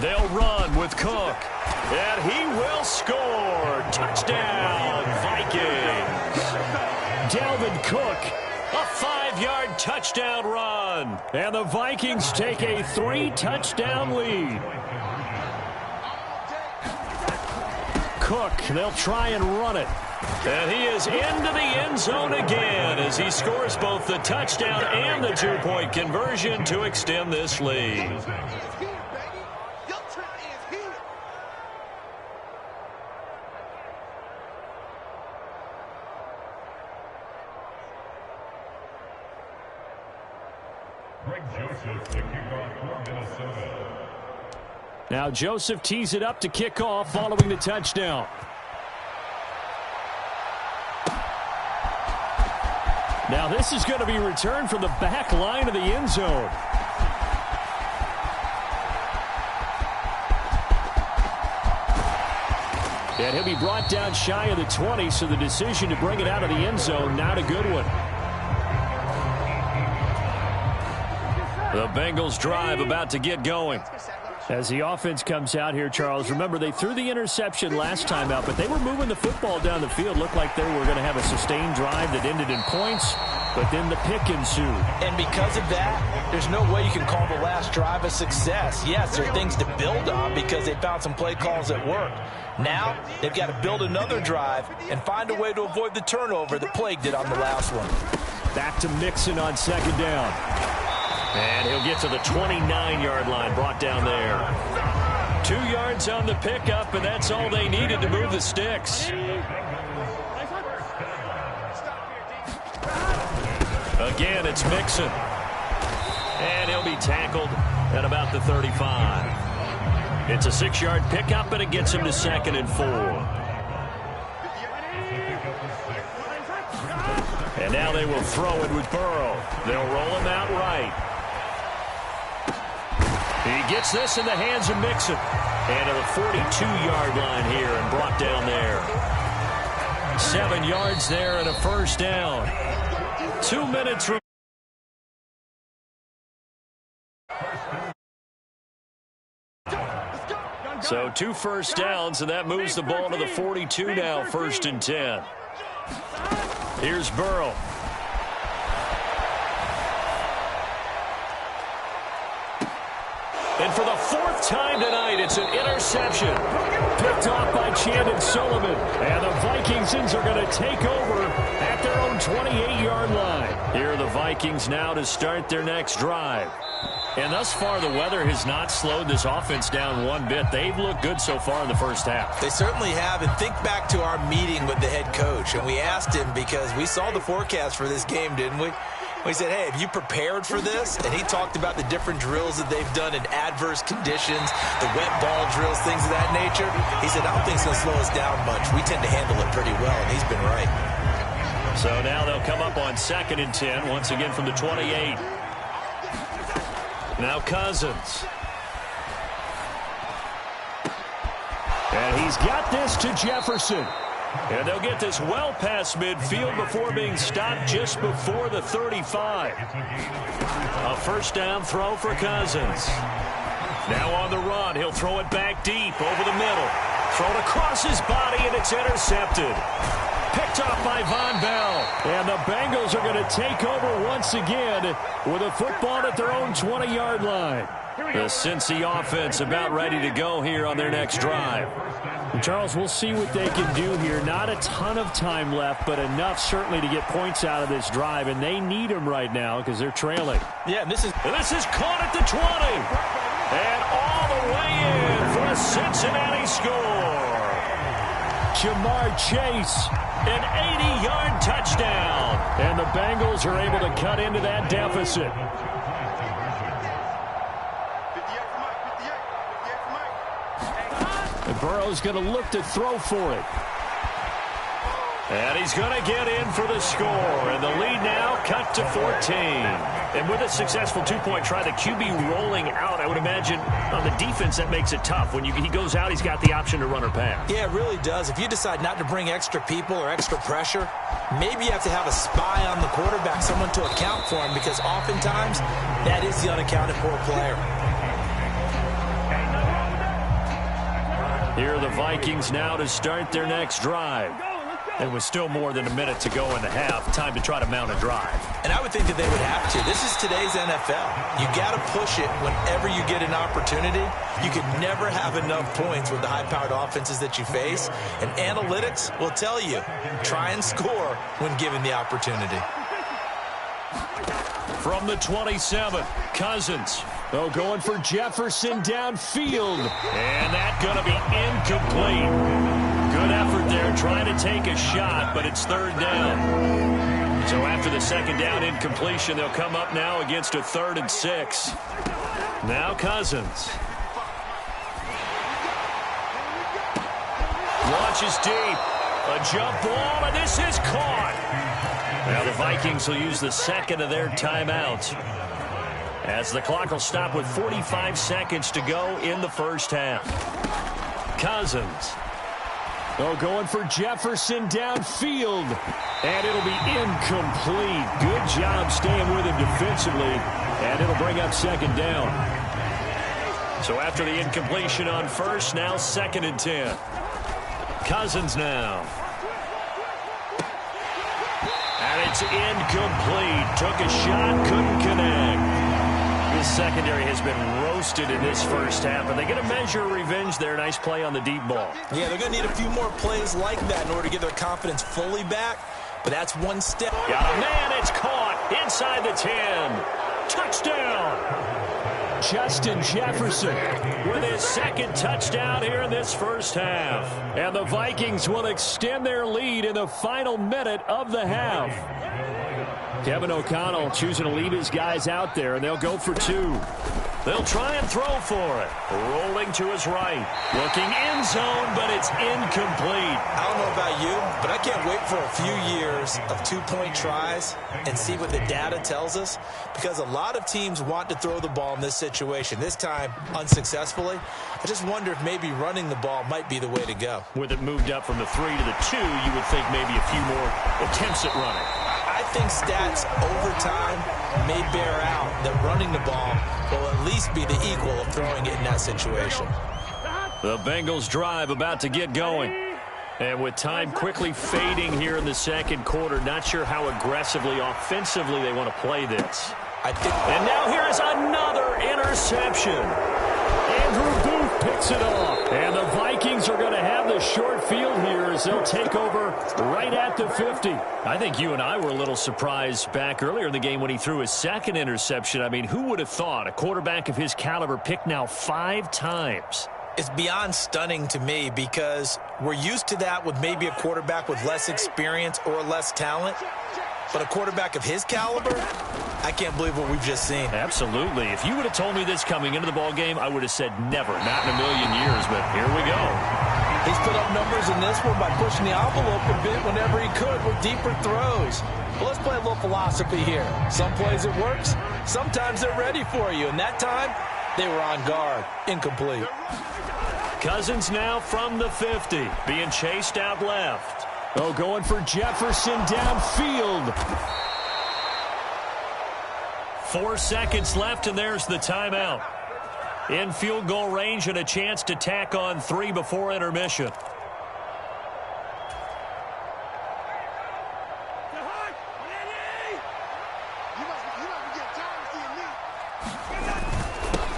They'll run with Cook. And he will score. Touchdown, Vikings. Dalvin Cook, a 5-yard touchdown run. And the Vikings take a 3-touchdown lead. Cook, they'll try and run it. And he is into the end zone again as he scores both the touchdown and the 2-point conversion to extend this lead. Now Joseph tees it up to kick off following the touchdown. Now this is going to be returned from the back line of the end zone. And he'll be brought down shy of the 20, so the decision to bring it out of the end zone, not a good one. The Bengals drive about to get going. As the offense comes out here, Charles, remember they threw the interception last time out, but they were moving the football down the field. Looked like they were going to have a sustained drive that ended in points, but then the pick ensued. And because of that, there's no way you can call the last drive a success. Yes, there are things to build on because they found some play calls that worked. Now they've got to build another drive and find a way to avoid the turnover that plagued it on the last one. Back to Mixon on second down. And he'll get to the 29-yard line, brought down there. 2 yards on the pickup, and that's all they needed to move the sticks. Again, it's Mixon. And he'll be tackled at about the 35. It's a 6-yard pickup, and it gets him to 2nd and 4. And now they will throw it with Burrow. They'll roll him out right. He gets this in the hands of Mixon. And to the 42-yard line here and brought down there. 7 yards there and a first down. 2 minutes remaining. So 2 first downs, and that moves the ball to the 42 now, 1st and 10. Here's Burrow. And for the 4th time tonight, it's an interception. Picked off by Chandon Sullivan. And the Vikings are going to take over at their own 28-yard line. Here are the Vikings now to start their next drive. And thus far, the weather has not slowed this offense down one bit. They've looked good so far in the first half. They certainly have. And think back to our meeting with the head coach. And we asked him, because we saw the forecast for this game, didn't we? We said, hey, have you prepared for this? And he talked about the different drills that they've done in adverse conditions, the wet ball drills, things of that nature. He said, I don't think it's going to slow us down much. We tend to handle it pretty well, and he's been right. So now they'll come up on 2nd and 10, once again from the 28. Now Cousins. And he's got this to Jefferson. And they'll get this well past midfield before being stopped just before the 35. A first down throw for Cousins. Now on the run, he'll throw it back deep over the middle. Thrown across his body, and it's intercepted. Picked off by Von Bell. And the Bengals are going to take over once again with a football at their own 20-yard line. The Cincy offense about ready to go here on their next drive. Charles, we'll see what they can do here. Not a ton of time left, but enough certainly to get points out of this drive, and they need them right now because they're trailing. Yeah, this is caught at the 20. And all the way in for a Cincinnati score. Jamar Chase, an 80-yard touchdown. And the Bengals are able to cut into that deficit. And Burrow's going to look to throw for it. And he's going to get in for the score. And the lead now cut to 14. And with a successful two-point try, the QB rolling out, I would imagine on the defense that makes it tough. When he goes out, he's got the option to run or pass. Yeah, it really does. If you decide not to bring extra people or extra pressure, maybe you have to have a spy on the quarterback, someone to account for him, because oftentimes that is the unaccounted for player. Here are the Vikings now to start their next drive. There was still more than a minute to go in the half. Time to try to mount a drive. And I would think that they would have to. This is today's NFL. You got to push it whenever you get an opportunity. You can never have enough points with the high-powered offenses that you face. And analytics will tell you, try and score when given the opportunity. From the 27, Cousins. Oh, going for Jefferson downfield. And that's going to be incomplete. Good effort there trying to take a shot, but it's third down. So after the second down incompletion, they'll come up now against a 3rd and 6. Now Cousins. Launches deep. A jump ball, and this is caught. Now the Vikings will use the second of their timeouts, as the clock will stop with 45 seconds to go in the first half. Cousins. Oh, going for Jefferson downfield. And it'll be incomplete. Good job staying with him defensively. And it'll bring up second down. So after the incompletion on first, now 2nd and 10. Cousins now. And it's incomplete. Took a shot, couldn't connect. This secondary has been roasted in this first half, but they get a measure of revenge there. Nice play on the deep ball. Yeah, they're going to need a few more plays like that in order to get their confidence fully back, but that's one step. Got a man, it's caught inside the 10. Touchdown. Justin Jefferson with his 2nd touchdown here in this first half. And the Vikings will extend their lead in the final minute of the half. Kevin O'Connell choosing to leave his guys out there, and they'll go for 2. They'll try and throw for it. Rolling to his right. Looking end zone, but it's incomplete. I don't know about you, but I can't wait for a few years of 2-point tries and see what the data tells us, because a lot of teams want to throw the ball in this situation. This time, unsuccessfully. I just wonder if maybe running the ball might be the way to go. With it moved up from the 3 to the 2, you would think maybe a few more attempts at running. I think stats over time may bear out that running the ball will at least be the equal of throwing it in that situation. The Bengals drive about to get going. And with time quickly fading here in the second quarter, not sure how aggressively, offensively they want to play this. And now here is another interception. Andrew Booth picks it off. And the Vikings are going to have the short field here as they'll take over right at the 50. I think you and I were a little surprised back earlier in the game when he threw his 2nd interception. I mean, who would have thought a quarterback of his caliber picked now 5 times? It's beyond stunning to me, because we're used to that with maybe a quarterback with less experience or less talent. But a quarterback of his caliber, I can't believe what we've just seen. Absolutely. If you would have told me this coming into the ball game, I would have said never, not in a million years, but here we go. He's put up numbers in this one by pushing the envelope a bit whenever he could with deeper throws. Well, let's play a little philosophy here. Some plays it works, sometimes they're ready for you, and that time they were on guard. Incomplete. Cousins now from the 50, being chased out left. Oh, going for Jefferson downfield. 4 seconds left, and there's the timeout. In field goal range and a chance to tack on 3 before intermission.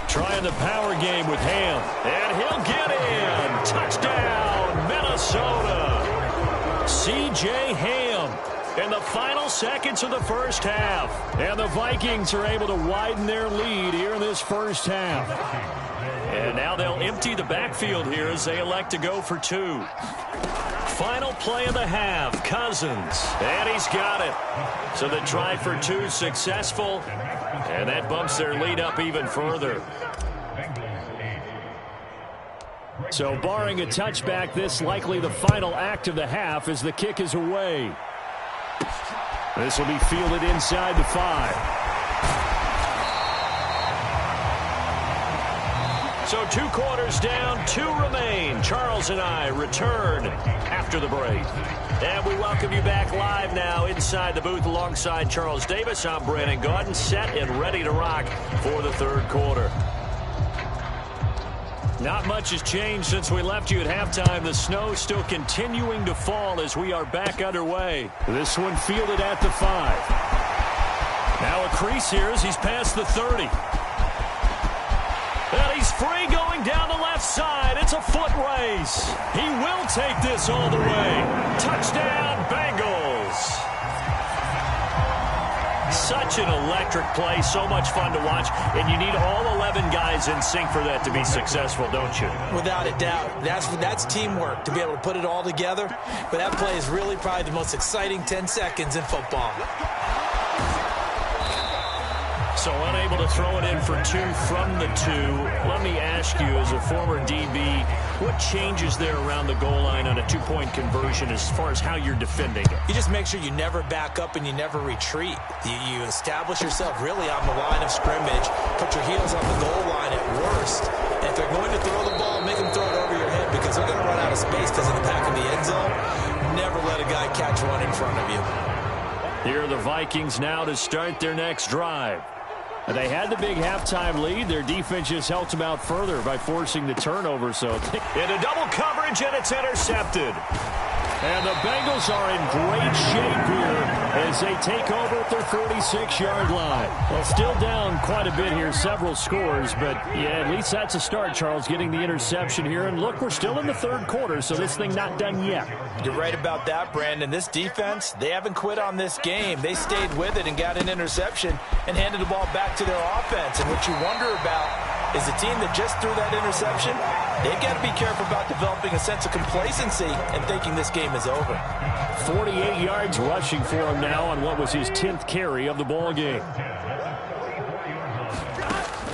Trying the power game with Ham, and he'll get in. Touchdown, Minnesota. C.J. Ham in the final seconds of the first half. And the Vikings are able to widen their lead here in this first half. And now they'll empty the backfield here as they elect to go for 2. Final play of the half, Cousins. And he's got it. So the try for 2 successful. And that bumps their lead up even further. So barring a touchback, this likely the final act of the half as the kick is away. This will be fielded inside the 5. So 2 quarters down, 2 remain. Charles and I return after the break. And we welcome you back live now inside the booth alongside Charles Davis. I'm Brandon Gaudin, set and ready to rock for the third quarter. Not much has changed since we left you at halftime. The snow still continuing to fall as we are back underway. This one fielded at the 5. Now a crease here as he's past the 30. And he's free going down the left side. It's a foot race. He will take this all the way. Touchdown, Bengals. Such an electric play, so much fun to watch, and you need all 11 guys in sync for that to be successful, don't you? Without a doubt. That's teamwork to be able to put it all together, but that play is really probably the most exciting 10 seconds in football. So unable to throw it in for 2 from the 2. Let me ask you, as a former DB, what changes there around the goal line on a 2-point conversion as far as how you're defending it? You just make sure you never back up and you never retreat. You establish yourself really on the line of scrimmage, put your heels on the goal line at worst, and if they're going to throw the ball, make them throw it over your head because they're going to run out of space because in the back of the end zone, never let a guy catch one in front of you. Here are the Vikings now to start their next drive. They had the big halftime lead. Their defense just helped them out further by forcing the turnover. So into double coverage, and it's intercepted. And the Bengals are in great shape here as they take over at their 46-yard line. Well, still down quite a bit here, several scores, but yeah, at least that's a start, Charles, getting the interception here. And look, we're still in the third quarter, so this thing not done yet. You're right about that, Brandon. This defense, they haven't quit on this game. They stayed with it and got an interception and handed the ball back to their offense. And what you wonder about is the team that just threw that interception, they've got to be careful about developing a sense of complacency and thinking this game is over. 48 yards rushing for him now on what was his 10th carry of the ball game.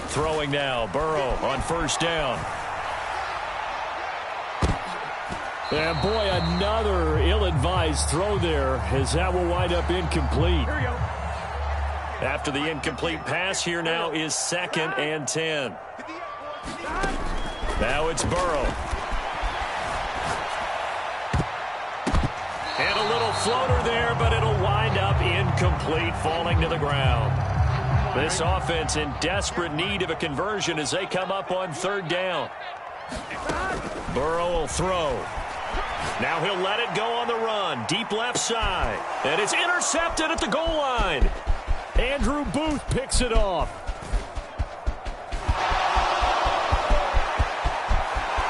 Throwing now, Burrow on first down. And boy, another ill-advised throw there as that will wind up incomplete. After the incomplete pass, here now is 2nd and 10. Now it's Burrow. And a little floater there, but it'll wind up incomplete, falling to the ground. This offense in desperate need of a conversion as they come up on 3rd down. Burrow will throw. Now he'll let it go on the run. Deep left side. And it's intercepted at the goal line. Andrew Booth picks it off.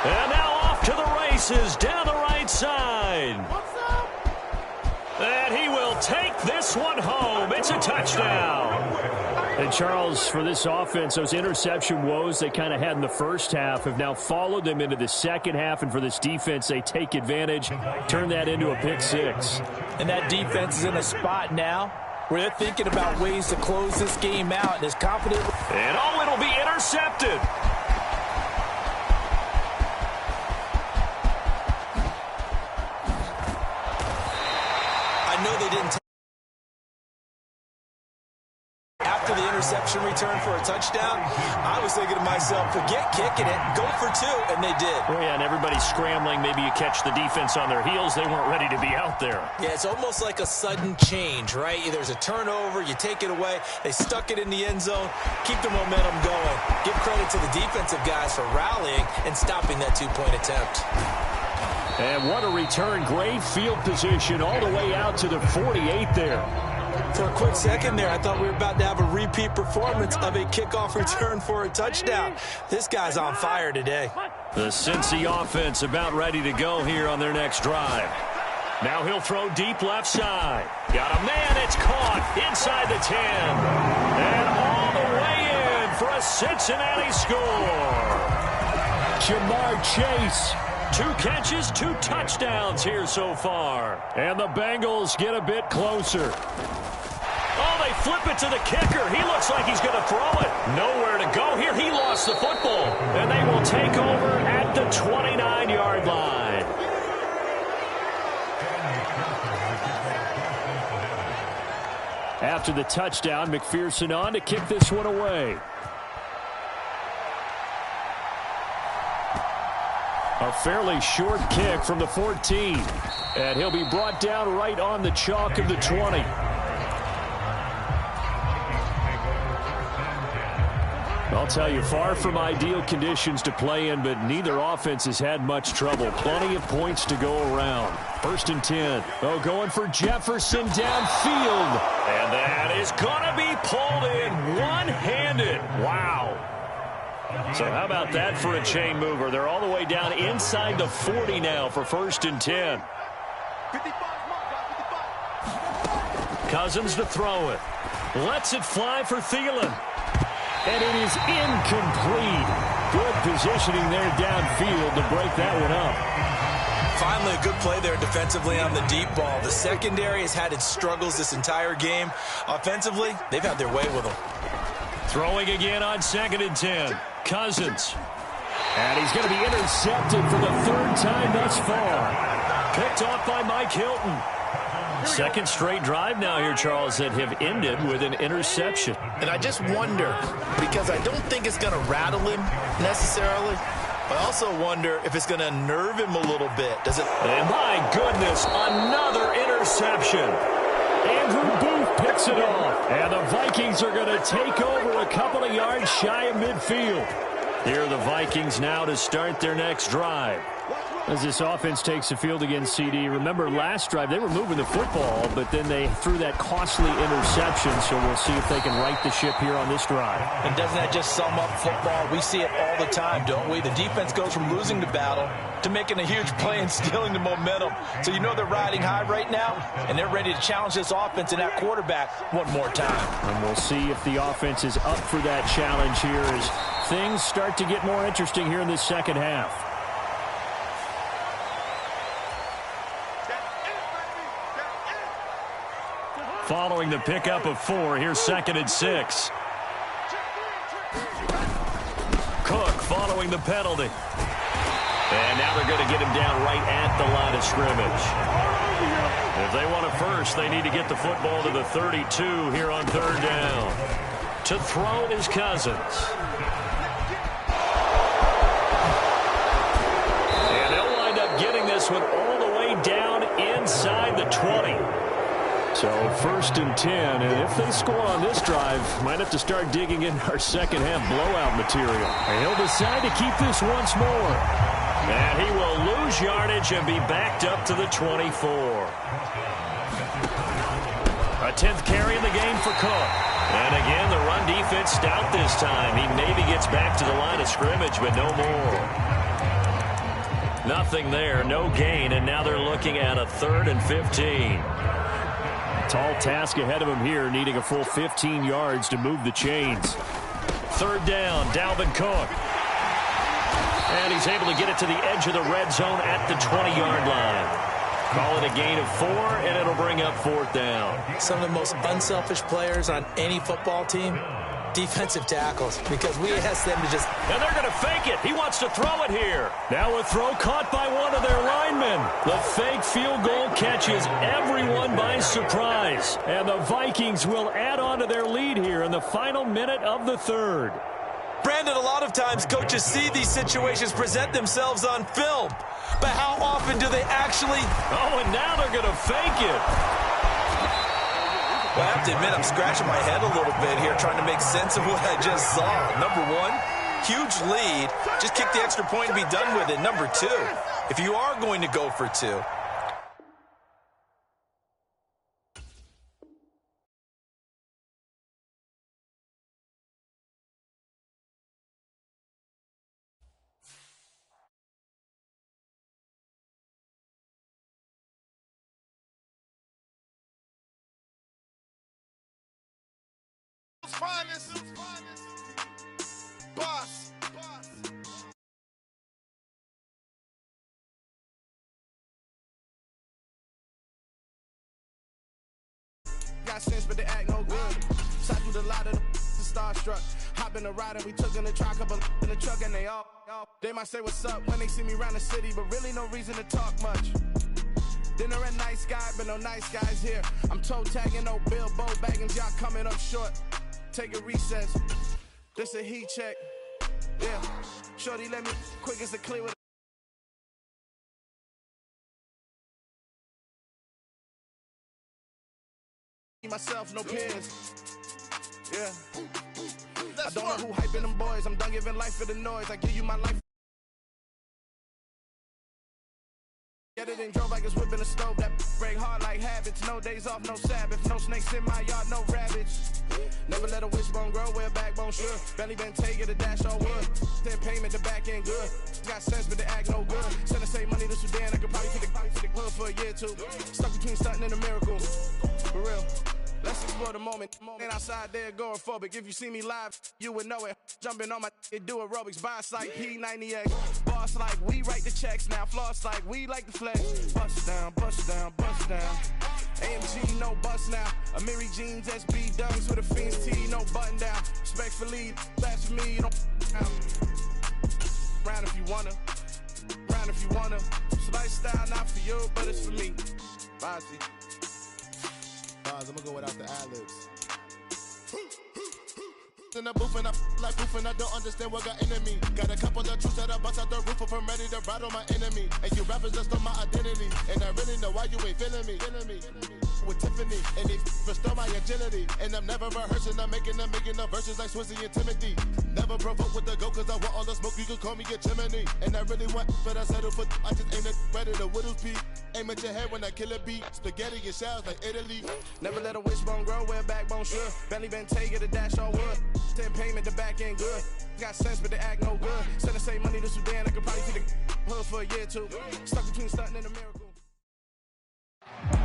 And now off to the races down the right side. And he will take this one home. It's a touchdown. And Charles, for this offense, those interception woes they kind of had in the first half have now followed them into the second half. And for this defense, they take advantage, turn that into a pick 6. And that defense is in a spot now where they're thinking about ways to close this game out and is confident. And oh, it'll be intercepted. I know they didn't. After the interception return for a touchdown, I was thinking to myself, forget kicking it, go for 2, and they did. Oh, yeah, and everybody's scrambling. Maybe you catch the defense on their heels. They weren't ready to be out there. Yeah, it's almost like a sudden change, right? There's a turnover, you take it away, they stuck it in the end zone, keep the momentum going. Give credit to the defensive guys for rallying and stopping that 2-point attempt. And what a return. Great field position all the way out to the 48 there. For a quick second there, I thought we were about to have a repeat performance of a kickoff return for a touchdown. This guy's on fire today. The Cincy offense about ready to go here on their next drive. Now he'll throw deep left side. Got a man, it's caught inside the 10. And all the way in for a Cincinnati score. Jamar Chase. 2 catches, 2 touchdowns here so far. And the Bengals get a bit closer. Oh, they flip it to the kicker. He looks like he's going to throw it. Nowhere to go here. He lost the football. And they will take over at the 29-yard line. After the touchdown, McPherson on to kick this one away. A fairly short kick from the 14. And he'll be brought down right on the chalk of the 20. Well, tell you, far from ideal conditions to play in, but neither offense has had much trouble. Plenty of points to go around. 1st and 10. Oh, going for Jefferson downfield. And that is going to be pulled in one-handed. Wow. So how about that for a chain mover? They're all the way down inside the 40 now for 1st and 10. Cousins to throw it. Lets it fly for Thielen. And it is incomplete. Good positioning there downfield to break that one up. Finally, a good play there defensively on the deep ball. The secondary has had its struggles this entire game. Offensively, they've had their way with them. Throwing again on 2nd and 10. Cousins. And he's going to be intercepted for the 3rd time thus far. Picked off by Mike Hilton. 2nd straight drive now here, Charles, that have ended with an interception. And I just wonder, because I don't think it's going to rattle him necessarily, but I also wonder if it's going to nerve him a little bit. Does it? And my goodness, another interception. Andrew Booth picks it off. And the Vikings are going to take over a couple of yards shy of midfield. Here are the Vikings now to start their next drive. As this offense takes the field against CD, remember last drive they were moving the football, but then they threw that costly interception, so we'll see if they can right the ship here on this drive. And doesn't that just sum up football? We see it all the time, don't we? The defense goes from losing the battle to making a huge play and stealing the momentum. So you know they're riding high right now, and they're ready to challenge this offense and that quarterback one more time. And we'll see if the offense is up for that challenge here as things start to get more interesting here in this second half. Following the pickup of 4, here's 2nd and 6. Cook following the penalty. And now they're going to get him down right at the line of scrimmage. If they want a first, they need to get the football to the 32 here on 3rd down. To throw is Cousins. And they'll wind up getting this one all the way down inside the 20. So 1st and 10, and if they score on this drive, might have to start digging in our second half blowout material. And he'll decide to keep this once more. And he will lose yardage and be backed up to the 24. A 10th carry in the game for Cook. And again, the run defense stout this time. He maybe gets back to the line of scrimmage, but no more. Nothing there, no gain, and now they're looking at a 3rd and 15. Tall task ahead of him here, needing a full 15 yards to move the chains. 3rd down, Dalvin Cook. And he's able to get it to the edge of the red zone at the 20-yard line. Call it a gain of 4, and it'll bring up 4th down. Some of the most unselfish players on any football team, defensive tackles, because we ask them to just... And they're going to fake it. He wants to throw it here. Now a throw caught by one of their linemen. The fake field goal catches everyone by surprise. And the Vikings will add on to their lead here in the final minute of the 3rd. Brandon, a lot of times coaches see these situations present themselves on film. But how often do they actually... Oh, and now they're going to fake it. Well, I have to admit, I'm scratching my head a little bit here trying to make sense of what I just saw. Number 1, huge lead. Just kick the extra point and be done with it. Number 2, if you are going to go for 2. Boss. Got sense, but they act no good. Shot through the lot of the starstruck. Hop in the ride and we took in the truck, couple in the truck, and they might say what's up when they see me around the city, but really no reason to talk much. Dinner at Nice Guy, but no nice guys here. I'm toe tagging, no Bilbo Baggins, y'all coming up short. Take a recess. This a heat check. Yeah. Shorty, let me quick as a clear with myself, no peers. Yeah. I don't know who hyping them boys. I'm done giving life for the noise. I give you my life. Get it and drove like it's whipping a stove. That break hard like habits. No days off, no Sabbath. No snakes in my yard, no rabbits. Never let a wishbone grow where a backbone should. Belly been take it a dash on wood. Then payment, the back end good. Got sense, but the act no good. Send the same money to Sudan. I could probably fit the hood for a year or two. Stuck between stunting and a miracle. For real. Let's explore the moment. Ain't outside there agoraphobic. If you see me live, you would know it. Jumping on my do aerobics. Boss like P90X. Boss like we write the checks now. Floss like we like the flex. Bust down, bust down, bust down. AMG, no bust now. Amiri jeans, SB dunks with a Fiends T, no button down. Respectfully, that's for me. You don't round if you wanna. Round if you wanna. It's lifestyle, not for you, but it's for me. Bossy. I'm gonna go without the ad-libs. In the booth and I like booth and I don't understand what got into me. Got a couple of truths that I bust out the roof if I'm ready to ride on my enemy. And you rappers just on my identity. And I really know why you ain't feeling me. With Tiffany, and they restore my agility. And I'm never rehearsing, I'm making a verses like Swizzy and Timothy. Never provoke with the go, cause I want all the smoke, you can call me a chimney. And I really want, but I settle for, I just aim it better the Whittles P. Aim at your head when I kill a beat. Spaghetti and shells like Italy. Never let a wishbone grow where a backbone should. Belly been take it a dash on wood. 10 payment, the back end good. Got sense, but the act no good. Send the same money to Sudan, I could probably fit the hood for a year or two. Stuck between stunting and a miracle.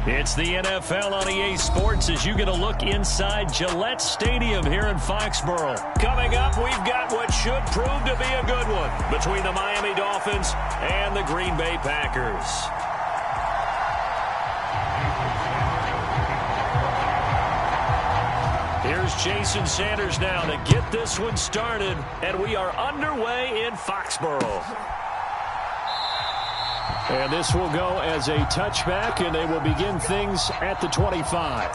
It's the NFL on EA Sports as you get a look inside Gillette Stadium here in Foxborough. Coming up, we've got what should prove to be a good one between the Miami Dolphins and the Green Bay Packers. Here's Jason Sanders now to get this one started, and we are underway in Foxborough. And this will go as a touchback, and they will begin things at the 25.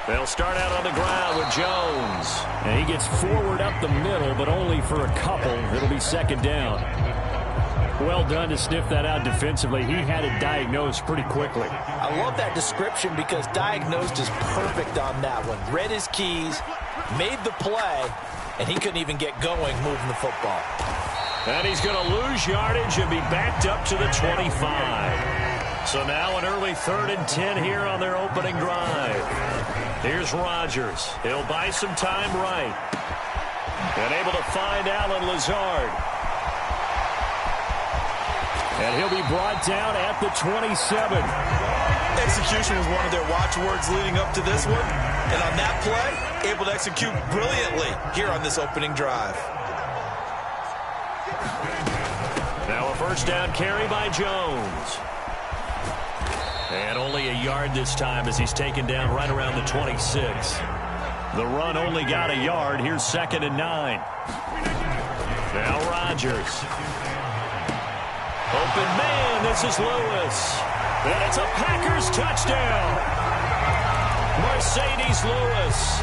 They'll start out on the ground with Jones. And he gets forward up the middle, but only for a couple. It'll be second down. Well done to sniff that out defensively. He had it diagnosed pretty quickly. I love that description because diagnosed is perfect on that one. Read his keys, made the play, and he couldn't even get going moving the football. And he's going to lose yardage and be backed up to the 25. So now an early 3rd and 10 here on their opening drive. Here's Rodgers. He'll buy some time right. And able to find Allen Lazard. And he'll be brought down at the 27. Execution was one of their watchwords leading up to this one. And on that play, able to execute brilliantly here on this opening drive. Now a first down carry by Jones. And only a yard this time as he's taken down right around the 26. The run only got a yard. Here's 2nd and 9. Now Rodgers. Open man, this is Lewis. And it's a Packers touchdown. Mercedes Lewis,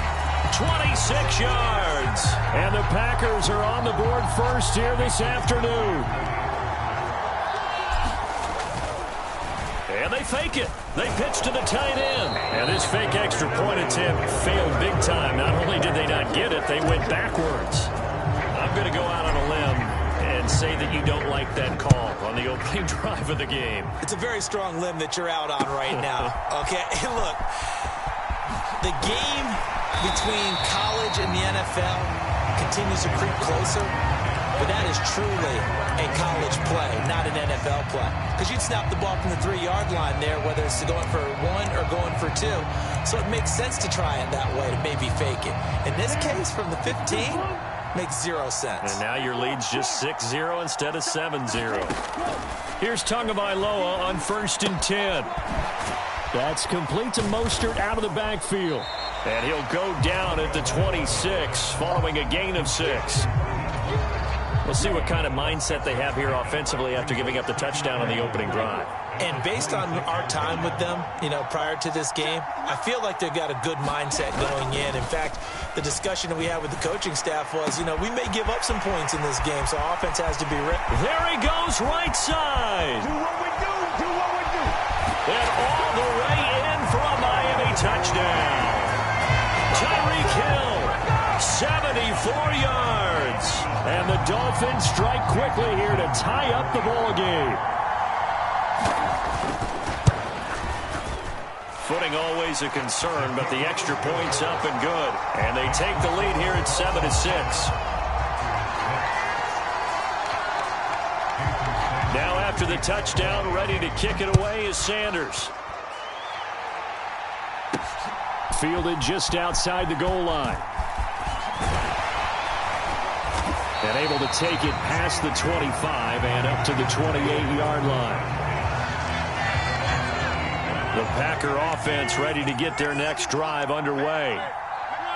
26 yards. And the Packers are on the board first here this afternoon. And they fake it. They pitch to the tight end. And this fake extra point attempt failed big time. Not only did they not get it, they went backwards. I'm going to go out on a limb and say that you don't like that call on the opening drive of the game. It's a very strong limb that you're out on right now. Okay, look, the game between college and the NFL continues to creep closer, but that is truly a college play, not an NFL play. Because you'd snap the ball from the 3-yard line there, whether it's going for 1 or going for 2. So it makes sense to try it that way to maybe fake it. In this case, from the 15, makes 0 sense. And now your lead's just 6-0 instead of 7-0. Here's Tagovailoa on 1st and 10. That's complete to Mostert out of the backfield. And he'll go down at the 26 following a gain of 6. We'll see what kind of mindset they have here offensively after giving up the touchdown on the opening drive. And based on our time with them, prior to this game, I feel like they've got a good mindset going in. In fact, the discussion that we had with the coaching staff was, we may give up some points in this game, so offense has to be ready. There he goes, right side. Do what we do. Do what we do. And all the way in for a Miami touchdown. Tyreek Hill, 74 yards. And the Dolphins strike quickly here to tie up the ball game. Footing always a concern, but the extra point's up and good. And they take the lead here at 7-6. Now after the touchdown, ready to kick it away is Sanders. Fielded just outside the goal line. And able to take it past the 25 and up to the 28-yard line. The Packer offense ready to get their next drive underway.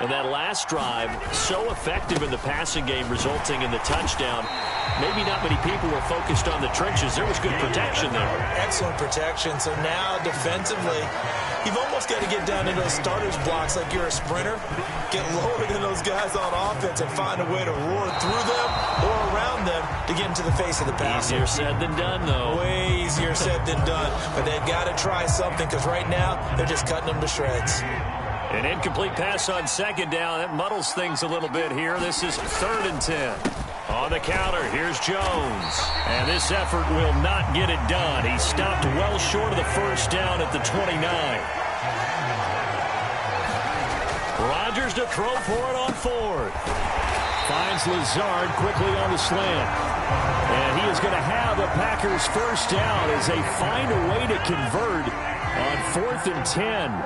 And that last drive, so effective in the passing game, resulting in the touchdown. Maybe not many people were focused on the trenches. There was good protection there. Excellent protection. So now defensively, you've almost got to get down to those starters blocks like you're a sprinter. Get lower than those guys on offense and find a way to roar through them or around them to get into the face of the passer. Easier said than done, though. Way easier said than done. But they've got to try something because right now they're just cutting them to shreds. An incomplete pass on second down. That muddles things a little bit here. This is 3rd and 10. On the counter, here's Jones. And this effort will not get it done. He stopped well short of the first down at the 29. Rodgers to throw for it on 4th. Finds Lazard quickly on the slant. And he is going to have the Packers first down as they find a way to convert on 4th and 10.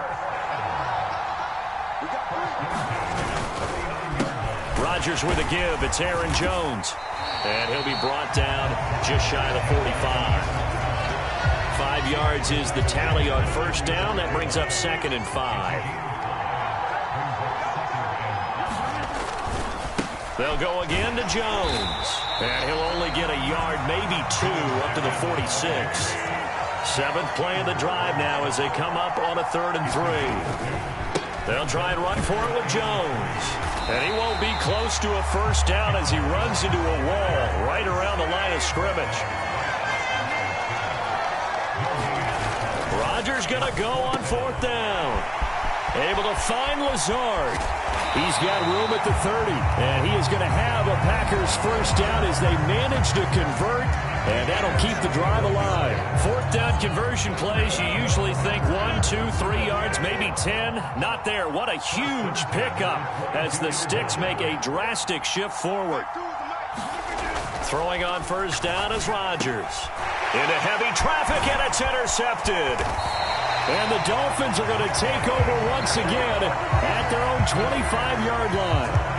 Rodgers with a give. It's Aaron Jones. And he'll be brought down just shy of the 45. 5 yards is the tally on first down. That brings up 2nd and 5. They'll go again to Jones. And he'll only get a yard, maybe 2, up to the 46. 7th play of the drive now as they come up on a 3rd and 3. They'll try and run for it with Jones. And he won't be close to a first down as he runs into a wall right around the line of scrimmage. Rodgers going to go on 4th down. Able to find Lazard. He's got room at the 30. And he is going to have a Packers first down as they manage to convert. And that'll keep the drive alive. 4th down conversion plays, you usually think 1, 2, 3 yards, maybe 10. Not there. What a huge pickup as the Sticks make a drastic shift forward. Throwing on first down is Rodgers. Into heavy traffic, and it's intercepted. And the Dolphins are going to take over once again at their own 25-yard line.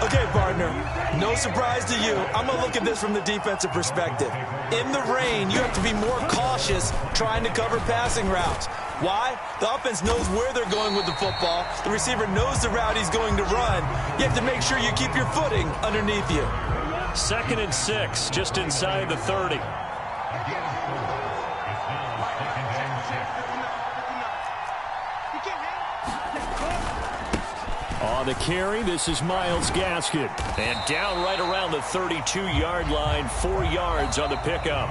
Okay, partner, no surprise to you. I'm going to look at this from the defensive perspective. In the rain, you have to be more cautious trying to cover passing routes. Why? The offense knows where they're going with the football. The receiver knows the route he's going to run. You have to make sure you keep your footing underneath you. 2nd and 6, just inside the 30. On the carry, this is Myles Gaskin. And down right around the 32-yard line, 4 yards on the pickup.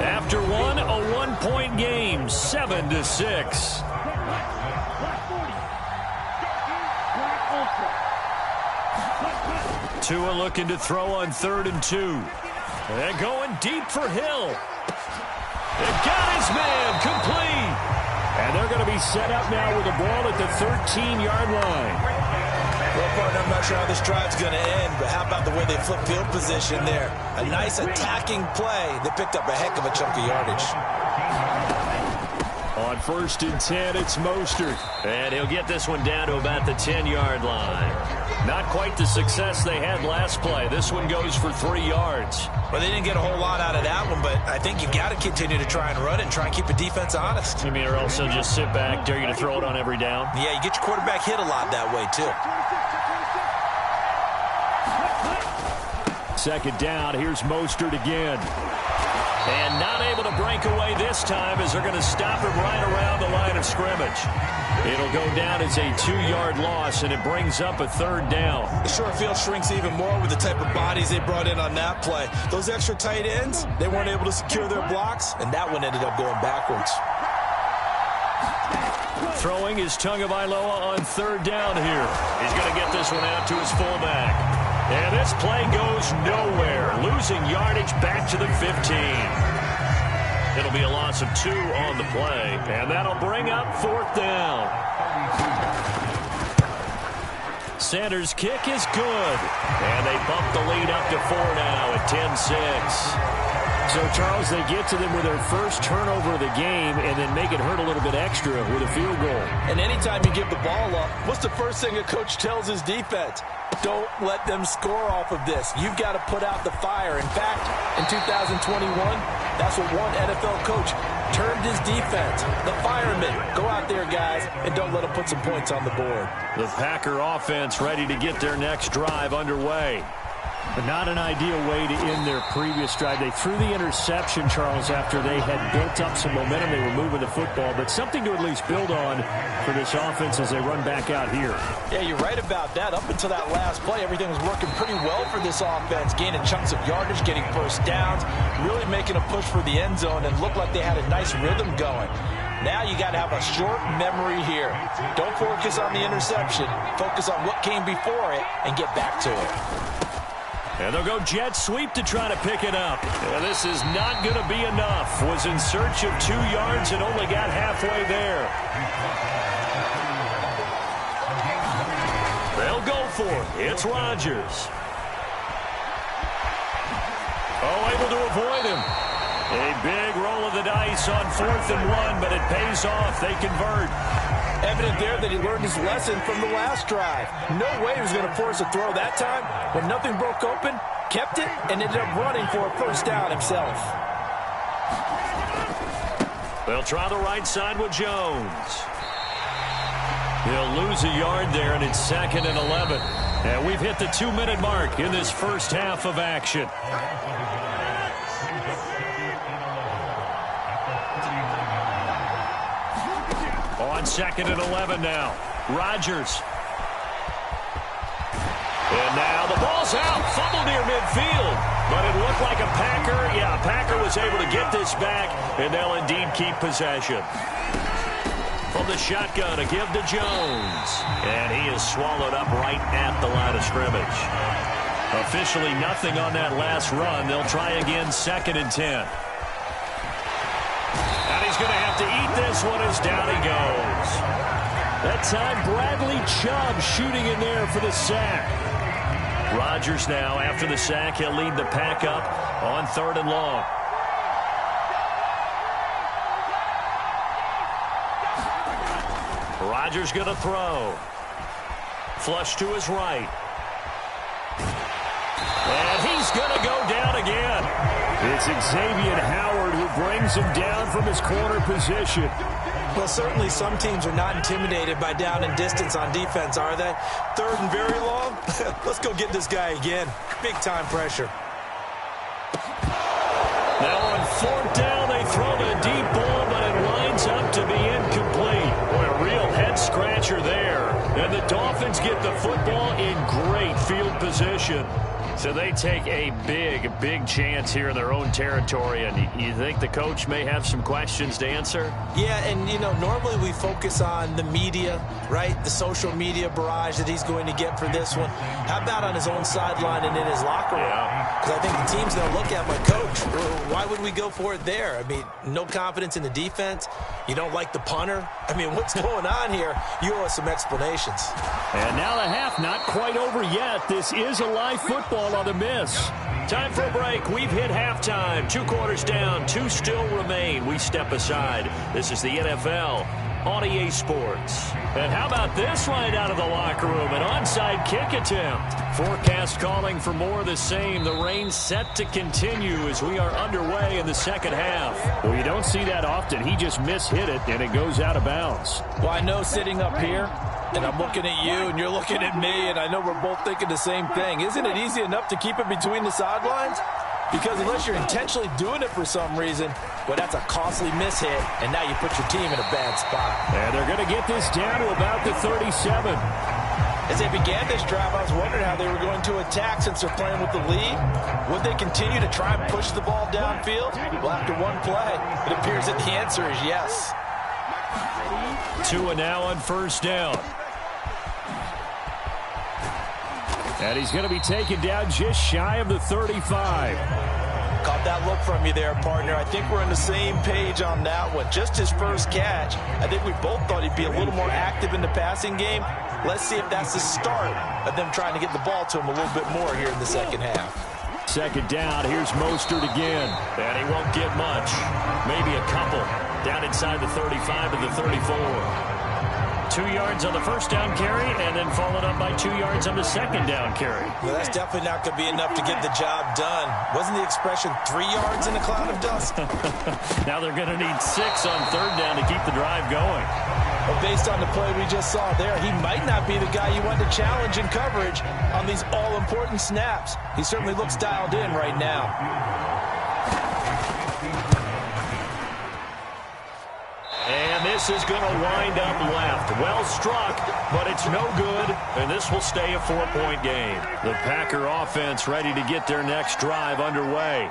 After one, a one-point game, 7-6. Tua looking to throw on 3rd and 2. And going deep for Hill. It got his man complete. And they're going to be set up now with the ball at the 13-yard line. Well, partner, I'm not sure how this drive's going to end, but how about the way they flip field position there? A nice attacking play. They picked up a heck of a chunk of yardage. On 1st and 10, it's Mostert. And he'll get this one down to about the 10-yard line. Not quite the success they had last play. This one goes for 3 yards. Well, they didn't get a whole lot out of that one, but I think you've got to continue to try and run it and try and keep the defense honest. You mean, or also just sit back, dare you to throw it on every down? Yeah, you get your quarterback hit a lot that way, too. second down. Here's Mostert again. And not able to break away this time as they're going to stop him right around the line of scrimmage. It'll go down as a 2-yard loss, and it brings up a third down. The short field shrinks even more with the type of bodies they brought in on that play. Those extra tight ends, they weren't able to secure their blocks, and that one ended up going backwards. Throwing is Tagovailoa on third down here. He's going to get this one out to his fullback. And this play goes nowhere. Losing yardage back to the 15. It'll be a loss of 2 on the play. And that'll bring up fourth down. Sanders' kick is good. And they bump the lead up to 4 now at 10-6. So, Charles, they get to them with their first turnover of the game and then make it hurt a little bit extra with a field goal. And anytime you give the ball up, what's the first thing a coach tells his defense? Don't let them score off of this. You've got to put out the fire. In fact, in 2021, that's what one NFL coach termed his defense. The firemen. Go out there, guys, and don't let them put some points on the board. The Packer offense ready to get their next drive underway. But not an ideal way to end their previous drive. They threw the interception, Charles, after they had built up some momentum. They were moving the football, but something to at least build on for this offense as they run back out here. Yeah, you're right about that. Up until that last play, everything was working pretty well for this offense, gaining chunks of yardage, getting first downs, really making a push for the end zone, and looked like they had a nice rhythm going. Now you got to have a short memory here. Don't focus on the interception. Focus on what came before it and get back to it. And they'll go jet sweep to try to pick it up. And this is not going to be enough. Was in search of 2 yards and only got halfway there. They'll go for it. It's Rodgers. Oh, able to avoid him. A big roll of the dice on 4th and 1, but it pays off. They convert. Evident there that he learned his lesson from the last drive. No way he was going to force a throw that time. When nothing broke open, kept it, and ended up running for a first down himself. They'll try the right side with Jones. He'll lose a yard there, and it's 2nd and 11. And we've hit the 2-minute mark in this first half of action. On 2nd and 11 now. Rodgers. And now the ball's out. Fumble near midfield. But it looked like a Packer. Yeah, Packer was able to get this back, and they'll indeed keep possession. From the shotgun, a give to Jones. And he is swallowed up right at the line of scrimmage. Officially nothing on that last run. They'll try again 2nd and 10. And he's going to have to eat this one as down he goes. That time, Bradley Chubb shooting in there for the sack. Rodgers now, after the sack, he'll lead the pack up on 3rd and long. Rodgers going to throw. Flush to his right. And he's going to go down again. It's Xavier Howard who brings him down from his corner position. Well, certainly some teams are not intimidated by down and distance on defense, are they? 3rd and very long? Let's go get this guy again. Big-time pressure. Now on 4th down, they throw the deep ball, but it winds up to be incomplete. Boy, a real head-scratcher there. And the Dolphins get the football in great field position. So they take a big chance here in their own territory. And you think the coach may have some questions to answer? Yeah, and, you know, normally we focus on the media, right? The social media barrage that he's going to get for this one. How about on his own sideline and in his locker room? Because I think the team's going to look at my coach. Why would we go for it there? I mean, no confidence in the defense. You don't like the punter. I mean, what's going on here? You owe us some explanations. And now the half not quite over yet. This is a live football on the miss. Time for a break. We've hit halftime. 2 quarters down. 2 still remain. We step aside. This is the NFL on EA Sports. And how about this right out of the locker room? An onside kick attempt. Forecast calling for more of the same. The rain set to continue as we are underway in the second half. Well, you don't see that often. He just mishit it, and it goes out of bounds. Well, I know sitting up here, And I'm looking at you, and you're looking at me, and I know we're both thinking the same thing. Isn't it easy enough to keep it between the sidelines? Because unless you're intentionally doing it for some reason, well, that's a costly miss-hit, and now you put your team in a bad spot. And they're going to get this down to about the 37. As they began this drive, I was wondering how they were going to attack since they're playing with the lead. Would they continue to try and push the ball downfield? Well, after one play, it appears that the answer is yes. Tua now on first down. And he's going to be taken down just shy of the 35. Caught that look from you there, partner. I think we're on the same page on that one. Just his first catch. I think we both thought he'd be a little more active in the passing game. Let's see if that's the start of them trying to get the ball to him a little bit more here in the second half. Second down, here's Mostert again. And he won't get much. Maybe a couple. Down inside the 35 to the 34. 2 yards on the first down carry, and then followed up by 2 yards on the second down carry. Well, that's definitely not going to be enough to get the job done. Wasn't the expression 3 yards in a cloud of dust? Now they're going to need 6 on third down to keep the drive going. Well, based on the play we just saw there, he might not be the guy you want to challenge in coverage on these all-important snaps. He certainly looks dialed in right now. And this is going to wind up left. Well struck, but it's no good, and this will stay a 4-point game. The Packer offense ready to get their next drive underway.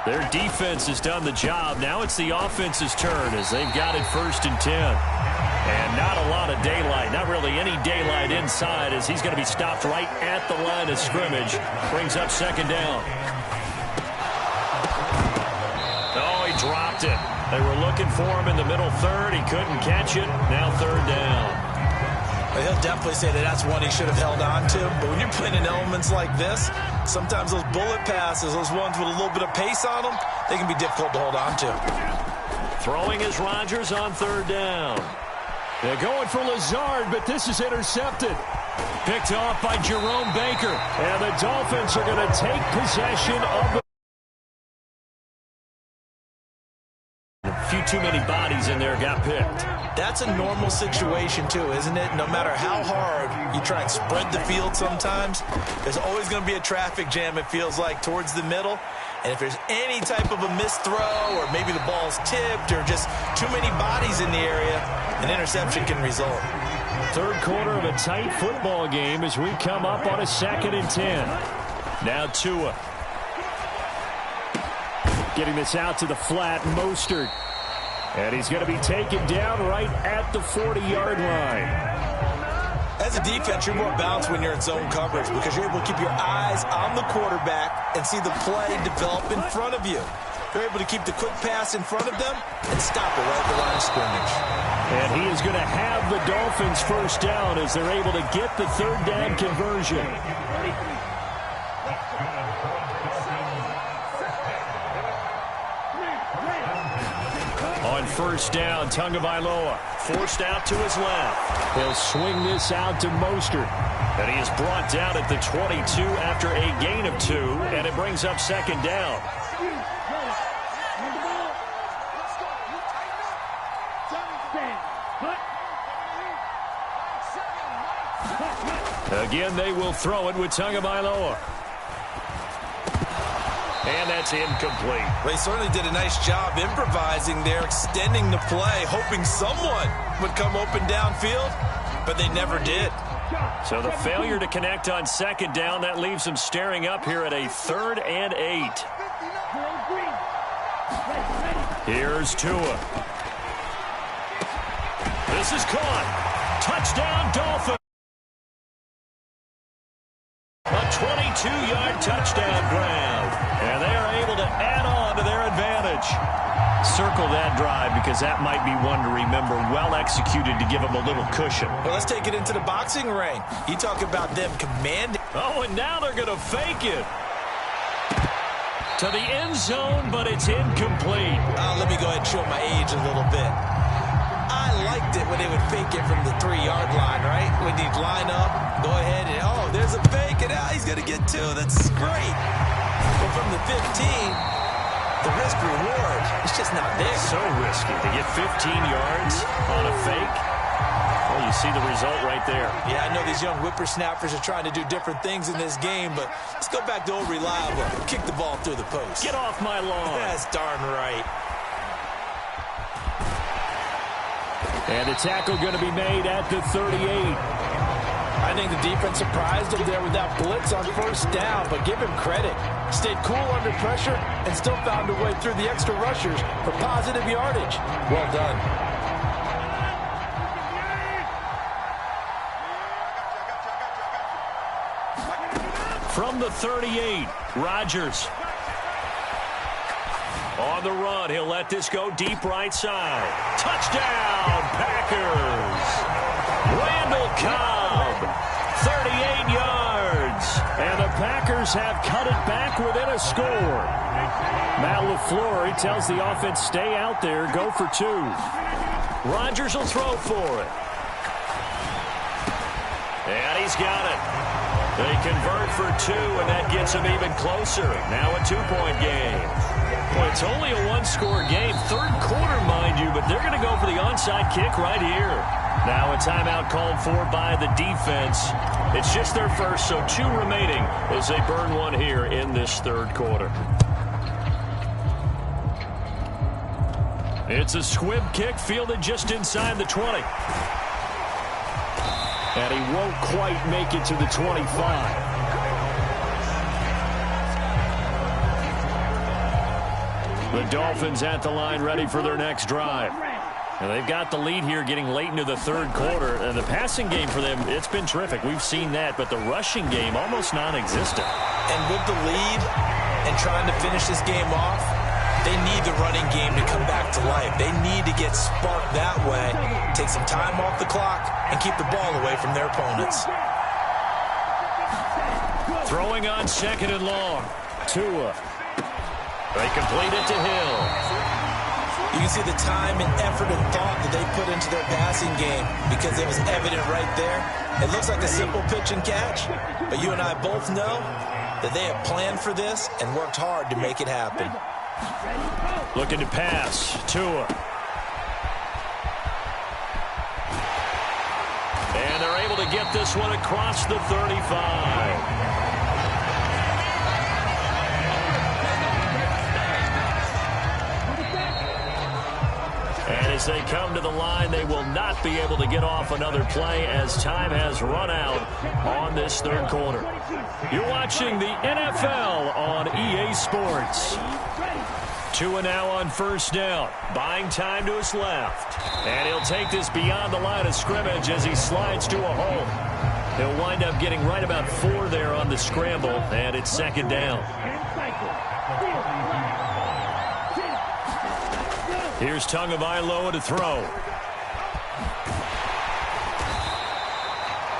Their defense has done the job. Now it's the offense's turn as they've got it 1st and 10. And not a lot of daylight, not really any daylight inside as he's going to be stopped right at the line of scrimmage. Brings up second down. Oh, he dropped it. They were looking for him in the middle third. He couldn't catch it. Now third down. Well, he'll definitely say that that's one he should have held on to. But when you're playing in elements like this, sometimes those bullet passes, those ones with a little bit of pace on them, they can be difficult to hold on to. Throwing is Rodgers on third down. They're going for Lazard, but this is intercepted. Picked off by Jerome Baker. And the Dolphins are going to take possession of the... A few too many bodies in there got picked. That's a normal situation, too, isn't it? No matter how hard you try and spread the field sometimes, there's always going to be a traffic jam, it feels like, towards the middle. And if there's any type of a missed throw or maybe the ball's tipped or just too many bodies in the area, an interception can result. Third quarter of a tight football game as we come up on a 2nd and 10. Now Tua. Getting this out to the flat, Mostert. And he's going to be taken down right at the 40-yard line. As a defense, you're more balanced when you're in zone coverage because you're able to keep your eyes on the quarterback and see the play develop in front of you. You're able to keep the quick pass in front of them and stop it right at the line of scrimmage. And he is going to have the Dolphins first down as they're able to get the third down conversion. On first down, Tagovailoa forced out to his left. He'll swing this out to Mostert. And he is brought down at the 22 after a gain of 2, and it brings up second down. Again, they will throw it with Tagovailoa. And that's incomplete. They certainly did a nice job improvising there, extending the play, hoping someone would come open downfield, but they never did. So the failure to connect on second down, that leaves them staring up here at a 3rd and 8. Here's Tua. This is caught. Touchdown, Dolphins. A 22-yard touchdown grab. And they are able to add on to their advantage. Circle that drive because that might be one to remember. Well executed to give them a little cushion. Well, let's take it into the boxing ring. You talk about them commanding. Oh, and now they're going to fake it. To the end zone, but it's incomplete. Let me go ahead and show my age a little bit. I liked it when they would fake it from the 3-yard line, right? When you'd line up, go ahead and, oh, there's a fake, and he's going to get 2. That's great. But from the 15, the risk-reward is just not there. So risky to get 15 yards on a fake. Well, you see the result right there. Yeah, I know these young whippersnappers are trying to do different things in this game, but let's go back to old reliable. Kick the ball through the post. Get off my lawn. That's darn right. And the tackle going to be made at the 38. I think the defense surprised him there with that blitz on first down, but give him credit. Stayed cool under pressure and still found a way through the extra rushers for positive yardage. Well done. From the 38, Rodgers. On the run, he'll let this go deep right side. Touchdown, Packers. Randall Cobb, 38 yards. And the Packers have cut it back within a score. Matt LaFleur, he tells the offense, stay out there, go for two. Rodgers will throw for it. And he's got it. They convert for two, and that gets them even closer. Now a two-point game. Well, it's only a one-score game. Third quarter, mind you, but they're going to go for the onside kick right here. Now a timeout called for by the defense. It's just their first, so two remaining as they burn one here in this third quarter. It's a squib kick fielded just inside the 20. And he won't quite make it to the 25. The Dolphins at the line ready for their next drive. And they've got the lead here getting late into the third quarter. And the passing game for them, it's been terrific. We've seen that. But the rushing game, almost non-existent. And with the lead and trying to finish this game off, they need the running game to come back to life. They need to get sparked that way, take some time off the clock, and keep the ball away from their opponents. Throwing on second and long. Tua. They complete it to Hill. You can see the time and effort and thought that they put into their passing game because it was evident right there. It looks like a simple pitch and catch, but you and I both know that they have planned for this and worked hard to make it happen. Looking to pass. Tua. And they're able to get this one across the 35. And as they come to the line, they will not be able to get off another play as time has run out on this third quarter. You're watching the NFL on EA Sports. Tua now on first down, buying time to his left. And he'll take this beyond the line of scrimmage as he slides to a hole. He'll wind up getting right about 4 there on the scramble, and it's second down. Here's Tagovailoa to throw.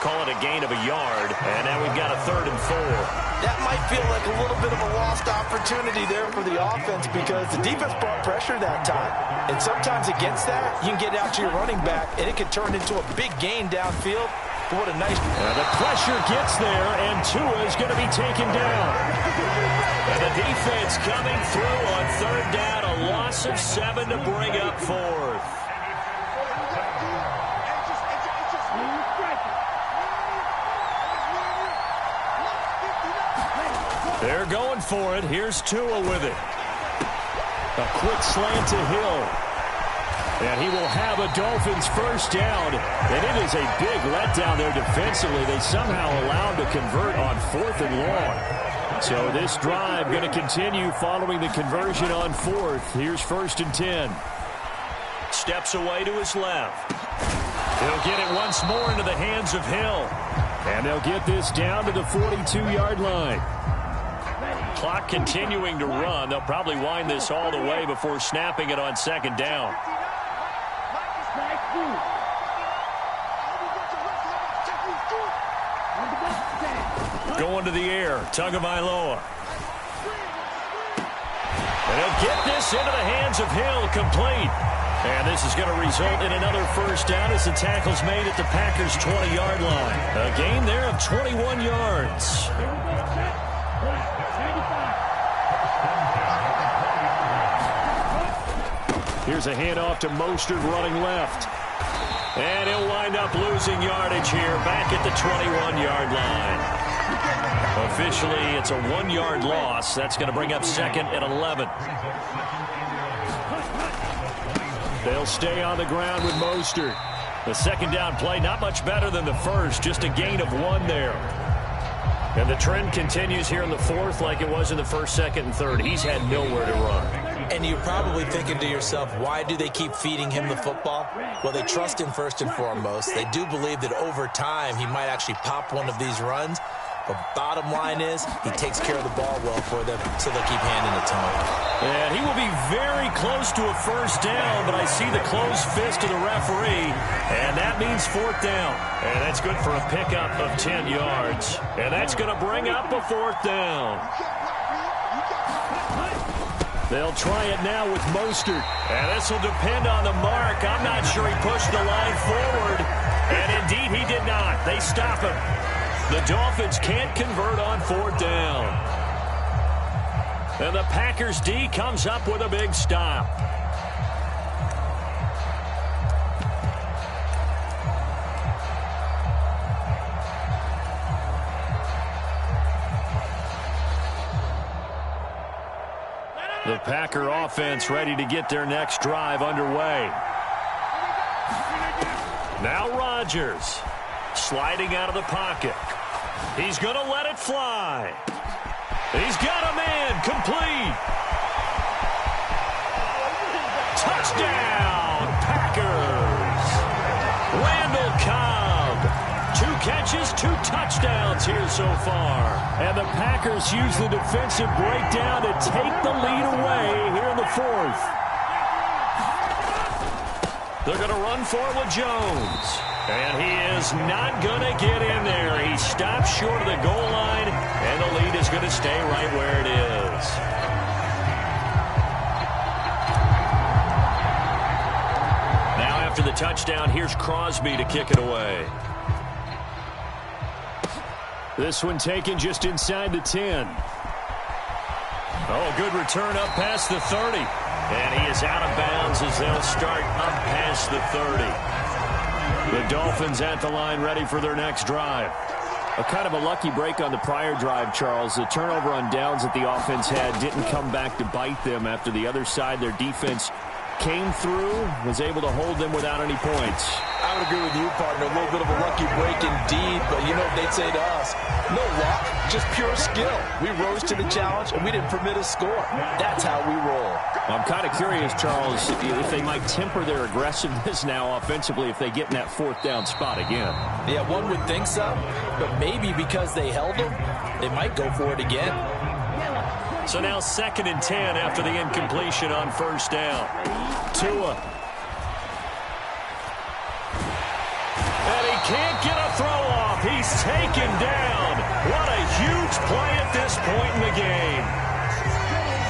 Call it a gain of a yard, and now we've got a 3rd and 4. That might feel like a little bit of a lost opportunity there for the offense because the defense brought pressure that time. And sometimes against that, you can get out to your running back, and it can turn into a big gain downfield. But what a nice... The pressure gets there, and Tua is going to be taken down. And the defense coming through on 3rd down, a loss of 7 to bring up 4th. They're going for it. Here's Tua with it. A quick slant to Hill. And he will have a Dolphins first down. And it is a big letdown there defensively. They somehow allowed to convert on 4th and long. So this drive going to continue following the conversion on 4th. Here's 1st and 10. Steps away to his left. He'll get it once more into the hands of Hill. And they'll get this down to the 42-yard line. Clock continuing to run. They'll probably wind this all the way before snapping it on 2nd down. Going to the air, Tagovailoa. And he'll get this into the hands of Hill, complete. And this is going to result in another first down as the tackle's made at the Packers' 20-yard line. A gain there of 21 yards. Here's a handoff to Mostert running left. And he'll wind up losing yardage here back at the 21-yard line. Officially, it's a 1-yard loss. That's going to bring up second and 11. They'll stay on the ground with Mostert. The second down play, not much better than the first, just a gain of 1 there. And the trend continues here in the fourth like it was in the first, second, and third. He's had nowhere to run. And you're probably thinking to yourself, why do they keep feeding him the football? Well, they trust him first and foremost. They do believe that over time he might actually pop one of these runs. But bottom line is he takes care of the ball well for them, so they'll keep handing it to him. And he will be very close to a first down, but I see the closed fist of the referee, and that means fourth down. And that's good for a pickup of 10 yards. And that's going to bring up a fourth down. They'll try it now with Mostert. And this will depend on the mark. I'm not sure he pushed the line forward. And indeed, he did not. They stop him. The Dolphins can't convert on fourth down. And the Packers D comes up with a big stop. The Packer offense ready to get their next drive underway. Now Rodgers sliding out of the pocket. He's going to let it fly. He's got a man complete. Touchdown, Packers. Randall Cobb. 2 catches, 2 touchdowns here so far. And the Packers use the defensive breakdown to take the lead away here in the fourth. They're going to run for it with Jones. And he is not going to get in there. He stops short of the goal line, and the lead is going to stay right where it is. Now after the touchdown, here's Crosby to kick it away. This one taken just inside the 10. Oh, good return up past the 30. And he is out of bounds as they'll start up past the 30. The Dolphins at the line ready for their next drive. A kind of a lucky break on the prior drive, Charles. The turnover on downs that the offense had didn't come back to bite them after the other side. Their defense came through, was able to hold them without any points. I would agree with you, partner. A little bit of a lucky break indeed, but you know what they'd say to us? No luck, just pure skill. We rose to the challenge, and we didn't permit a score. That's how we roll. I'm kind of curious, Charles, if they might temper their aggressiveness now offensively if they get in that fourth down spot again. Yeah, one would think so, but maybe because they held them, they might go for it again. So now 2nd and 10 after the incompletion on first down. Tua. And he can't get a throw off. He's taken down. What a huge play at this point in the game.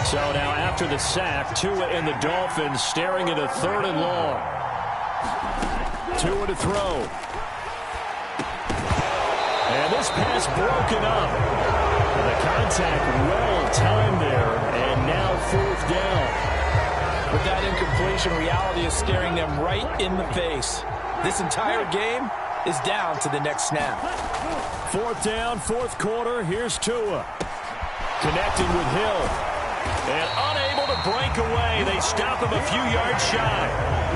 So now after the sack, Tua and the Dolphins staring at a 3rd and long. Tua to throw. And this pass broken up. The contact well timed there, and now 4th down. With that incompletion, reality is staring them right in the face. This entire game is down to the next snap. 4th down, 4th quarter. Here's Tua. Connecting with Hill. And unable to break away. They stop him a few yards shy.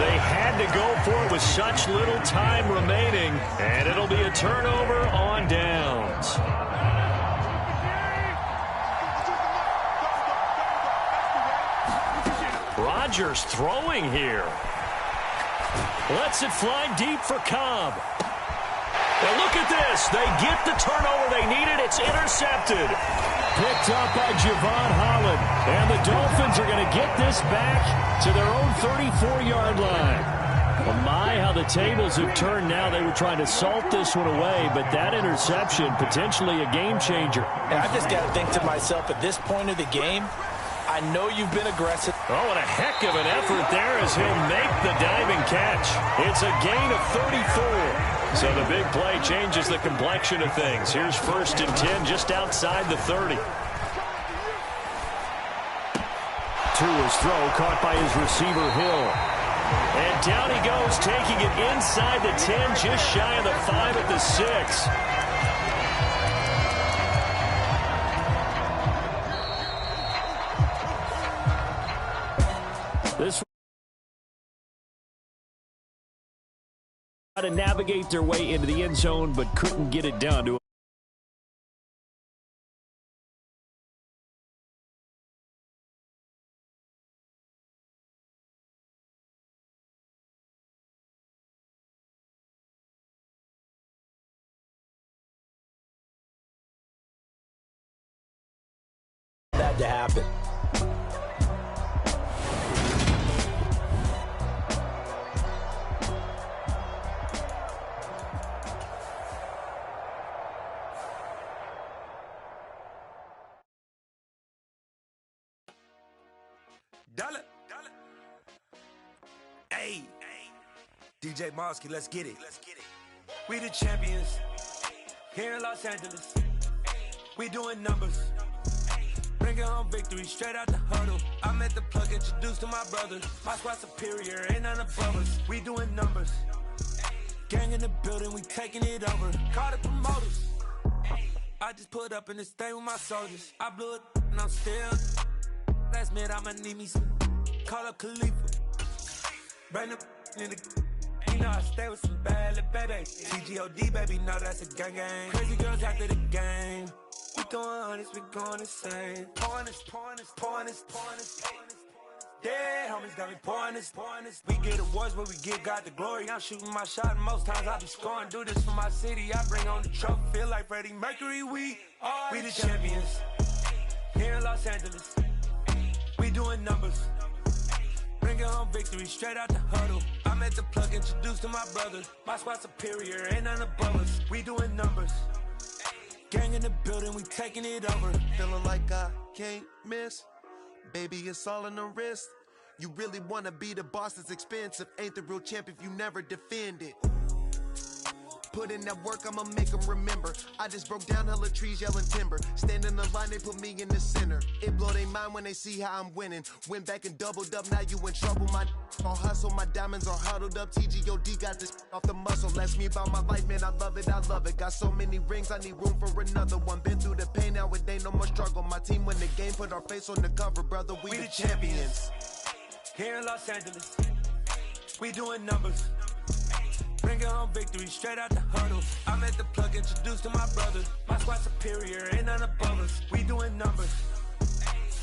They had to go for it with such little time remaining. And it'll be a turnover on downs. Rodgers throwing here. Lets it fly deep for Cobb. And look at this. They get the turnover they needed. It's intercepted. Picked up by Javon Holland. And the Dolphins are going to get this back to their own 34-yard line. Well, my, how the tables have turned now. They were trying to salt this one away, but that interception, potentially a game changer. And I just got to think to myself, at this point of the game, I know you've been aggressive. Oh, and a heck of an effort there as he'll make the diving catch. It's a gain of 34. So the big play changes the complexion of things. Here's 1st and 10 just outside the 30. Tua's throw caught by his receiver, Hill. And down he goes, taking it inside the 10, just shy of the 5 at the 6. This to navigate their way into the end zone, but couldn't get it done to that to happen. Dollar. Hey, DJ Mosky, let's get it. We the champions here in Los Angeles. We doing numbers. Bringing home victory straight out the huddle. I'm at the plug, introduced to my brothers. My squad superior, ain't none above us. We doing numbers. Gang in the building, we taking it over. Call the promoters. I just put up in this thing with my soldiers. I blew it and I'm still. Last minute, I'ma need me some. Call up Khalifa. Bring the in the. You know I stay with some bad little baby. TGOD, baby, know that's a gang gang. Crazy girls after the game. We going honest, we going insane. Pouring this. Dead homies got me pouring this. We get awards, but we give God the glory. I'm shooting my shot, and most times I be scoring. Do this for my city, I bring on the trophy. Feel like Freddie Mercury, we the champions. Here in Los Angeles. We doing numbers. Bringing home victory straight out the huddle. I'm at the plug, introduced to my brothers. My squad superior, ain't none above us. We doing numbers. Gang in the building, we taking it over. Feeling like I can't miss. Baby, it's all in the wrist. You really wanna be the boss, it's expensive. Ain't the real champ if you never defend it. Put in that work, I'ma make them remember. I just broke down hella trees, yelling timber. Stand in the line, they put me in the center. It blow their mind when they see how I'm winning. Went back and doubled up, now you in trouble. My all hustle, my diamonds are huddled up. TGOD got this off the muscle. Ask me about my life, man, I love it. Got so many rings, I need room for another one. Been through the pain, now it ain't no more struggle. My team win the game, put our face on the cover, brother. We the champions. Here in Los Angeles, we doing numbers. Bringing home victory straight out the huddle. I'm at the plug, introduced to my brothers. My squad superior, ain't none above us. We doing numbers.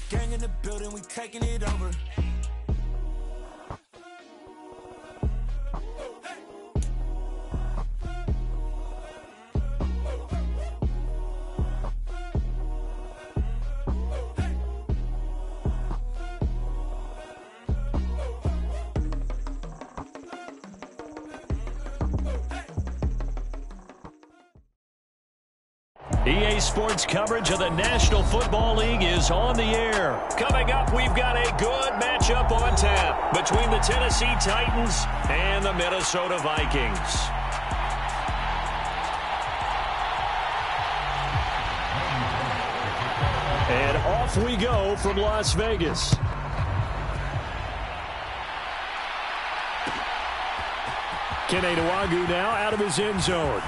Gang in the building, we taking it over. EA Sports coverage of the National Football League is on the air. Coming up, we've got a good matchup on tap between the Tennessee Titans and the Minnesota Vikings. And off we go from Las Vegas. Kene Nwangwu now out of his end zone.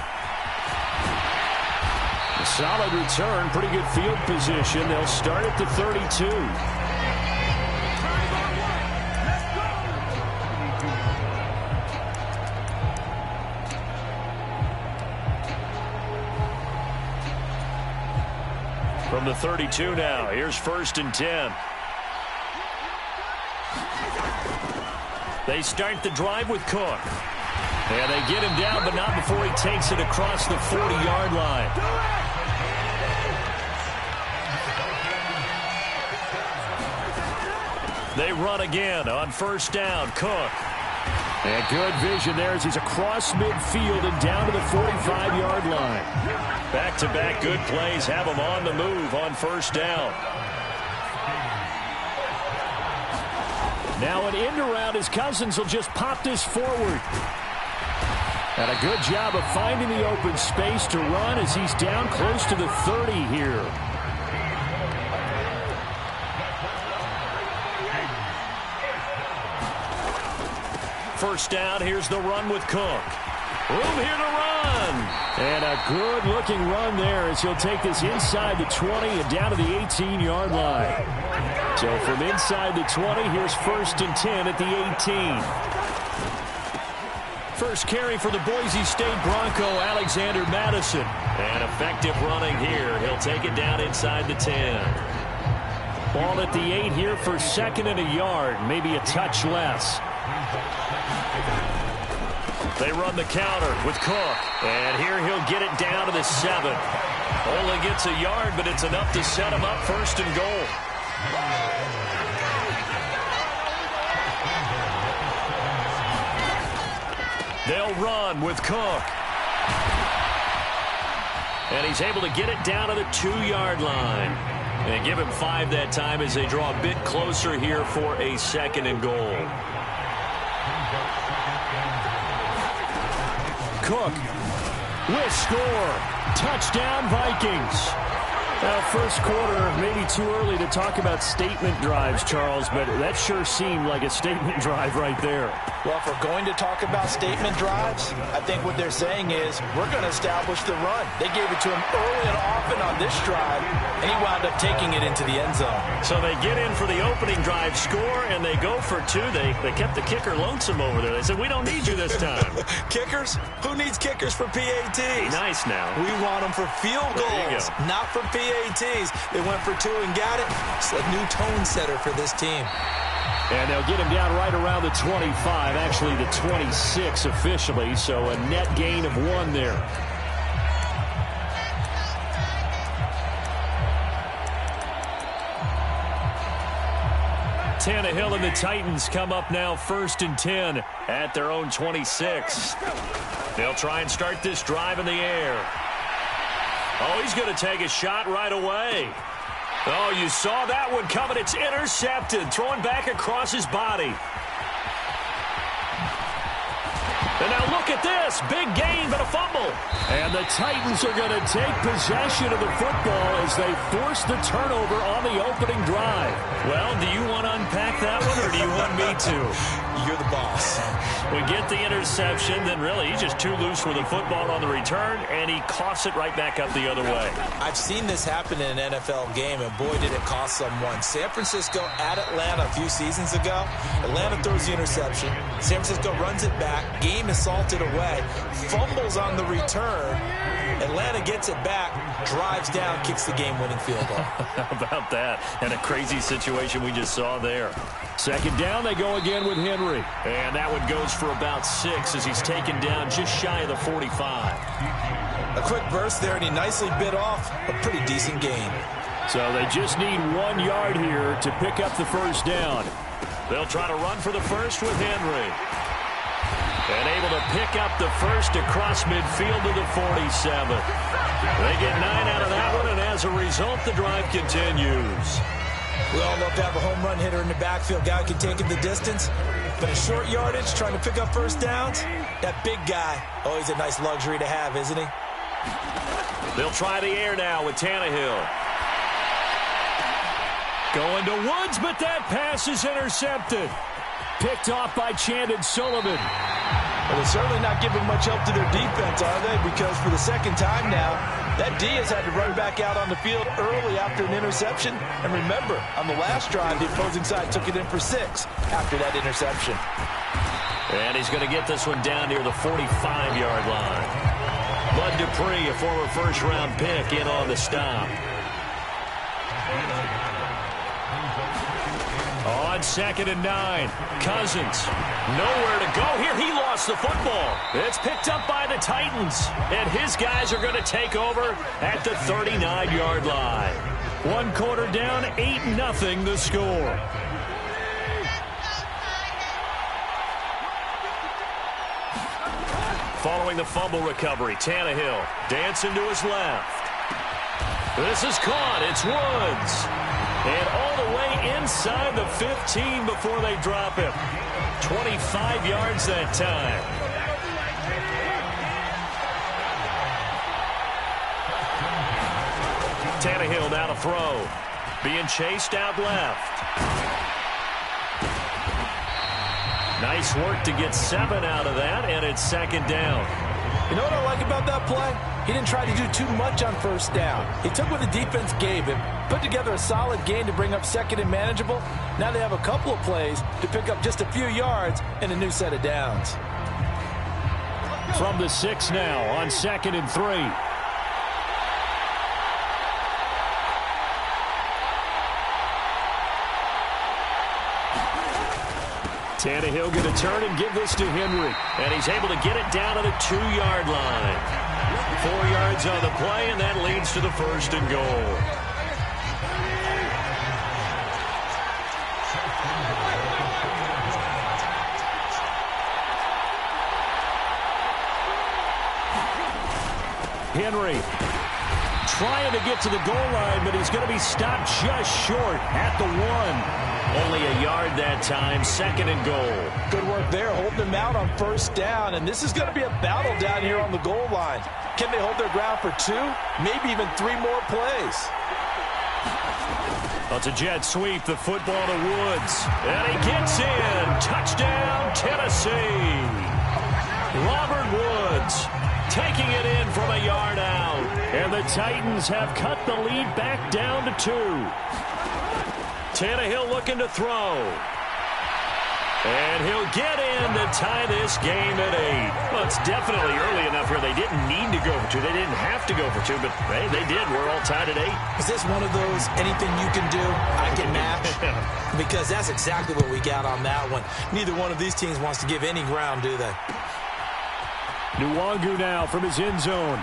Solid return, pretty good field position. They'll start at the 32. From the 32 now, here's 1st and 10. They start the drive with Cook. And they get him down, but not before he takes it across the 40-yard line. They run again on 1st down. Cook. And good vision there as he's across midfield and down to the 45-yard line. Back-to-back good plays have him on the move on 1st down. Now an end around as Cousins will just pop this forward. And a good job of finding the open space to run as he's down close to the 30 here. first down. Here's the run with Cook. Room here to run. And a good-looking run there as he'll take this inside the 20 and down to the 18-yard line. So from inside the 20, here's 1st and 10 at the 18. First carry for the Boise State Bronco, Alexander Madison. And effective running here. He'll take it down inside the 10. Ball at the 8 here for 2nd and a yard, maybe a touch less. They run the counter with Cook. And here he'll get it down to the 7. Only gets a yard, but it's enough to set him up 1st and goal. They'll run with Cook. And he's able to get it down to the 2-yard line. And give him 5 that time as they draw a bit closer here for a 2nd and goal. Cook with score. Touchdown Vikings. Now, first quarter, maybe too early to talk about statement drives, Charles, but that sure seemed like a statement drive right there. Well, if we're going to talk about statement drives, I think what they're saying is we're going to establish the run. They gave it to him early and often on this drive, and he wound up taking it into the end zone. So they get in for the opening drive score, and they go for 2. They kept the kicker lonesome over there. They said, we don't need you this time. Kickers? Who needs kickers for PATs? Nice now. We want them for field goals, not for PATs. They went for 2 and got it. It's a new tone setter for this team. And they'll get him down right around the 25, actually the 26 officially, so a net gain of 1 there. Tannehill and the Titans come up now 1st and 10 at their own 26. They'll try and start this drive in the air. Oh, he's going to take a shot right away. Oh, you saw that one coming. It's intercepted. Throwing back across his body. And now look at this. Big gain, but a fumble. And the Titans are going to take possession of the football as they force the turnover on the opening drive. Well, do you want to unpack that one, or do you want me to? You're the boss. We get the interception, then really he's just too loose with the football on the return, and he coughs it right back up the other way. I've seen this happen in an NFL game, and boy, did it cost someone. San Francisco at Atlanta a few seasons ago. Atlanta throws the interception. San Francisco runs it back. Game is salted away. Fumbles on the return. Atlanta gets it back, drives down, kicks the game-winning field goal. How about that? And a crazy situation we just saw there. 2nd down, they go again with Henry. And that one goes for about 6 as he's taken down just shy of the 45. A quick burst there, and he nicely bit off a pretty decent gain. So they just need 1 yard here to pick up the 1st down. They'll try to run for the 1st with Henry. And able to pick up the 1st across midfield to the 47. They get 9 out of that one, and as a result, the drive continues. We all love to have a home run hitter in the backfield. Guy can take it the distance. But a short yardage, trying to pick up 1st downs, that big guy, oh, he's a nice luxury to have, isn't he? They'll try the air now with Tannehill. Going to Woods, but that pass is intercepted. Picked off by Chandon Sullivan. Well, they're certainly not giving much help to their defense, are they? Because for the 2nd time now, that D has had to run back out on the field early after an interception. And remember, on the last drive, the opposing side took it in for 6 after that interception. And he's going to get this one down near the 45-yard line. Bud Dupree, a former 1st-round pick, in on the stop. On 2nd and 9, Cousins, nowhere to go here. He lost the football. It's picked up by the Titans, and his guys are going to take over at the 39-yard line. 1 quarter down, 8-0 the score. Following the fumble recovery, Tannehill dancing to his left. This is caught. It's Woods. And all the way inside the 15 before they drop him. 25 yards that time. Tannehill now to throw. Being chased out left. Nice work to get 7 out of that, and it's second down. You know what I like about that play? He didn't try to do too much on first down. He took what the defense gave him, put together a solid gain to bring up second and manageable. Now they have a couple of plays to pick up just a few yards and a new set of downs. From the 6 now on 2nd and 3. Tannehill going to turn and give this to Henry. And he's able to get it down to the 2-yard line. 4 yards on the play, and that leads to the 1st and goal. Henry trying to get to the goal line, but he's going to be stopped just short at the 1. Only a yard that time, 2nd and goal. Good work there, holding them out on first down, and this is going to be a battle down here on the goal line. Can they hold their ground for 2, maybe even 3 more plays? Well, it's a jet sweep, the football to Woods, and he gets in. Touchdown, Tennessee. Robert Woods taking it in from a yard out, and the Titans have cut the lead back down to 2. Tannehill looking to throw. And he'll get in to tie this game at 8. Well, it's definitely early enough here. They didn't need to go for 2. They didn't have to go for 2, but hey, they did. We're all tied at 8. Is this one of those anything you can do, I can match? Because that's exactly what we got on that one. Neither one of these teams wants to give any ground, do they? Nwangu now from his end zone.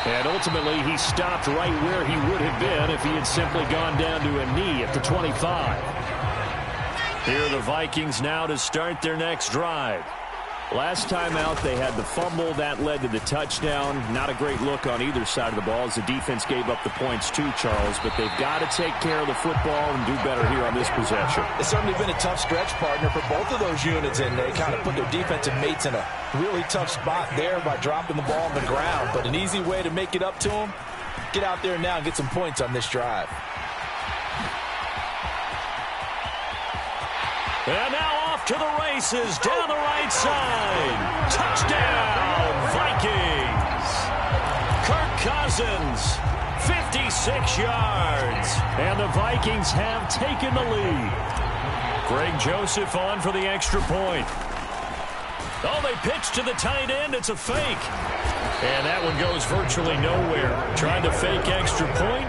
And ultimately, he stopped right where he would have been if he had simply gone down to a knee at the 25. Here are the Vikings now to start their next drive. Last time out, they had the fumble. That led to the touchdown. Not a great look on either side of the ball as the defense gave up the points too, Charles. But they've got to take care of the football and do better here on this possession. It's certainly been a tough stretch, partner, for both of those units, and they kind of put their defensive mates in a really tough spot there by dropping the ball on the ground. But an easy way to make it up to them, get out there now and get some points on this drive. And now off to the races down the right side. Touchdown, Vikings. Kirk Cousins, 56 yards. And the Vikings have taken the lead. Greg Joseph on for the extra point. Oh, they pitch to the tight end. It's a fake. And that one goes virtually nowhere. Trying to fake extra point,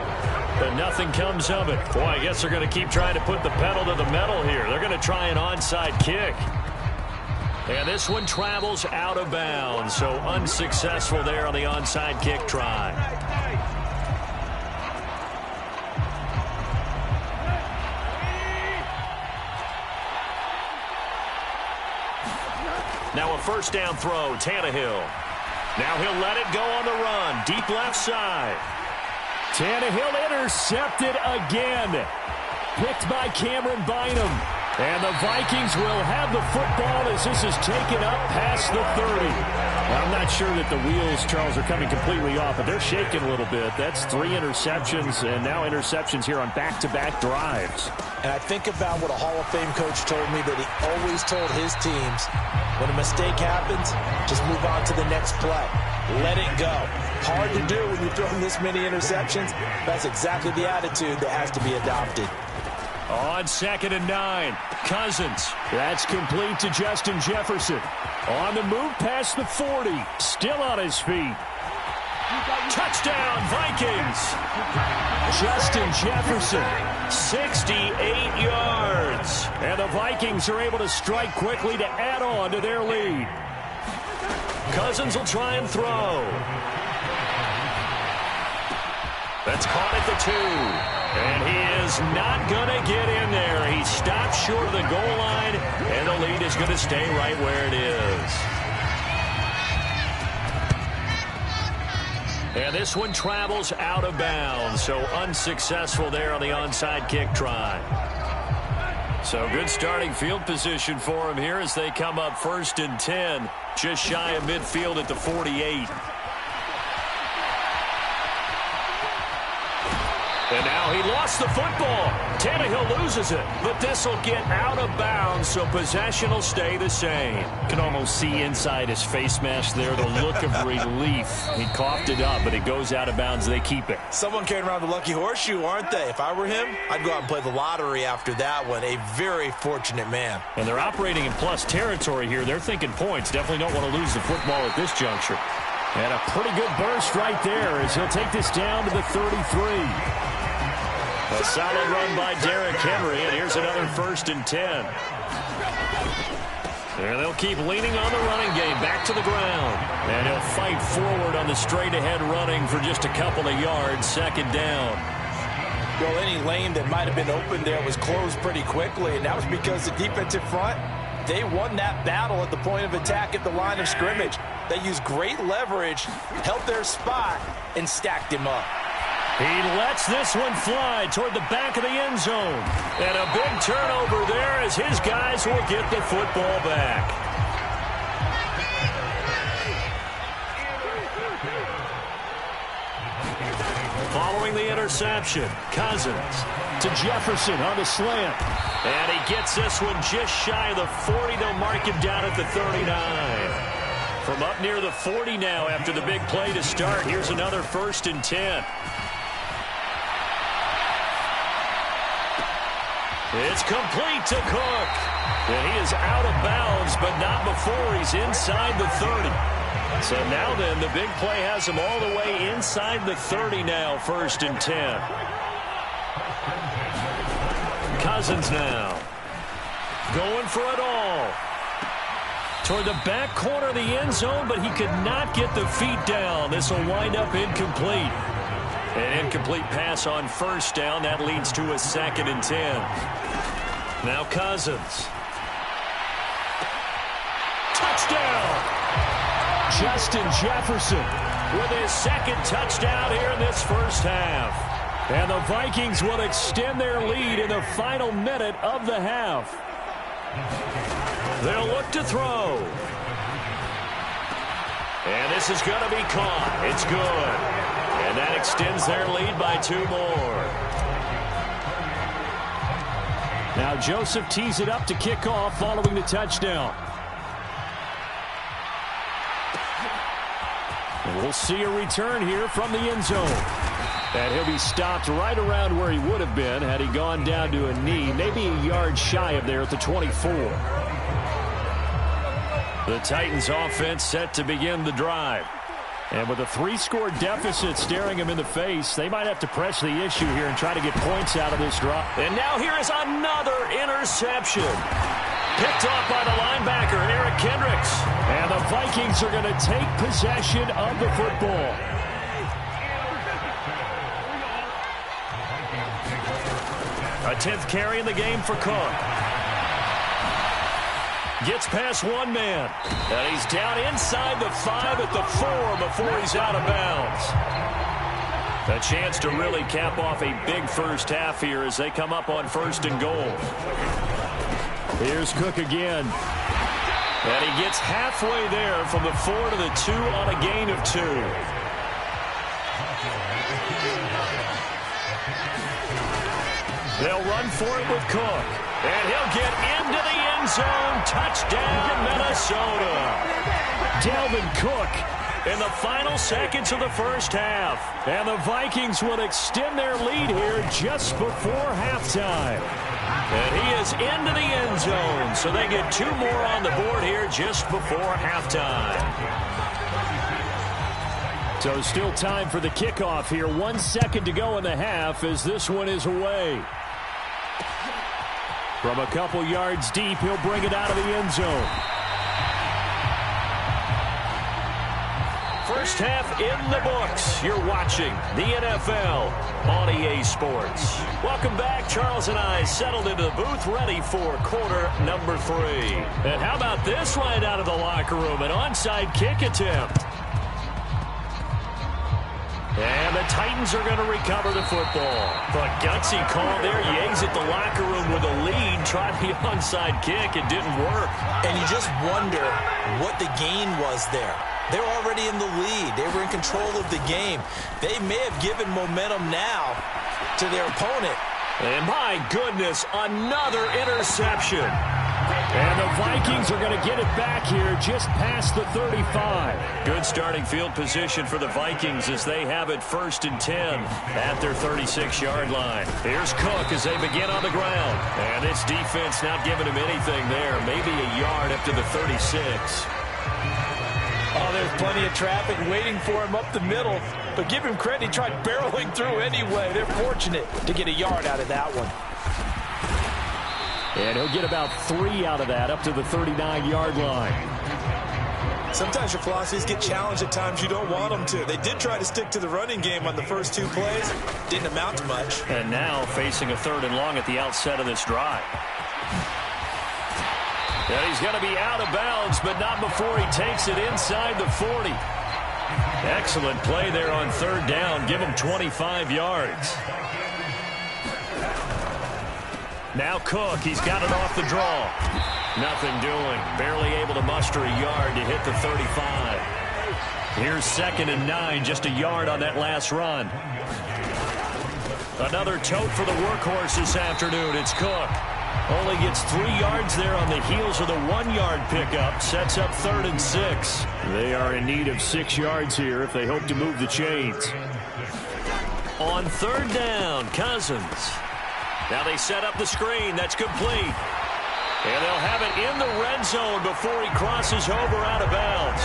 but nothing comes of it. Boy, I guess they're going to keep trying to put the pedal to the metal here. They're going to try an onside kick. And this one travels out of bounds, so unsuccessful there on the onside kick try. Now a first down throw, Tannehill. Now he'll let it go on the run, deep left side. Tannehill intercepted again. Picked by Cameron Bynum. And the Vikings will have the football as this is taken up past the 30. Well, I'm not sure that the wheels, Charles, are coming completely off, but they're shaking a little bit. That's 3 interceptions and now interceptions here on back-to-back drives. And I think about what a Hall of Fame coach told me that he always told his teams, when a mistake happens, just move on to the next play. Let it go. Hard to do when you're throwing this many interceptions. That's exactly the attitude that has to be adopted. On 2nd and 9, Cousins. That's complete to Justin Jefferson. On the move past the 40. Still on his feet. Touchdown, Vikings. Justin Jefferson, 68 yards. And the Vikings are able to strike quickly to add on to their lead. Cousins will try and throw. That's caught at the 2. And he is not going to get in there. He stopped short of the goal line, and the lead is going to stay right where it is. And this one travels out of bounds, so unsuccessful there on the onside kick try. So good starting field position for him here as they come up 1st and 10, just shy of midfield at the 48. And now he lost the football. Tannehill loses it, but this will get out of bounds, so possession will stay the same. You can almost see inside his face mask there the look of relief. He coughed it up, but it goes out of bounds. They keep it. Someone carrying around the lucky horseshoe, aren't they? If I were him, I'd go out and play the lottery after that one. A very fortunate man. And they're operating in plus territory here. They're thinking points. Definitely don't want to lose the football at this juncture. And a pretty good burst right there as he'll take this down to the 33. A solid run by Derrick Henry, and here's another 1st and 10. And they'll keep leaning on the running game back to the ground. And he'll fight forward on the straight-ahead running for just a couple of yards, 2nd down. Well, any lane that might have been open there was closed pretty quickly, and that was because the defensive front, they won that battle at the point of attack at the line of scrimmage. They used great leverage, held their spot, and stacked him up. He lets this one fly toward the back of the end zone. And a big turnover there as his guys will get the football back. Following the interception, Cousins to Jefferson on the slant. And he gets this one just shy of the 40. They'll mark him down at the 39. From up near the 40 now after the big play to start. Here's another 1st and 10. It's complete to Cook. And he is out of bounds, but not before he's inside the 30. So now then, the big play has him all the way inside the 30 now, 1st and 10. Cousins now. Going for it all. Toward the back corner of the end zone, but he could not get the feet down. This will wind up incomplete. An incomplete pass on 1st down. That leads to a 2nd and 10. Now Cousins. Touchdown! Justin Jefferson with his 2nd touchdown here in this 1st half. And the Vikings will extend their lead in the final minute of the half. They'll look to throw. And this is going to be caught. It's good. And that extends their lead by 2 more. Now Joseph tees it up to kick off following the touchdown. And we'll see a return here from the end zone. And he'll be stopped right around where he would have been had he gone down to a knee, maybe a yard shy of there at the 24. The Titans offense set to begin the drive. And with a 3-score deficit staring him in the face, they might have to press the issue here and try to get points out of this drive. And now here is another interception. Picked off by the linebacker, Eric Kendricks. And the Vikings are going to take possession of the football. A 10th carry in the game for Cook. Gets past one man. And he's down inside the 5 at the 4 before he's out of bounds. A chance to really cap off a big 1st half here as they come up on 1st and goal. Here's Cook again. And he gets halfway there from the 4 to the 2 on a gain of 2. They'll run for it with Cook. And he'll get into the end zone. Touchdown, Minnesota. Dalvin Cook in the final seconds of the 1st half. And the Vikings will extend their lead here just before halftime. And he is into the end zone, so they get 2 more on the board here just before halftime. So still time for the kickoff here. 1 second to go in the half as this one is away. From a couple yards deep, he'll bring it out of the end zone. 1st half in the books. You're watching the NFL on EA Sports. Welcome back. Charles and I settled into the booth, ready for quarter number 3. And how about this right out of the locker room? An onside kick attempt. And the Titans are going to recover the football. But gutsy call there. Yates at the locker room with a lead. Tried the onside kick. It didn't work. And you just wonder what the gain was there. They were already in the lead. They were in control of the game. They may have given momentum now, to their opponent. And my goodness, another interception. And the Vikings are going to get it back here just past the 35. Good starting field position for the Vikings as they have it 1st and 10 at their 36-yard line. Here's Cook as they begin on the ground. And this defense not giving him anything there. Maybe a yard up to the 36. Oh, there's plenty of traffic waiting for him up the middle. But give him credit, he tried barreling through anyway. They're fortunate to get a yard out of that one. And he'll get about 3 out of that up to the 39-yard line. Sometimes your philosophies get challenged at times you don't want them to. They did try to stick to the running game on the first 2 plays. Didn't amount to much. And now facing a 3rd and long at the outset of this drive. And he's going to be out of bounds, but not before he takes it inside the 40. Excellent play there on 3rd down. Give him 25 yards. Now Cook, he's got it off the draw. Nothing doing. Barely able to muster a yard to hit the 35. Here's 2nd and 9, just a yard on that last run. Another tote for the workhorse this afternoon. It's Cook. Only gets 3 yards there on the heels of the 1-yard pickup. Sets up 3rd and 6. They are in need of 6 yards here if they hope to move the chains. On 3rd down, Cousins. Now they set up the screen. That's complete. And they'll have it in the red zone before he crosses over out of bounds.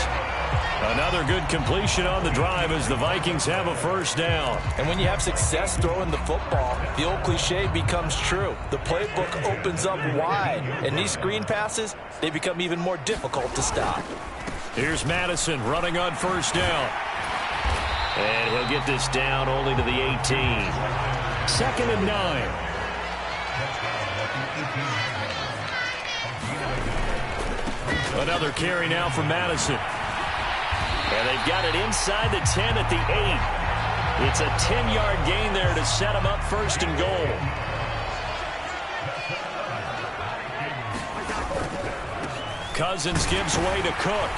Another good completion on the drive as the Vikings have a 1st down. And when you have success throwing the football, the old cliche becomes true. The playbook opens up wide. And these screen passes, they become even more difficult to stop. Here's Madison running on 1st down. And he'll get this down only to the 18. 2nd and 9. Another carry now for Madison. And they've got it inside the 10 at the 8. It's a 10-yard gain there to set them up 1st and goal. Cousins gives way to Cook.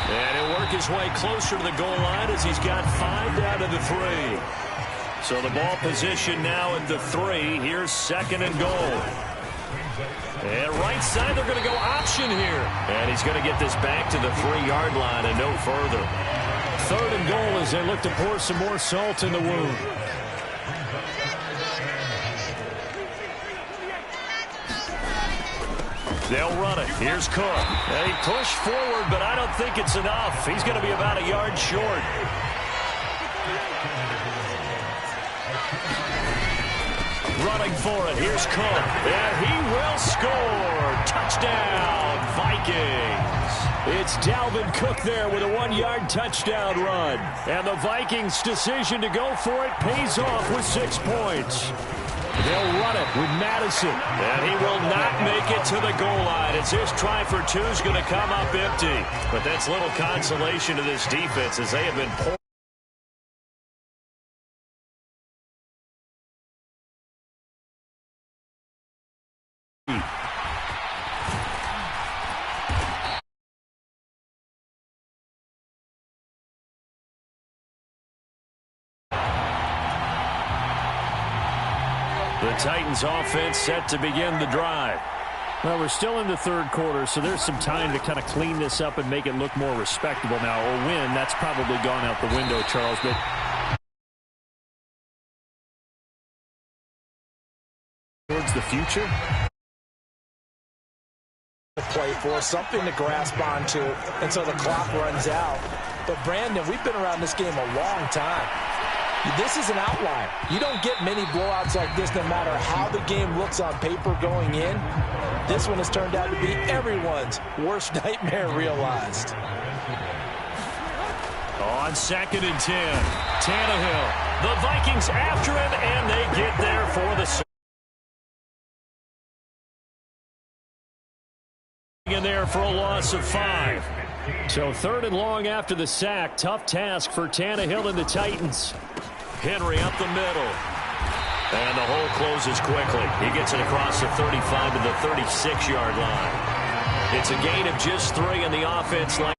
And he'll work his way closer to the goal line as he's got 5 down to the 3. So the ball position now at the 3. Here's 2nd and goal. And right side, they're going to go option here. And he's going to get this back to the 3-yard line and no further. 3rd and goal as they look to pour some more salt in the wound. They'll run it. Here's Cook. They push forward, but I don't think it's enough. He's going to be about a yard short. Running for it. Here's Cook. And he will score. Touchdown, Vikings. It's Dalvin Cook there with a 1-yard touchdown run. And the Vikings' decision to go for it pays off with 6 points. They'll run it with Madison. And he will not make it to the goal line as his try for 2 is going to come up empty. But that's little consolation to this defense as they have been poor. The Titans offense set to begin the drive. Well, we're still in the 3rd quarter, so there's some time to kind of clean this up and make it look more respectable now. A win, that's probably gone out the window, Charles. But towards the future, play for something to grasp onto until the clock runs out. But Brandon, we've been around this game a long time. This is an outlier. You don't get many blowouts like this no matter how the game looks on paper going in. This one has turned out to be everyone's worst nightmare realized. On 2nd and 10, Tannehill. The Vikings after him, and they get there for the in there for a loss of 5. So 3rd and long after the sack. Tough task for Tannehill and the Titans. Henry up the middle. And the hole closes quickly. He gets it across the 35 to the 36-yard line. It's a gain of just 3 in the offense line.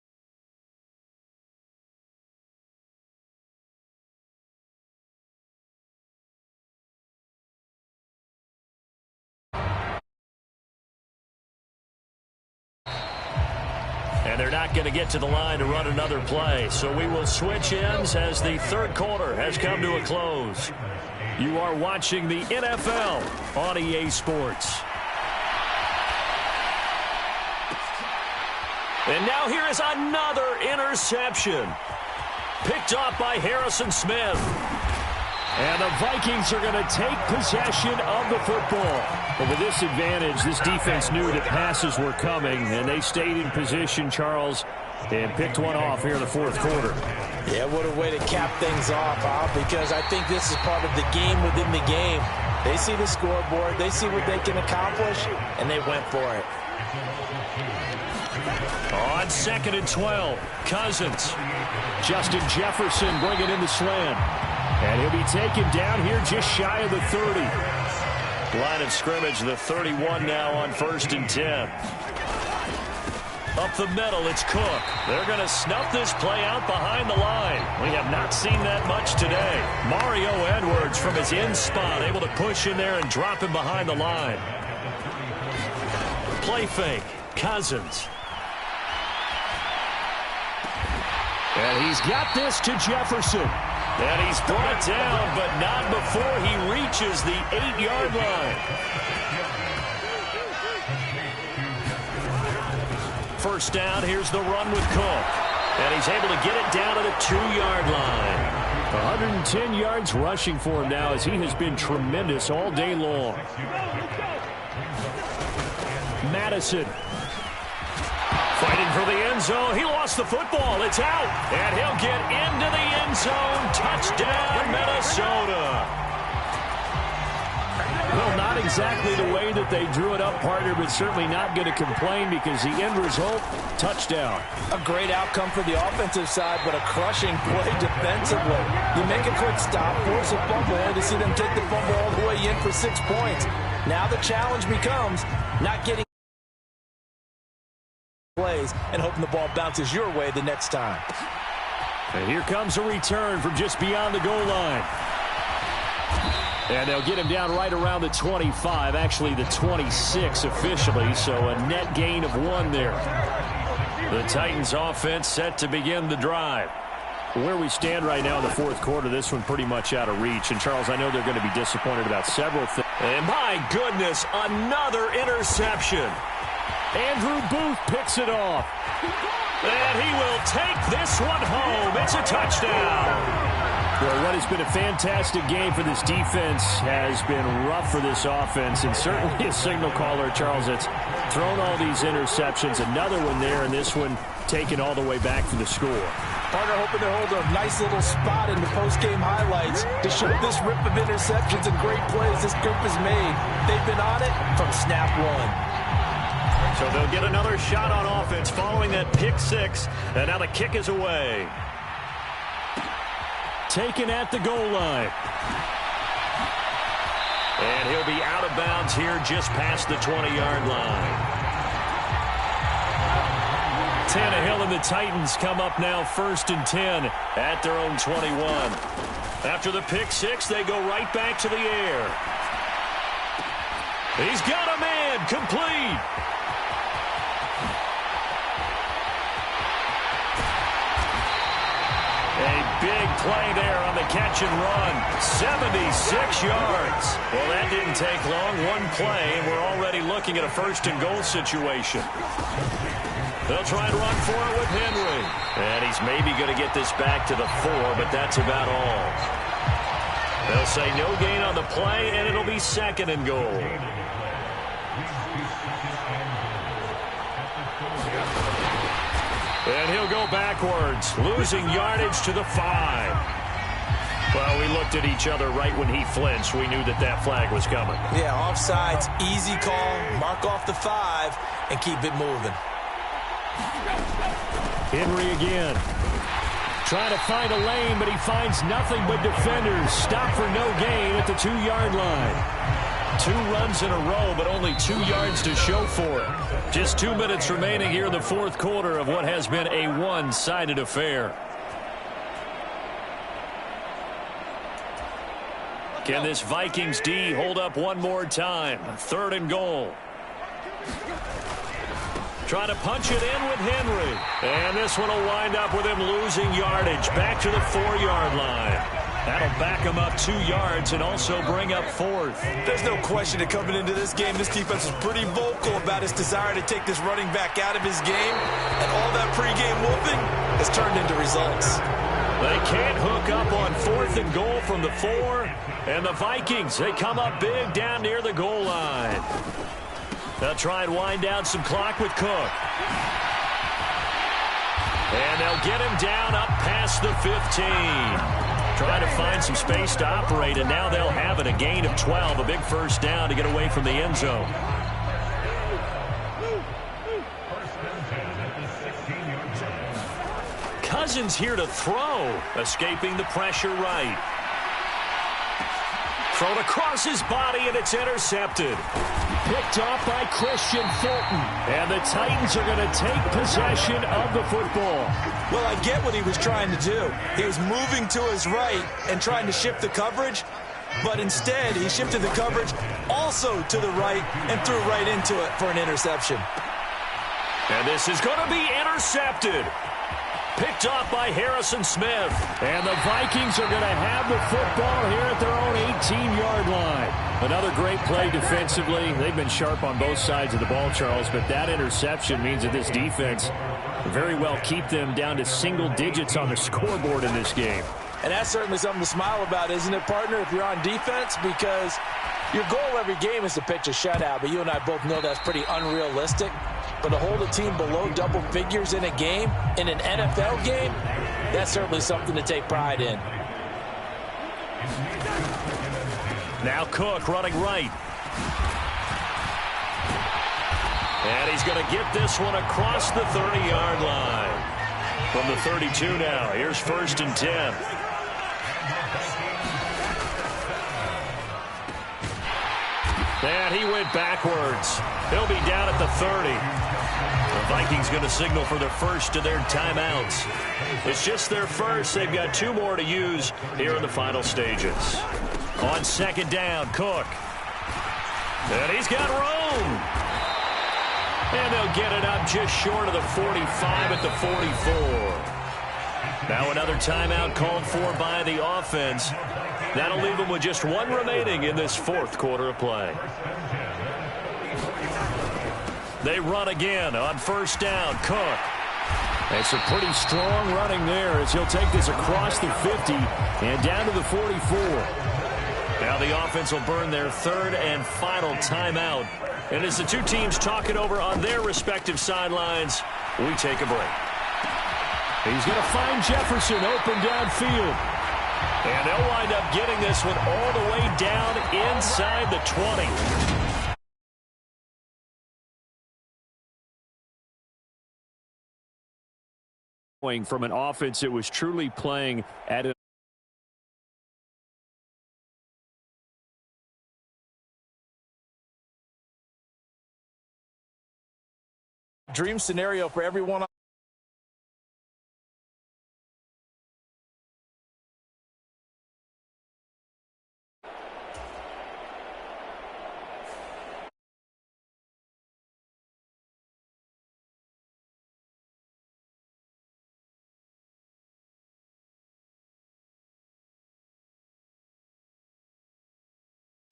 And they're not going to get to the line to run another play. So we will switch ends as the third quarter has come to a close. You are watching the NFL on EA Sports. And now here is another interception. Picked off by Harrison Smith. And the Vikings are going to take possession of the football. But with this advantage, this defense knew that passes were coming, and they stayed in position, Charles, and picked one off here in the fourth quarter. Yeah, what a way to cap things off, Bob, because I think this is part of the game within the game. They see the scoreboard, they see what they can accomplish, and they went for it. On 2nd and 12, Cousins. Justin Jefferson bringing in the slant. And he'll be taken down here just shy of the 30. Line of scrimmage, the 31 now on 1st and 10. Up the middle, it's Cook. They're going to snuff this play out behind the line. We have not seen that much today. Mario Edwards from his in spot, able to push in there and drop him behind the line. Play fake, Cousins. And he's got this to Jefferson. And he's brought down, but not before he reaches the 8-yard line. First down, here's the run with Cook. And he's able to get it down to the 2-yard line. 110 yards rushing for him now as he has been tremendous all day long. Madison. Fighting for the end zone. He lost the football. It's out. And he'll get into the end zone. Touchdown, Minnesota. Well, not exactly the way that they drew it up, partner, but certainly not going to complain because the end result, touchdown. A great outcome for the offensive side, but a crushing play defensively. You make a quick stop, force a fumble, and to see them take the fumble all the way in for 6 points. Now the challenge becomes not getting plays and hoping the ball bounces your way the next time. And here comes a return from just beyond the goal line. And they'll get him down right around the 25, actually the 26 officially, so a net gain of 1 there. The Titans offense set to begin the drive. Where we stand right now in the fourth quarter, this one pretty much out of reach. And, Charles, I know they're going to be disappointed about several things. And, my goodness, another interception. Andrew Booth picks it off. And he will take this one home. It's a touchdown. Well, what has been a fantastic game for this defense has been rough for this offense, and certainly a signal caller, Charles, that's thrown all these interceptions. Another one there, and this one taken all the way back for the score. Partner hoping to hold a nice little spot in the post-game highlights to show this rip of interceptions and great plays this group has made. They've been on it from snap one. So they'll get another shot on offense following that pick 6, and now the kick is away. Taken at the goal line. And he'll be out of bounds here just past the 20-yard line. Tannehill and the Titans come up now 1st and 10 at their own 21. After the pick 6, they go right back to the air. He's got a man, complete. A big play there on the catch and run. 76 yards. Well, that didn't take long. One play, and we're already looking at a 1st and goal situation. They'll try and run for it with Henry. And he's maybe going to get this back to the 4, but that's about all. They'll say no gain on the play, and it'll be 2nd and goal. And he'll go backwards, losing yardage to the 5. Well, we looked at each other right when he flinched. We knew that that flag was coming. Yeah, offsides, easy call, mark off the 5, and keep it moving. Henry again. Trying to find a lane, but he finds nothing but defenders. Stop for no gain at the 2-yard line. 2 runs in a row, but only 2 yards to show for it. Just 2 minutes remaining here in the fourth quarter of what has been a one-sided affair. Can this Vikings D hold up one more time? 3rd and goal. Trying to punch it in with Henry. And this one will wind up with him losing yardage. Back to the 4-yard line. That'll back him up 2 yards and also bring up 4th. There's no question that coming into this game, this defense was pretty vocal about his desire to take this running back out of his game. And all that pregame whooping has turned into results. They can't hook up on 4th and goal from the 4. And the Vikings, they come up big down near the goal line. They'll try and wind down some clock with Cook. And they'll get him down up past the 15. Trying to find some space to operate, and now they'll have it. A gain of 12, a big first down to get away from the end zone. Cousins here to throw, escaping the pressure right. Thrown across his body, and it's intercepted. Picked off by Christian Fulton. And the Titans are going to take possession of the football. Well, I get what he was trying to do. He was moving to his right and trying to shift the coverage, but instead he shifted the coverage also to the right and threw right into it for an interception. And this is going to be intercepted. Picked off by Harrison Smith. And the Vikings are going to have the football here at their own 18-yard line. Another great play defensively. They've been sharp on both sides of the ball, Charles, but that interception means that this defense very well keep them down to single digits on the scoreboard in this game. And that's certainly something to smile about, isn't it, partner, if you're on defense? Because your goal every game is to pitch a shutout, but you and I both know that's pretty unrealistic. But to hold a team below double figures in a game, in an NFL game, that's certainly something to take pride in. Now Cook running right. And he's going to get this one across the 30-yard line. From the 32 now, here's 1st and 10. And he went backwards. He'll be down at the 30. The Vikings going to signal for their first of their timeouts. It's just their first. They've got 2 more to use here in the final stages. On 2nd down, Cook. And he's got room. And they'll get it up just short of the 45 at the 44. Now another timeout called for by the offense. That'll leave them with just 1 remaining in this 4th quarter of play. They run again on 1st down. Cook. And some pretty strong running there as he'll take this across the 50 and down to the 44. Now the offense will burn their 3rd and final timeout. And as the 2 teams talk it over on their respective sidelines, we take a break. He's going to find Jefferson open downfield. And they'll wind up getting this one all the way down inside the 20. From an offense that was truly playing at a dream scenario for everyone.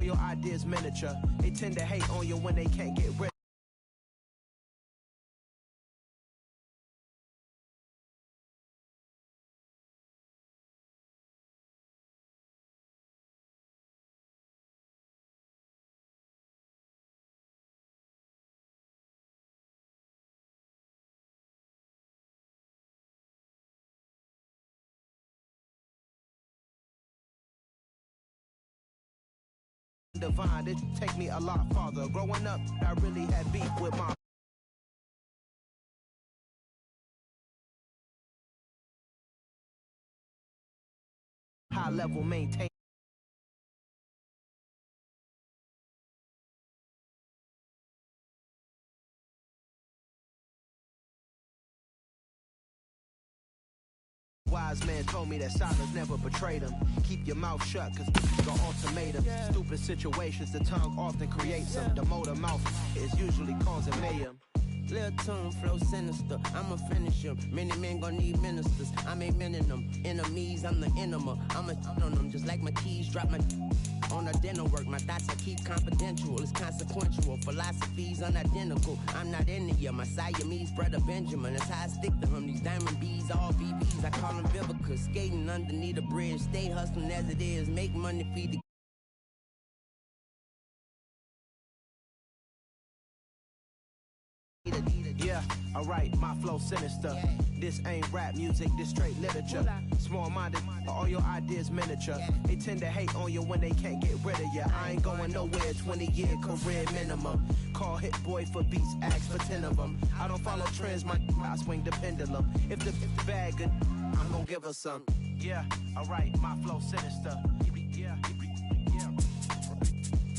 Your ideas miniature. They tend to hate on you when they can't get rid. Divine, it take me a lot farther. Growing up, I really had beef with my high level maintain. Wise man told me that silence never betrayed him. Keep your mouth shut, cause this is the ultimatum. Stupid situations, the tongue often creates them. The motor mouth is usually causing mayhem. Lil' tune, flow sinister. I'ma finish him. Many men gon' need ministers. I'm a men in them. Enemies, I'm the enema. I'm on them just like my keys. Drop my on a dinner work. My thoughts I keep confidential. It's consequential. Philosophies unidentical. I'm not in it yet. My Siamese brother Benjamin. That's how I stick to him. These diamond bees, all BBs. I call them Vivica. Skating underneath a bridge. Stay hustling as it is. Make money, feed the Yeah, alright, my flow sinister. This ain't rap music, this straight literature. Small-minded, all your ideas miniature. They tend to hate on you when they can't get rid of you. I ain't going nowhere, 20-year career minimum. Call Hit Boy for beats, ask for 10 of them. I don't follow trends, I swing the pendulum. If the bag good, I'm gonna give her some. Yeah, alright, my flow sinister.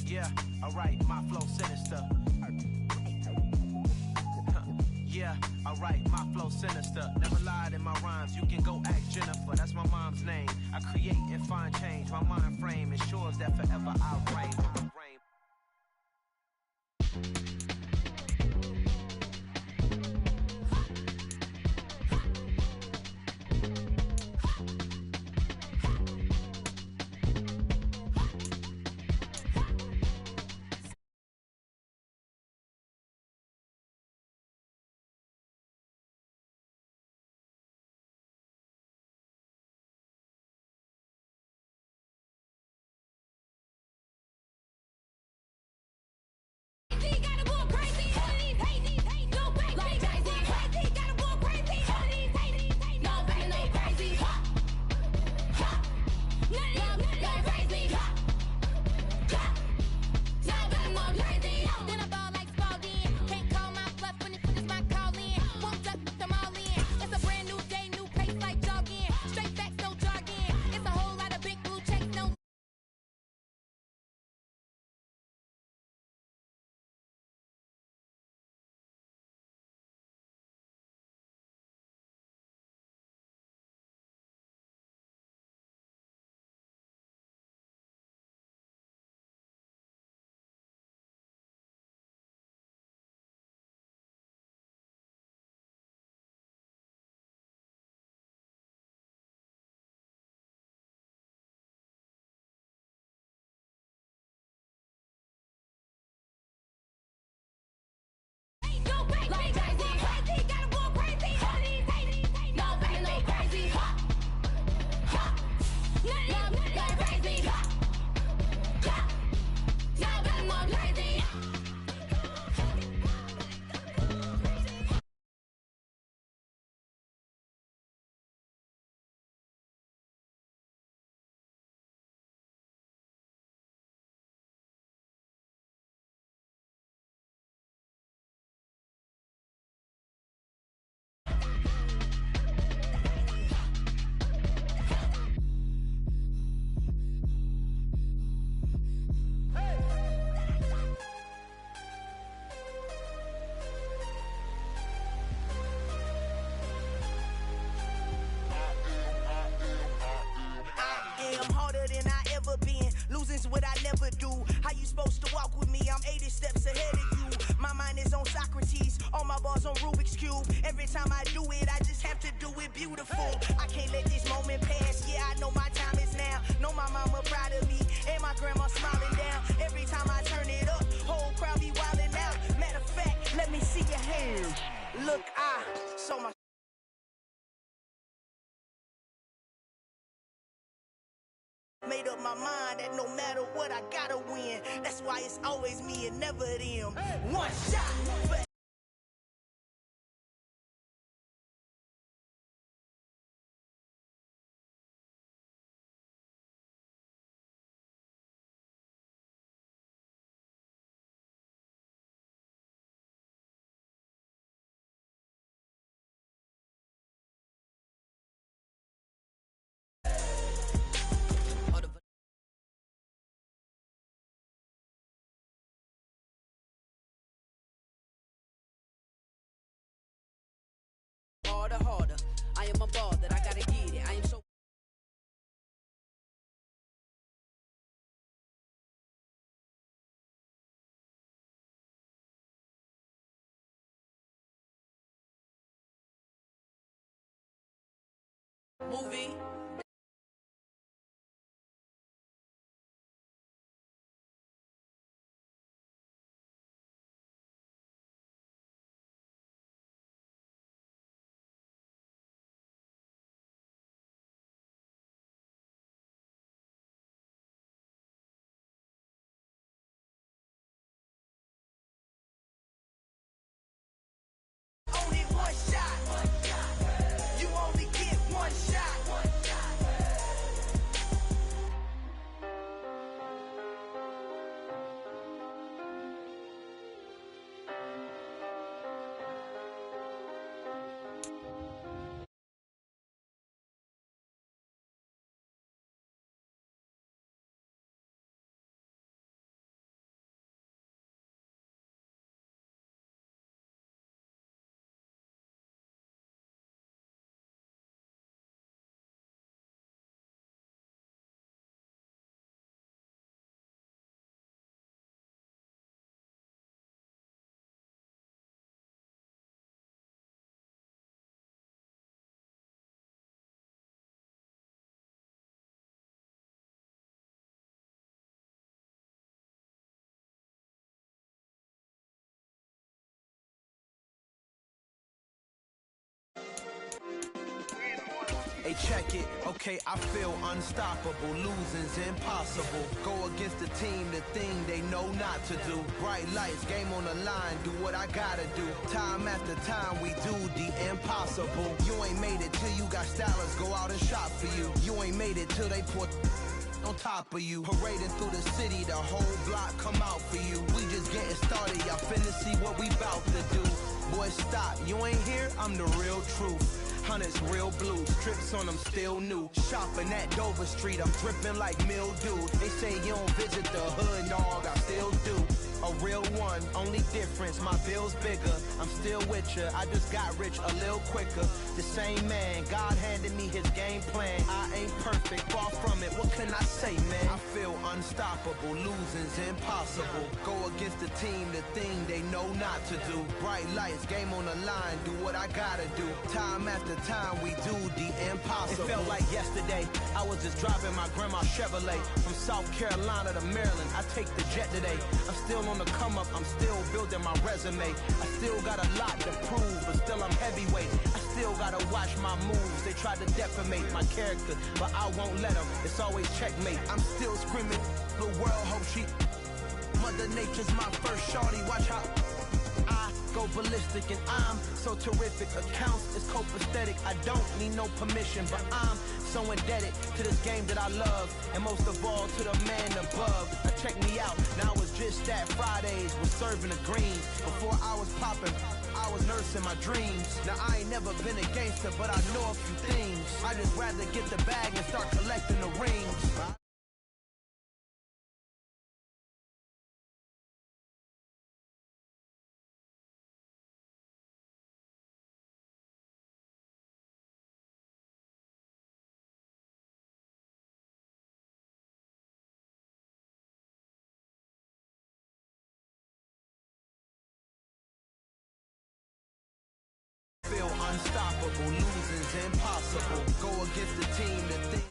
Yeah, alright, my flow sinister. Yeah, alright, my flow sinister. Never lied in my rhymes, you can go ask Jennifer. That's my mom's name. I create and find change. My mind frame ensures that forever I'll reign. Losing's what I never do. How you supposed to walk with me? I'm 80 steps ahead of you. My mind is on Socrates, all my bars on Rubik's Cube. Every time I do it, I just have to do it beautiful. I can't let this moment pass. Yeah, I know my time is now. Know my mama proud of me, and my grandma smiling down. Every time I turn it up, whole crowd be wilding out. Matter of fact, let me see your hands. Look, I saw my made up my mind that no matter what I gotta win. That's why it's always me and never them. One shot. movie. Only one shot. You only get one shot. Hey, check it. Okay, I feel unstoppable. Losing's impossible. Go against the team, the thing they know not to do. Bright lights, game on the line, do what I gotta do. Time after time, we do the impossible. You ain't made it till you got stylists go out and shop for you. You ain't made it till they put on top of you. Parading through the city, the whole block come out for you. We just getting started, y'all finna see what we bout to do. Boy, stop, you ain't here, I'm the real truth. Hunters, real blue, strips on them still new. Shopping at Dover Street, I'm dripping like mildew. They say you don't visit the hood, dog, I still do. A real one, only difference, my bill's bigger. I'm still with ya, I just got rich a little quicker. The same man, God handed me his game plan. I ain't perfect, far from it, what can I say, man? I feel unstoppable, losing's impossible. Go against the team, the thing they know not to do. Bright lights, game on the line, do what I gotta do. Time after time, we do the impossible. It felt like yesterday, I was just driving my grandma's Chevrolet. From South Carolina to Maryland, I take the jet today. I'm still on the come up, I'm still building my resume. I still got a lot to prove, but still I'm heavyweight. I still gotta watch my moves. They tried to defamate my character, but I won't let them. It's always checkmate. I'm still screaming, the world hope she. Mother Nature's my first shorty, watch how I go ballistic and I'm so terrific. Accounts is copacetic, I don't need no permission, but I'm so indebted to this game that I love, and most of all to the man above. Now check me out, now it's just that Fridays was serving the greens. Before I was popping, I was nursing my dreams. Now I ain't never been a gangster, but I know a few things. I just rather get the bag and start collecting the rings. Feel unstoppable, losing's impossible. Go against the team, the thing.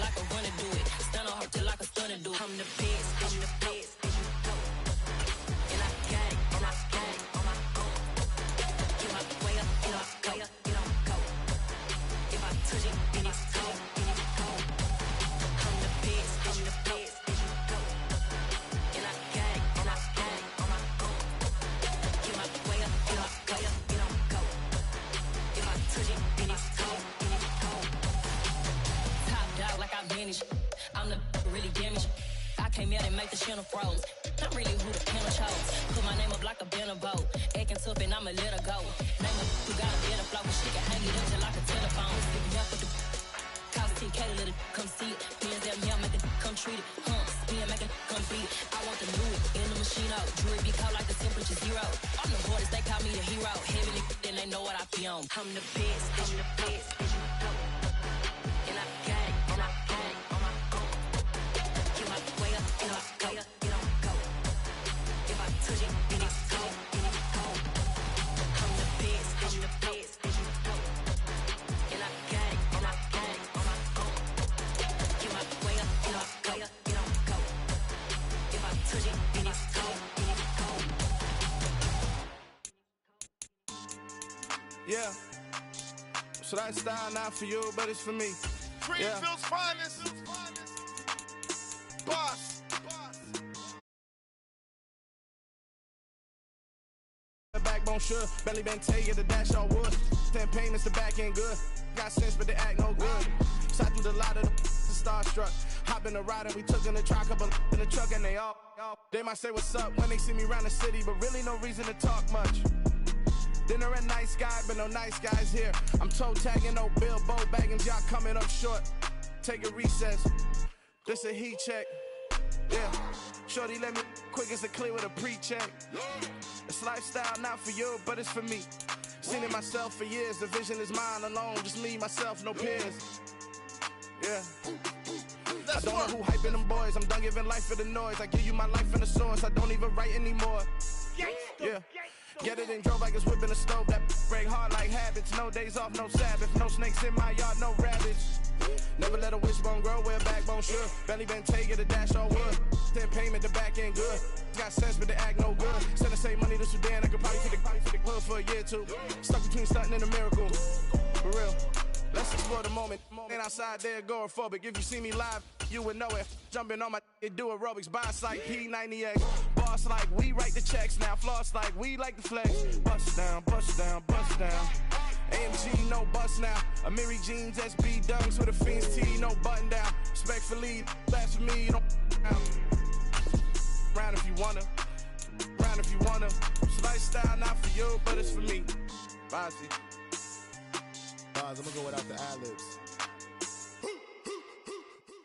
like a runner do it. Stun on her till like a stunner do it. I'm the best, I'm the best. And I got it, and I got it on my own. Get my way up, get up, go, get on, go. If I touch it, then it's cold, then it's cold. I'm the best, I'm the best. And I got it, and I got it on my own. Get my way up, get up, go, get on, go. If I touch it, then it's cold, then it's cold. Top dog like I vanished. I'm the really damaged. I came out and make the channel froze. Not really who the panel chose. Put my name up like a banner boat. Acting tough and I'ma let her go. Name up who got a better flow. She can hang it up just like a telephone. Stick me up with the cause TK, let it come see it. Hands at me, I make it come treat it. Spin, make it come beat it. I want the new in the machine out. Jewelry be cold like the temperature 0. On the borders, they call me the hero. Heavily, then they know what I be on. I'm the best, I'm the best. And I got it, and I got it on my own. Get my way up, get up, go, get on, go. If I touch it, then it's cold, then it's cold. I'm the best, I'm the best. And I got it, and I got it on my own. Get my way up, get up, go, get on, go. If I touch it, then it's cold, then it's cold. Yeah. So that style not for you, but it's for me. Greenfield's finest. Boss. The backbone sure, belly been take it, the dash all wood. 10 payments, the back end good. Got sense, but they act no good. Side through the lot of the starstruck. Hop in the ride and we took in the truck, couple in the truck, and they all. They might say what's up when they see me around the city, but really no reason to talk much. Dinner a nice guy, but no nice guys here. I'm toe tagging, no Bilbo bagging, y'all coming up short. Take a recess. This a heat check. Yeah. Shorty let me quick as a clear with a pre-check. This lifestyle not for you, but it's for me. Seen it myself for years. The vision is mine alone. Just me, myself, no peers. Yeah. I don't know who hyping them boys. I'm done giving life for the noise. I give you my life in the source. I don't even write anymore. Yeah. Get it and drove like it's whipping a stove. That break hard like habits. No days off, no Sabbath. No snakes in my yard, no rabbits. Never let a wishbone grow where a backbone should. Belly been take it, a dash all wood. 10 payment, the back end good. Got sense, but they act no good. Send the same money to Sudan. I could probably take the hood for a year or two. Stuck between stunting and a miracle. For real. Let's explore the moment. Ain't outside there agoraphobic. If you see me live, you would know it. Jumping on my do aerobics. Buy site P90X. Boss like we write the checks now. Floss like we like the flex. Bust down, bust down, bust down. AMG, no bust now. Amiri jeans, SB dunks with a Fiends T, no button down. Respectfully, that's for me, don't round if you wanna. Round if you wanna. This lifestyle not for you, but it's for me. Bossy. I'm gonna go without the ad-libs.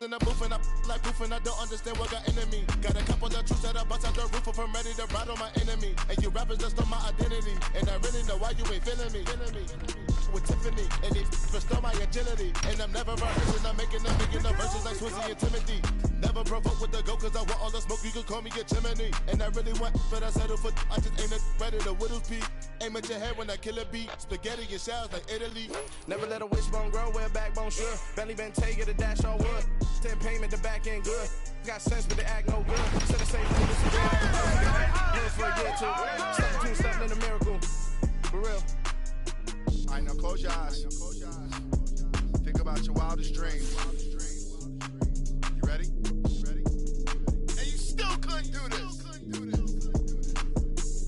In the booth and I like proof and I don't understand what got into me. Got a couple of troops that I bust out the roof if I'm ready to ride on my enemy. And you rappers just on my identity. And I really know why you ain't feeling me. With Tiffany and they restore my agility. And I'm never rehearsing, I'm making the verses like Swizzy and Timothy. Never provoke with the go cause I want all the smoke, you can call me a chimney. And I really want, but I settle for, I just aim it ready to Whittles Peak. Aim at your head when I kill a beat. Spaghetti and shells like Italy. Never let a wishbone grow where a backbone should. Belly been take it, a dash all wood. 10 payment, the back end good. Got sense, but they act no good. Said the same thing, this is good for a year or two. Stuck between something and a miracle. For real. Alright, now close your eyes. Think about your wildest dreams. You ready? And you still couldn't do this.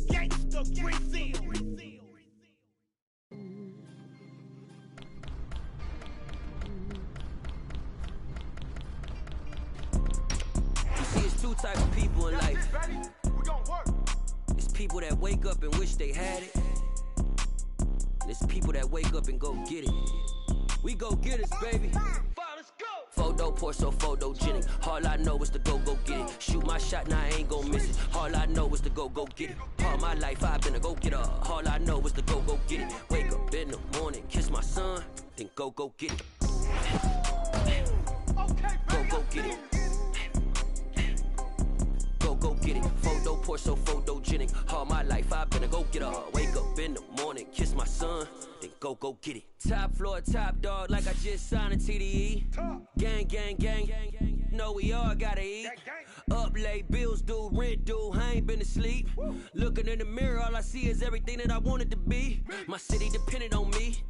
Gangsta Brazil. It's two types of people in life. It's people that wake up and wish they had it. And it's people that wake up and go get it. We go get it, baby. Photo poor, so photogenic. All I know is to go get it. Shoot my shot, now I ain't gon' miss it. All I know is to go get it. All my life I've been a go getter. All I know is to go get it. Wake up in the morning, kiss my son, then go get it. Go get it. Go get it. Photo poor, so photogenic. All my life I've been a go getter. Wake up in the morning, kiss my son, then go go get it. Top floor, top dog, like I just signed a TDE. Gang, gang, gang, gang, gang. Know we all gotta eat. Up late, bills due, rent due, I ain't been asleep. Looking in the mirror, all I see is everything that I wanted to be. My city depended on me,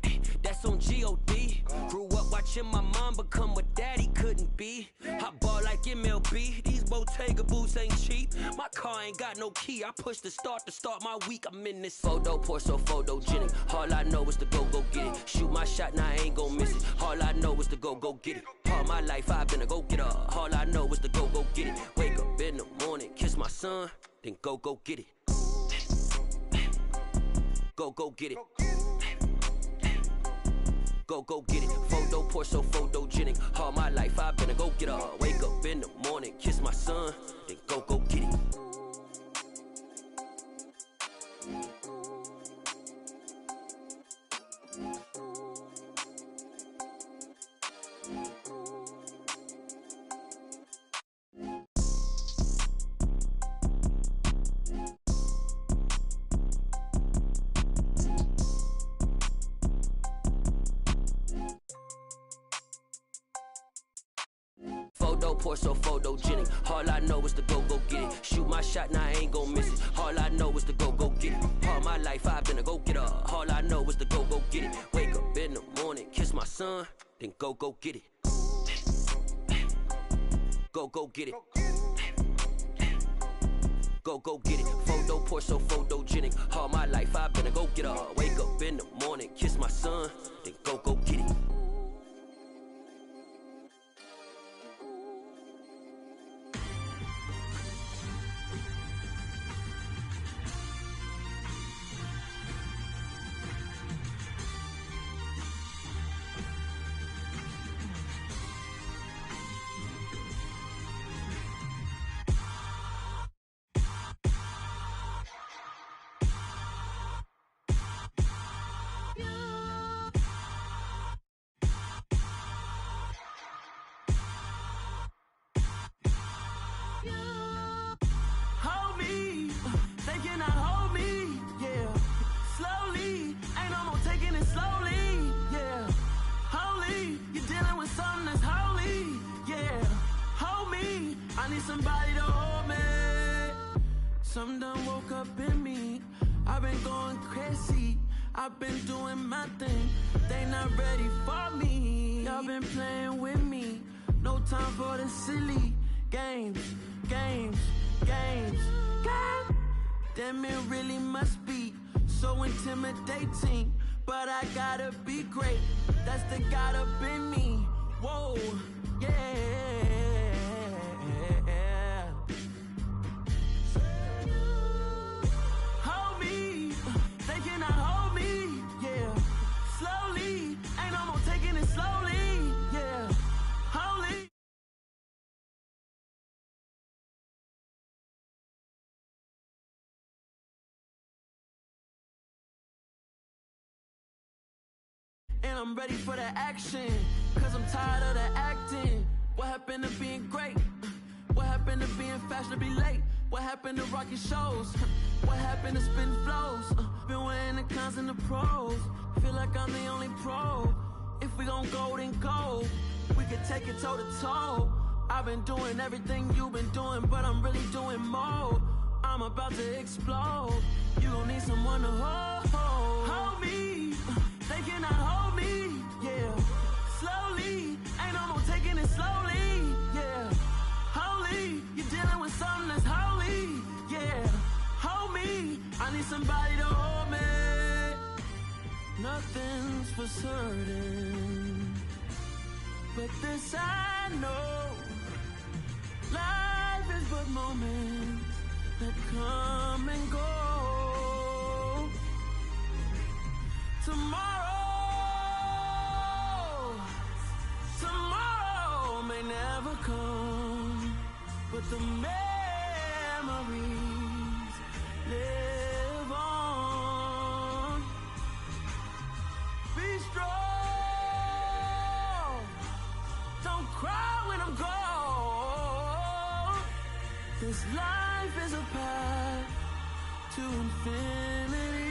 that's on G.O.D. Grew up watching my mom become what daddy couldn't be. I ball like MLB, these Bottega boots ain't cheap. My car ain't got no key, I push the start to start my week. I'm in this photo, pour so photogenic. All I know is to go get it. Shoot my shot, now I ain't gon' miss it. All I know is to go get it. All my life I've been a go-getter. All I know is to go get it. Wake up in the morning, kiss my son, then go get it. Go get it. Go get it. Photo, pour so photogenic. All my life I've been a go-getter. Wake up in the morning, kiss my son, then go get it. Pour so photogenic. All I know is to go get it. Shoot my shot, now I ain't gon' miss it. All I know is to go get it. All my life I've been a go-getter. All I know is to go get it. Wake up in the morning, kiss my son, then go get it. Go get it. Go get it. Photo, pour so photogenic. All my life I've been a go-getter. Wake up in the morning, kiss my son, then go get it. Somebody to hold me. Something done woke up in me. I've been going crazy. I've been doing my thing. They not ready for me. Y'all been playing with me. No time for the silly games. Damn, it really must be so intimidating. But I gotta be great. That's the God up in me. Whoa, yeah. And I'm ready for the action, cause I'm tired of the acting. What happened to being great? What happened to being fashionably late? What happened to rocking shows? What happened to spin flows? Been weighing the cons and the pros. Feel like I'm the only pro. If we gon' go, then go. We could take it toe to toe. I've been doing everything you've been doing, but I'm really doing more. I'm about to explode. You gon' need someone to hold me. They cannot hold me, yeah. Slowly, ain't no more taking it slowly, yeah. Holy, you're dealing with something that's holy, yeah. Hold me, I need somebody to hold me. Nothing's for certain, but this I know. Life is but moments that come and go. Tomorrow may never come, but the memories live on. Be strong, don't cry when I'm gone. This life is a path to infinity.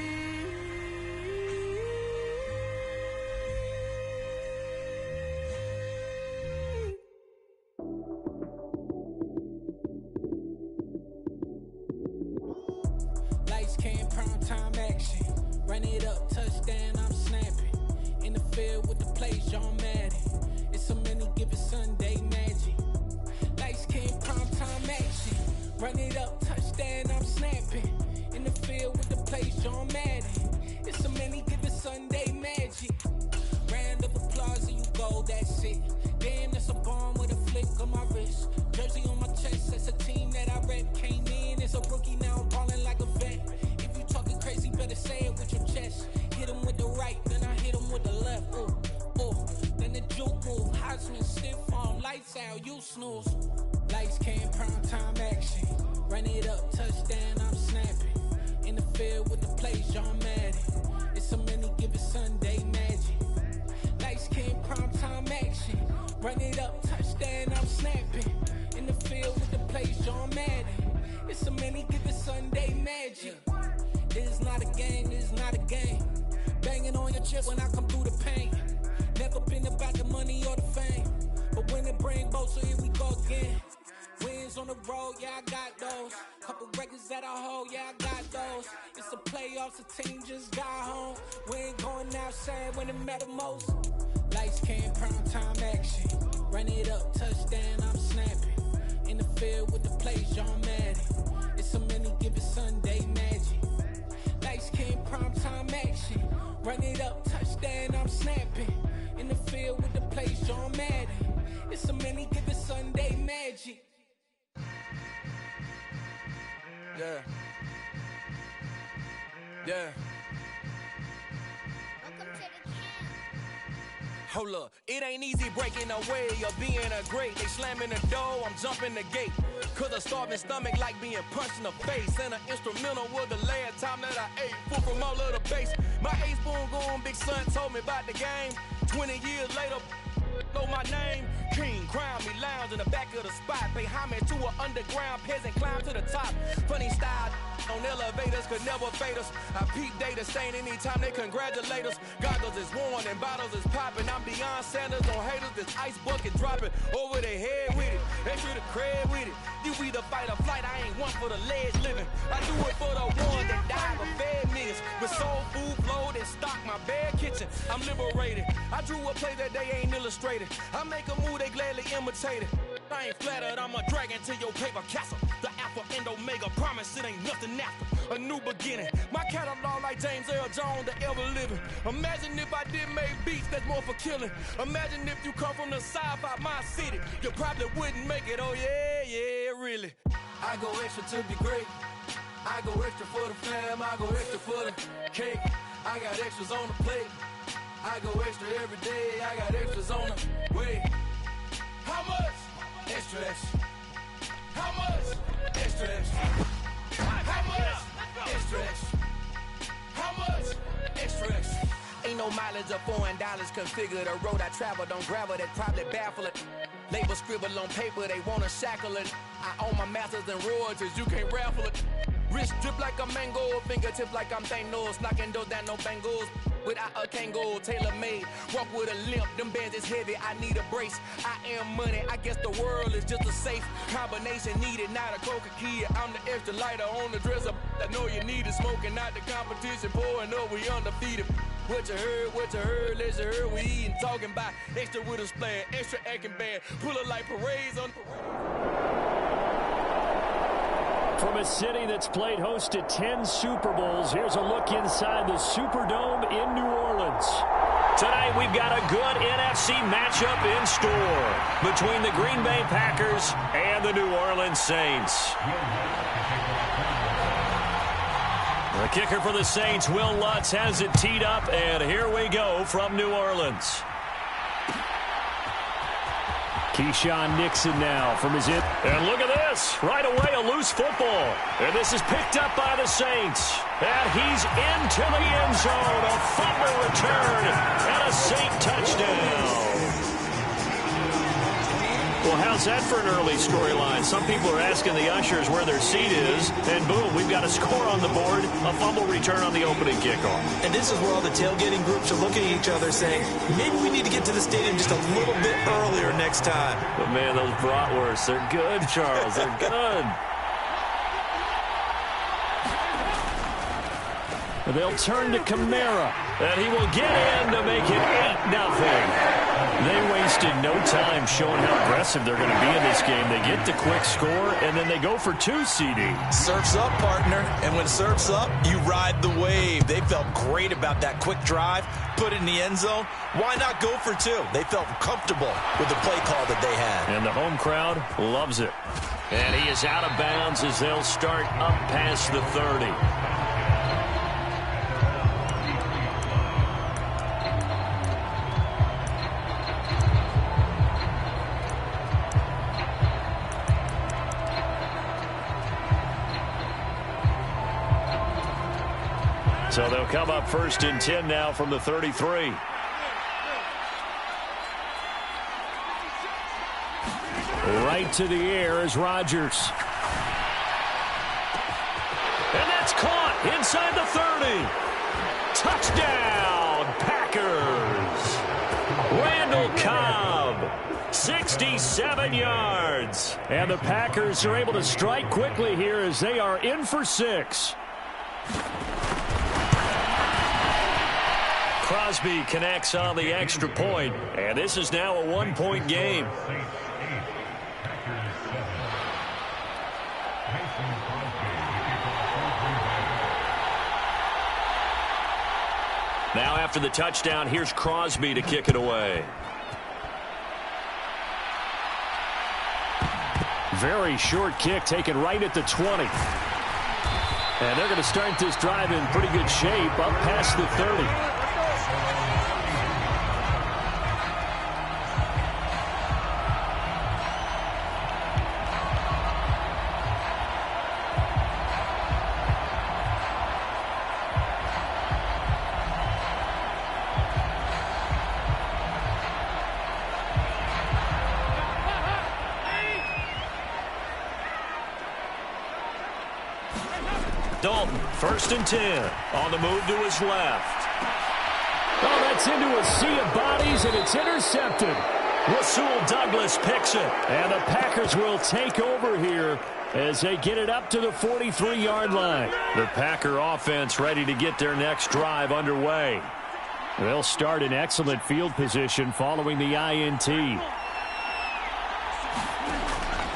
Run it up, touchdown, I'm snapping. In the field with the plays, John Madden. It's so many, give it Sunday magic. Lights came, primetime action. Run it up, touchdown, I'm snapping. In the field with the plays, John Madden. It's so many, give it Sunday magic. Round of applause and you go, that's it. Damn, that's a bomb with a flick on my wrist. Jersey on my chest, that's a team that I rep. Came in as a rookie, now I'm ballin' like a vet. If you talking crazy, better say it with your chest. Hit him with the right, then I hit him with the left. Then the juke move, Heisman, stiff arm, lights out, you snooze. Lights came, prime time action. Run it up, touchdown, I'm snapping. In the field with the plays, John Madden. It's so many, give it Sunday magic. Lights came, prime time action. Run it up, touchdown, I'm snapping. In the field with the plays, John Madden. It's so many, give it Sunday magic. This is not a game, this is not a game. Banging on your chest when I come through the pain. Never been about the money or the fame. But when it bring both, so here we go again. Wins on the road, yeah, I got those. Couple records that I hold, yeah, I got those. It's the playoffs, the team just got home. We ain't going outside when it matter most. Lights came, prime time action. Run it up, touchdown, I'm snapping. In the field with the plays, John Madden. It's so many, give it Sunday magic. Lights came, prime time action. Run it up, touchdown, I'm snapping. In the field with the plays, John Madden. It's so many, give it Sunday magic. Yeah. Yeah. Hold up, it ain't easy breaking away or being a great. They slamming the door, I'm jumping the gate. Cause a starving stomach like being punched in the face. And an instrumental was the last time that I ate. Full from all of the bass. My ace boom going, big son told me about the game. 20 years later, know my name. King, crown me, lounge in the back of the spot. Pay homage to an underground peasant, climb to the top. Funny style on elevators could never fade us. I peep data stain anytime they congratulate us. Goggles is worn and bottles is popping. I'm beyond Sanders on haters, this ice bucket dropping over their head with it. Extra the cred with it. You either fight or flight, I ain't one for the ledge living. I do it for the ones that die but fed niggas. With soul food flowed and stock my bad kitchen. I'm liberated. I drew a play that they ain't illustrated. I make a move, they gladly imitate it. I ain't flattered, I'm a dragon to your paper castle. The alpha and omega, promise it ain't nothing after. A new beginning. My catalog like James Earl Jones, the ever living. Imagine if I did make beats that's more for killing. Imagine if you come from the south out my city. You probably wouldn't make it, oh yeah, really. I go extra to be great. I go extra for the fam, I go extra for the cake. I got extras on the plate. I go extra every day, I got extras on the way. How much? Extra, extra. How much? Extra, extra. How much? Extra, extra. How much? Extra, extra. Ain't no mileage of $4 configure the road I travel. Don't gravel that probably baffle it. Label scribble on paper, they wanna shackle it. I own my masters and royalties, you can't raffle it. Wrist drip like a mango, fingertip like I'm Thanos. Knocking doors down, no bangles. Without a Kango, tailor-made. Walk with a limp, them bands is heavy, I need a brace. I am money, I guess the world is just a safe combination needed, not a coca key. I'm the extra lighter on the dresser. I know you need it, smoking out the competition, pouring up, we undefeated. What you heard, let's you heard, we eating, talking about extra with a splash, extra acting bad, pull it like parades on From a city that's played host to 10 Super Bowls, here's a look inside the Superdome in New Orleans. Tonight, we've got a good NFC matchup in store between the Green Bay Packers and the New Orleans Saints. The kicker for the Saints, Will Lutz, has it teed up, and here we go from New Orleans. Keyshawn Nixon now from his hit. And look at this. Right away, a loose football. And this is picked up by the Saints. And he's into the end zone. A fumble return and a Saint touchdown. Well, how's that for an early storyline? Some people are asking the ushers where their seat is, and boom, we've got a score on the board, a fumble return on the opening kickoff. And this is where all the tailgating groups are looking at each other saying, maybe we need to get to the stadium just a little bit earlier next time. But man, those bratwursts, they're good, Charles, they're good. They'll turn to Kamara. And he will get in to make it 8-0. They wasted no time showing how aggressive they're going to be in this game. They get the quick score, and then they go for 2 CD. Surf's up, partner. And when surf's up, you ride the wave. They felt great about that quick drive, put it in the end zone. Why not go for 2? They felt comfortable with the play call that they had. And the home crowd loves it. And he is out of bounds as they'll start up past the 30. So they'll come up 1st and 10 now from the 33. Right to the air is Rodgers. And that's caught inside the 30. Touchdown, Packers. Randall Cobb, 67 yards. And the Packers are able to strike quickly here as they are in for 6. Crosby connects on the extra point, and this is now a 1-point game. Now after the touchdown, here's Crosby to kick it away. Very short kick taken right at the 20. And they're going to start this drive in pretty good shape up past the 30. Dalton, 1st and 10. On the move to his left. Oh, that's into a sea of bodies, and it's intercepted. Rasul Douglas picks it. And the Packers will take over here as they get it up to the 43-yard line. The Packer offense ready to get their next drive underway. They'll start in excellent field position following the INT.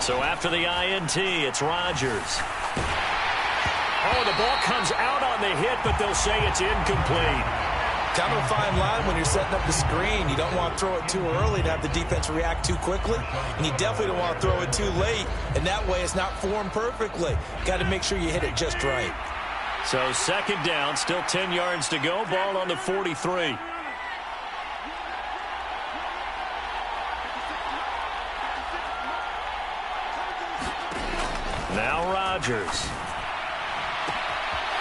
So after the INT, it's Rodgers. Oh, the ball comes out on the hit, but they'll say it's incomplete. Kind of a fine line when you're setting up the screen. You don't want to throw it too early to have the defense react too quickly, and you definitely don't want to throw it too late, and that way it's not formed perfectly. Got to make sure you hit it just right. So 2nd down, still 10 yards to go. Ball on the 43. Now Rodgers.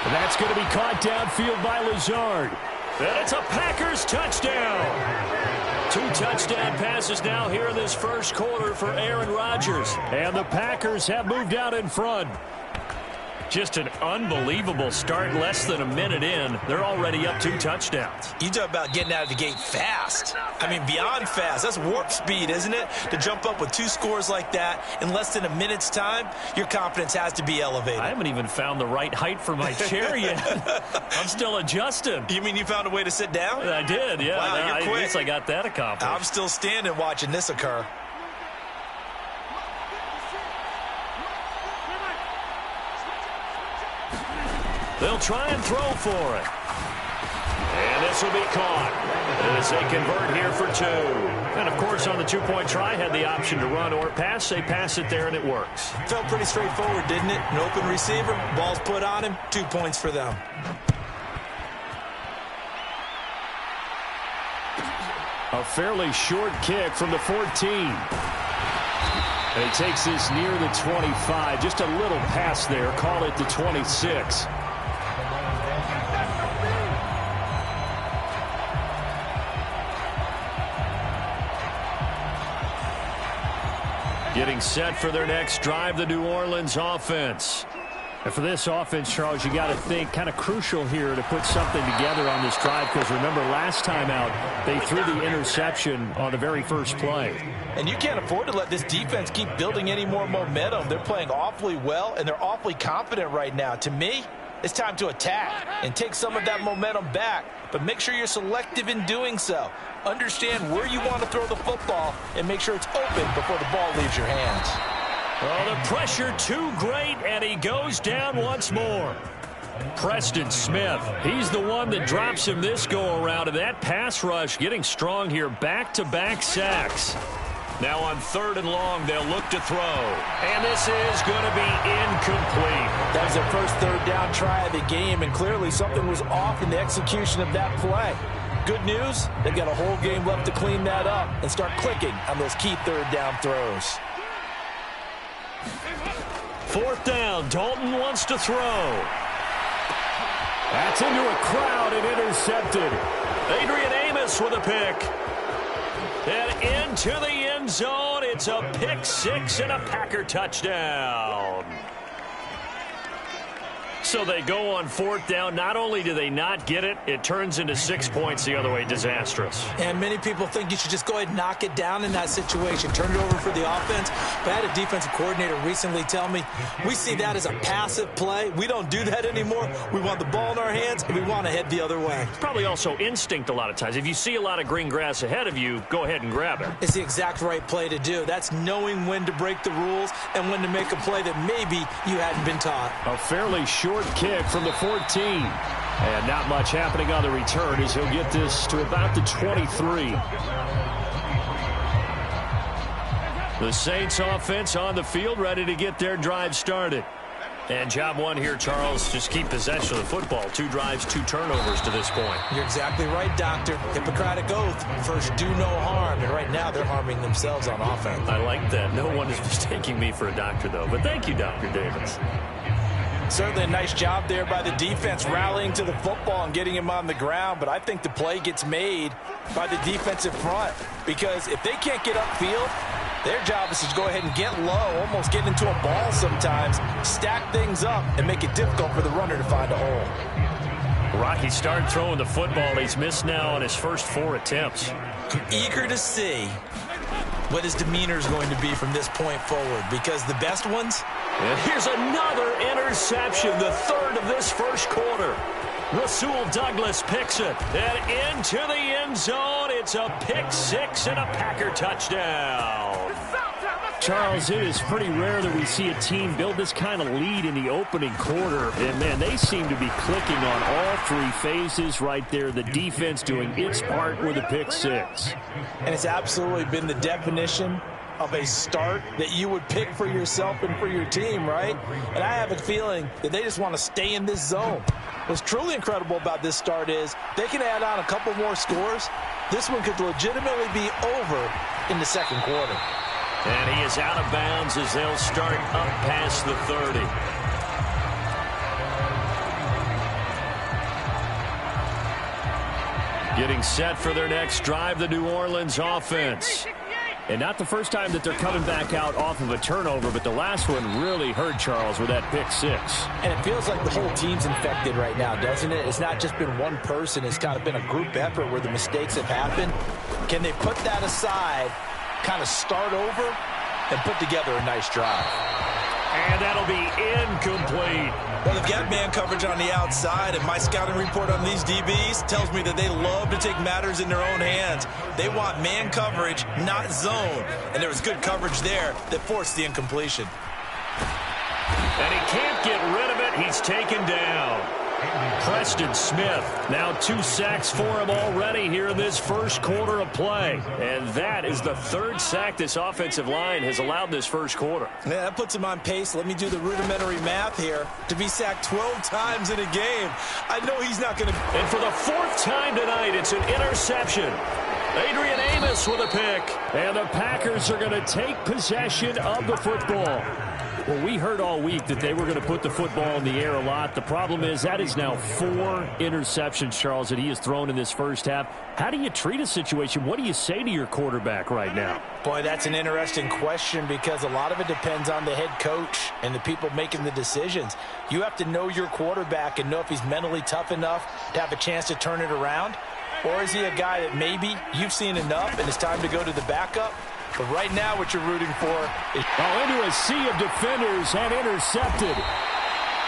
And that's going to be caught downfield by Lazard. And it's a Packers touchdown. 2 touchdown passes now here in this first quarter for Aaron Rodgers. And the Packers have moved out in front. Just an unbelievable start. Less than a minute in, they're already up 2 touchdowns. You talk about getting out of the gate fast. I mean, beyond fast. That's warp speed, isn't it? To jump up with 2 scores like that in less than a minute's time, your confidence has to be elevated. I haven't even found the right height for my chair yet. I'm still adjusting. You mean you found a way to sit down? I did, yeah. Wow, you're quick. At least I got that accomplished. I'm still standing watching this occur. They'll try and throw for it. And this will be caught as they convert here for 2. And, of course, on the 2-point try, had the option to run or pass. They pass it there, and it works. Felt pretty straightforward, didn't it? An open receiver, ball's put on him, 2 points for them. A fairly short kick from the 14. And he takes this near the 25. Just a little pass there. Call it the 26. Getting set for their next drive, the New Orleans offense. And for this offense, Charles, you got to think kind of crucial here to put something together on this drive, because remember last time out they threw the interception on the very first play. And you can't afford to let this defense keep building any more momentum. They're playing awfully well, and they're awfully confident right now. To me, it's time to attack and take some of that momentum back. But make sure you're selective in doing so. Understand where you want to throw the football and make sure it's open before the ball leaves your hands. Well, the pressure too great, and he goes down once more. Preston Smith, he's the one that drops him this go-around, and that pass rush getting strong here. Back-to-back sacks. Now on 3rd and long, they'll look to throw. And this is going to be incomplete. That was their first 3rd down try of the game, and clearly something was off in the execution of that play. Good news, they've got a whole game left to clean that up and start clicking on those key 3rd down throws. 4th down, Dalton wants to throw. That's into a crowd and intercepted. Adrian Amos with a pick. And into the end zone, it's a pick 6 and a Packer touchdown. So they go on 4th down. Not only do they not get it, it turns into 6 points the other way. Disastrous. And many people think you should just go ahead and knock it down in that situation. Turn it over for the offense. But I had a defensive coordinator recently tell me, we see that as a passive play. We don't do that anymore. We want the ball in our hands, and we want to head the other way. It's probably also instinct a lot of times. If you see a lot of green grass ahead of you, go ahead and grab it. It's the exact right play to do. That's knowing when to break the rules and when to make a play that maybe you hadn't been taught. A fairly short kick from the 14. And not much happening on the return as he'll get this to about the 23. The Saints offense on the field, ready to get their drive started. And job one here, Charles, just keep possession of the football. 2 drives, 2 turnovers to this point. You're exactly right, Doctor. Hippocratic oath. First, do no harm. And right now, they're harming themselves on offense. I like that. No one is mistaking me for a doctor, though. But thank you, Dr. Davis. Certainly a nice job there by the defense rallying to the football and getting him on the ground. But I think the play gets made by the defensive front. Because if they can't get upfield, their job is to go ahead and get low, almost get into a ball sometimes, stack things up, and make it difficult for the runner to find a hole. Rocky started throwing the football. He's missed now on his first 4 attempts. I'm eager to see what his demeanor is going to be from this point forward, because the best ones... And here's another interception, the 3rd of this first quarter. Rasul Douglas picks it. And into the end zone, it's a pick 6 and a Packer touchdown. Charles, it is pretty rare that we see a team build this kind of lead in the opening quarter. And, man, they seem to be clicking on all 3 phases right there. The defense doing its part with a pick 6. And it's absolutely been the definition of a start that you would pick for yourself and for your team, right? And I have a feeling that they just want to stay in this zone. What's truly incredible about this start is they can add on a couple more scores. This one could legitimately be over in the second quarter. And he is out of bounds as they'll start up past the 30. Getting set for their next drive, the New Orleans offense. And not the first time that they're coming back out off of a turnover, but the last one really hurt Charles with that pick 6. And it feels like the whole team's infected right now, doesn't it? It's not just been one person. It's kind of been a group effort where the mistakes have happened. Can they put that aside, kind of start over, and put together a nice drive? And that'll be incomplete. Well, they've got man coverage on the outside, and my scouting report on these DBs tells me that they love to take matters in their own hands. They want man coverage, not zone. And there was good coverage there that forced the incompletion. And he can't get rid of it. He's taken down. Preston Smith, now 2 sacks for him already here in this first quarter of play. And that is the 3rd sack this offensive line has allowed this first quarter. Yeah, that puts him on pace. Let me do the rudimentary math here. To be sacked 12 times in a game, I know he's not going to... And for the 4th time tonight, it's an interception. Adrian Amos with a pick. And the Packers are going to take possession of the football. Well, we heard all week that they were going to put the football in the air a lot. The problem is that is now 4 interceptions, Charles, that he has thrown in this first half. How do you treat a situation? What do you say to your quarterback right now? Boy, that's an interesting question because a lot of it depends on the head coach and the people making the decisions. You have to know your quarterback and know if he's mentally tough enough to have a chance to turn it around. Or is he a guy that maybe you've seen enough and it's time to go to the backup? But right now what you're rooting for is... into a sea of defenders and intercepted.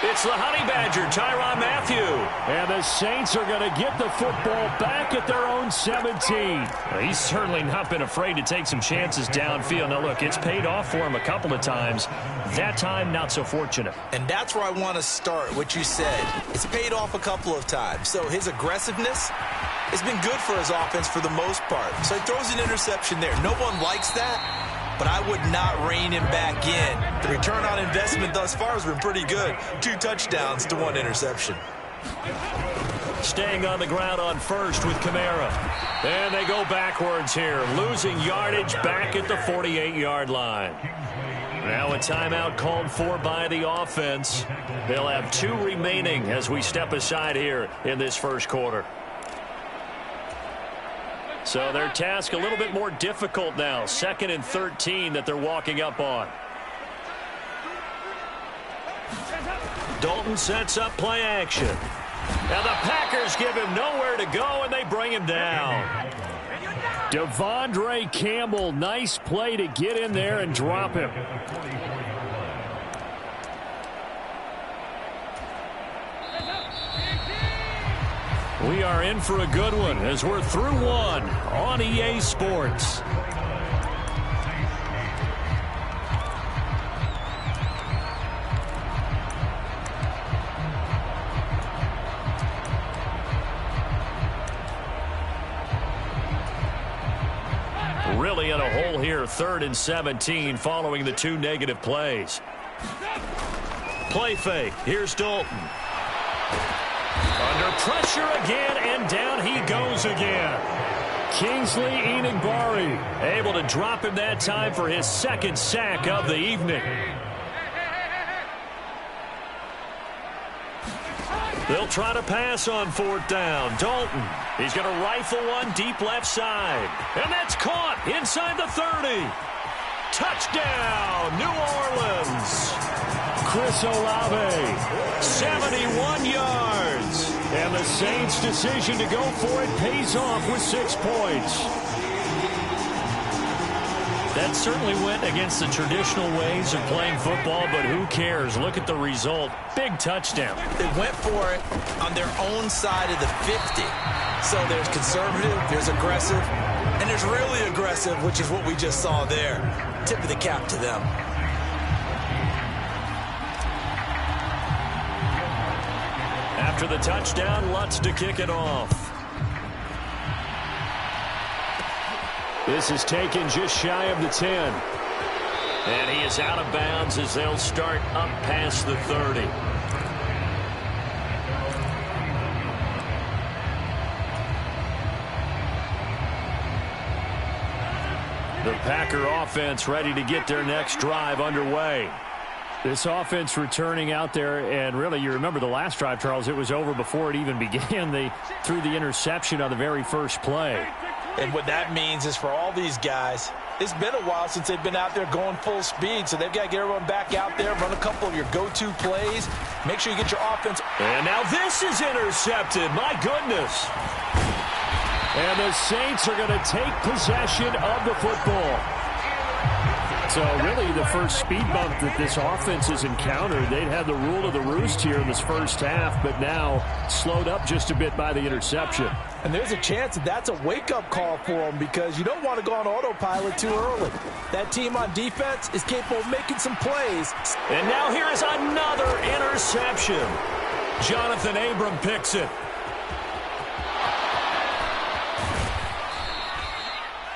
It's the Honey Badger, Tyrann Mathieu. And the Saints are going to get the football back at their own 17. Well, he's certainly not been afraid to take some chances downfield. Now, look, it's paid off for him a couple of times. That time, not so fortunate. And that's where I want to start, what you said. It's paid off a couple of times. So his aggressiveness has been good for his offense for the most part. So he throws an interception there. No one likes that. But I would not rein him back in. The return on investment thus far has been pretty good. 2 touchdowns to 1 interception. Staying on the ground on first with Kamara. And they go backwards here, losing yardage back at the 48-yard line. Now a timeout called for by the offense. They'll have 2 remaining as we step aside here in this first quarter. So their task a little bit more difficult now. 2nd and 13 that they're walking up on. Dalton sets up play action. Now the Packers give him nowhere to go, and they bring him down. Devondre Campbell, nice play to get in there and drop him. We are in for a good one as we're through 1 on EA Sports. Really in a hole here, 3rd and 17 following the 2 negative plays. Play fake. Here's Dalton. Under pressure again, and down he goes again. Kingsley Enagbare able to drop him that time for his 2nd sack of the evening. They'll try to pass on 4th down. Dalton, he's going to rifle one deep left side. And that's caught inside the 30. Touchdown, New Orleans. Chris Olave, 71 yards. And the Saints' decision to go for it pays off with 6 points. That certainly went against the traditional ways of playing football, but who cares? Look at the result. Big touchdown. They went for it on their own side of the 50. So there's conservative, there's aggressive, and there's really aggressive, which is what we just saw there. Tip of the cap to them. After the touchdown, Lutz to kick it off. This is taken just shy of the 10. And he is out of bounds as they'll start up past the 30. The Packer offense ready to get their next drive underway. This offense returning out there, and really, you remember the last drive, Charles, it was over before it even began. They threw the interception on the very first play. And what that means is for all these guys, it's been a while since they've been out there going full speed, so they've got to get everyone back out there, run a couple of your go-to plays, make sure you get your offense. And now this is intercepted. My goodness. And the Saints are going to take possession of the football. So really the first speed bump that this offense has encountered, they'd had the rule of the roost here in this first half, but now slowed up just a bit by the interception. And there's a chance that that's a wake-up call for them because you don't want to go on autopilot too early. That team on defense is capable of making some plays. And now here is another interception. Jonathan Abram picks it.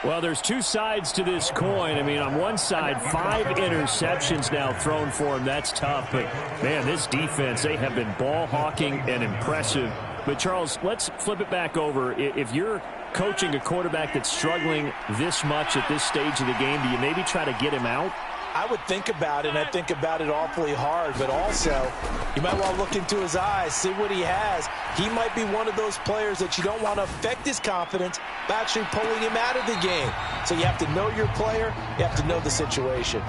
Well, there's 2 sides to this coin. I mean, on one side, 5 interceptions now thrown for him. That's tough. But, man, this defense, they have been ball hawking and impressive. But, Charles, let's flip it back over. If you're coaching a quarterback that's struggling this much at this stage of the game, do you maybe try to get him out? I would think about it, and I think about it awfully hard. But also, you might want to look into his eyes, see what he has. He might be one of those players that you don't want to affect his confidence by actually pulling him out of the game. So you have to know your player. You have to know the situation.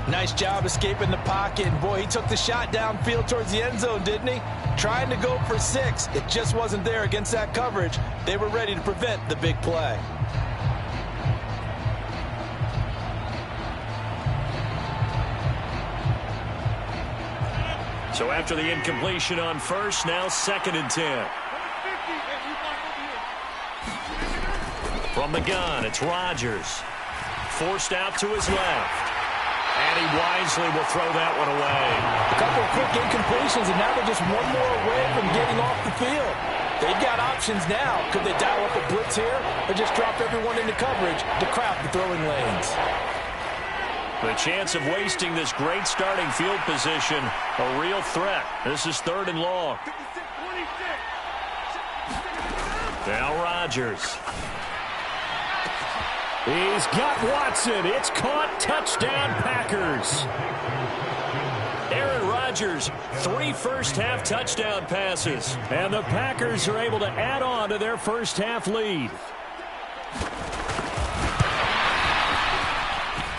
Nice job escaping the pocket. And, boy, he took the shot downfield towards the end zone, didn't he? Trying to go for 6. It just wasn't there against that coverage. They were ready to prevent the big play. So after the incompletion on first, now 2nd and 10. From the gun, it's Rodgers. Forced out to his left. And he wisely will throw that one away. A couple of quick incompletions, and now they're just one more away from getting off the field. They've got options now. Could they dial up a blitz here or just drop everyone into coverage to crowd the throwing lanes? The chance of wasting this great starting field position, a real threat. This is 3rd and long. Now Rodgers. He's got Watson. It's caught. Touchdown, Packers. Aaron Rodgers, 3 first-half touchdown passes. And the Packers are able to add on to their first-half lead.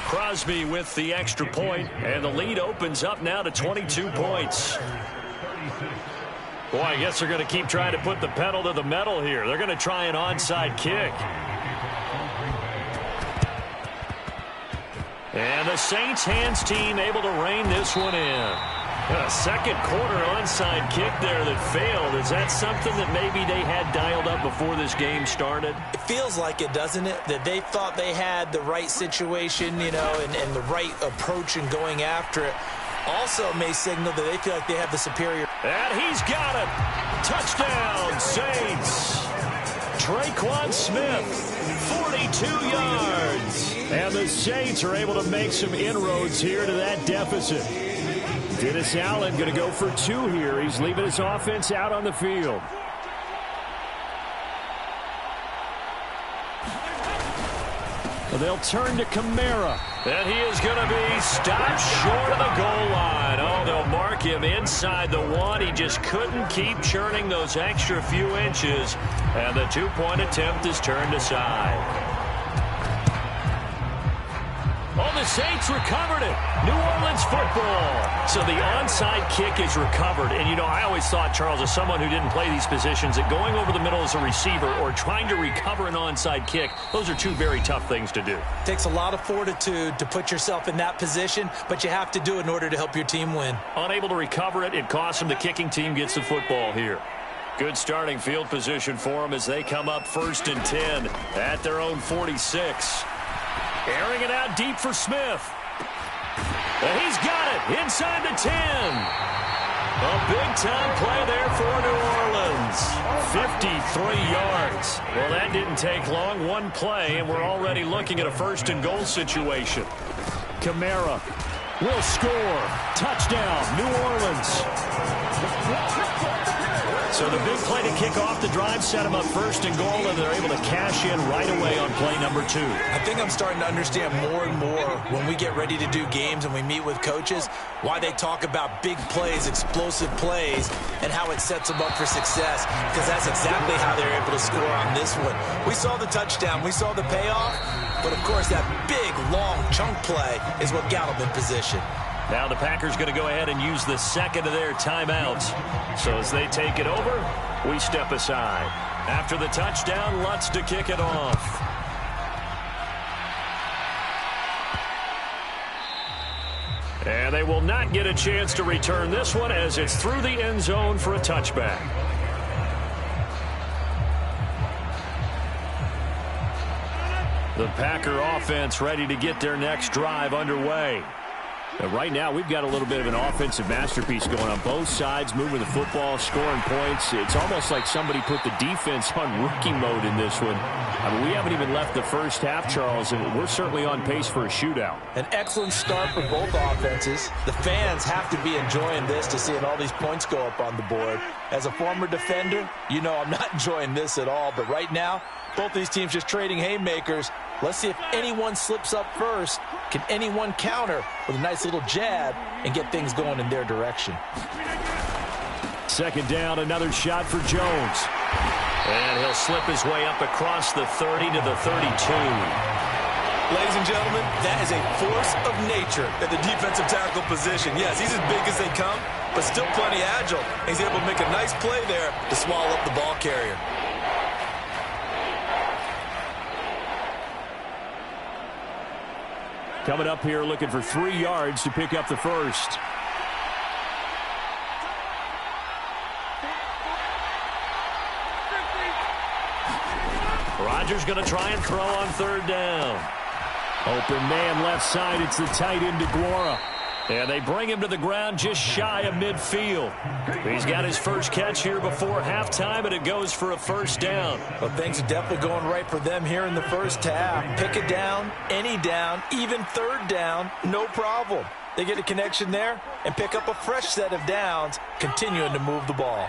Crosby with the extra point, and the lead opens up now to 22 points. Boy, I guess they're going to keep trying to put the pedal to the metal here. They're going to try an onside kick. And the Saints hands team able to rein this one in. A second quarter onside kick there that failed. Is that something that maybe they had dialed up before this game started? It feels like it, doesn't it? That they thought they had the right situation, you know, and the right approach in going after it. Also may signal that they feel like they have the superior. And he's got it. Touchdown, Saints. Traquan Smith, 42 yards. And the Saints are able to make some inroads here to that deficit. Dennis Allen going to go for 2 here. He's leaving his offense out on the field. They'll turn to Kamara. And he is going to be stopped short of the goal line. Oh, they'll mark him inside the 1. He just couldn't keep churning those extra few inches. And the 2-point attempt is turned aside. Oh, the Saints recovered it. New Orleans football. So the onside kick is recovered. And, you know, I always thought, Charles, as someone who didn't play these positions, that going over the middle as a receiver or trying to recover an onside kick, those are 2 very tough things to do. Takes a lot of fortitude to put yourself in that position, but you have to do it in order to help your team win. Unable to recover it, it costs them. The kicking team gets the football here. Good starting field position for them as they come up 1st and 10 at their own 46. Airing it out deep for Smith. And he's got it inside the 10. A big-time play there for New Orleans. 53 yards. Well, that didn't take long. 1 play, and we're already looking at a 1st and goal situation. Kamara will score. Touchdown, New Orleans. So the big play to kick off the drive set them up 1st and goal, and they're able to cash in right away on play number 2. I think I'm starting to understand more and more when we get ready to do games and we meet with coaches why they talk about big plays, explosive plays, and how it sets them up for success, because that's exactly how they're able to score on this one. We saw the touchdown. We saw the payoff. But, of course, that big, long chunk play is what got them in position. Now the Packers going to go ahead and use the 2nd of their timeouts. So as they take it over, we step aside. After the touchdown, Lutz to kick it off. And they will not get a chance to return this one as it's through the end zone for a touchback. The Packer offense ready to get their next drive underway. And right now, we've got a little bit of an offensive masterpiece going on both sides, moving the football, scoring points. It's almost like somebody put the defense on rookie mode in this one. I mean, we haven't even left the first half, Charles, and we're certainly on pace for a shootout. An excellent start for both offenses. The fans have to be enjoying this to seeing all these points go up on the board. As a former defender, you know I'm not enjoying this at all, but right now, both these teams just trading haymakers. Let's see if anyone slips up first. Can anyone counter with a nice little jab and get things going in their direction? 2nd down, another shot for Jones. And he'll slip his way up across the 30 to the 32. Ladies and gentlemen, that is a force of nature at the defensive tackle position. Yes, he's as big as they come, but still plenty agile. He's able to make a nice play there to swallow up the ball carrier. Coming up here looking for 3 yards to pick up the first. Rodgers going to try and throw on third down. Open man left side. It's the tight end, DeGuara. And they bring him to the ground just shy of midfield. He's got his first catch here before halftime, and it goes for a first down. Well, things are definitely going right for them here in the first half. Pick it down, any down, even third down, no problem. They get a connection there and pick up a fresh set of downs, continuing to move the ball.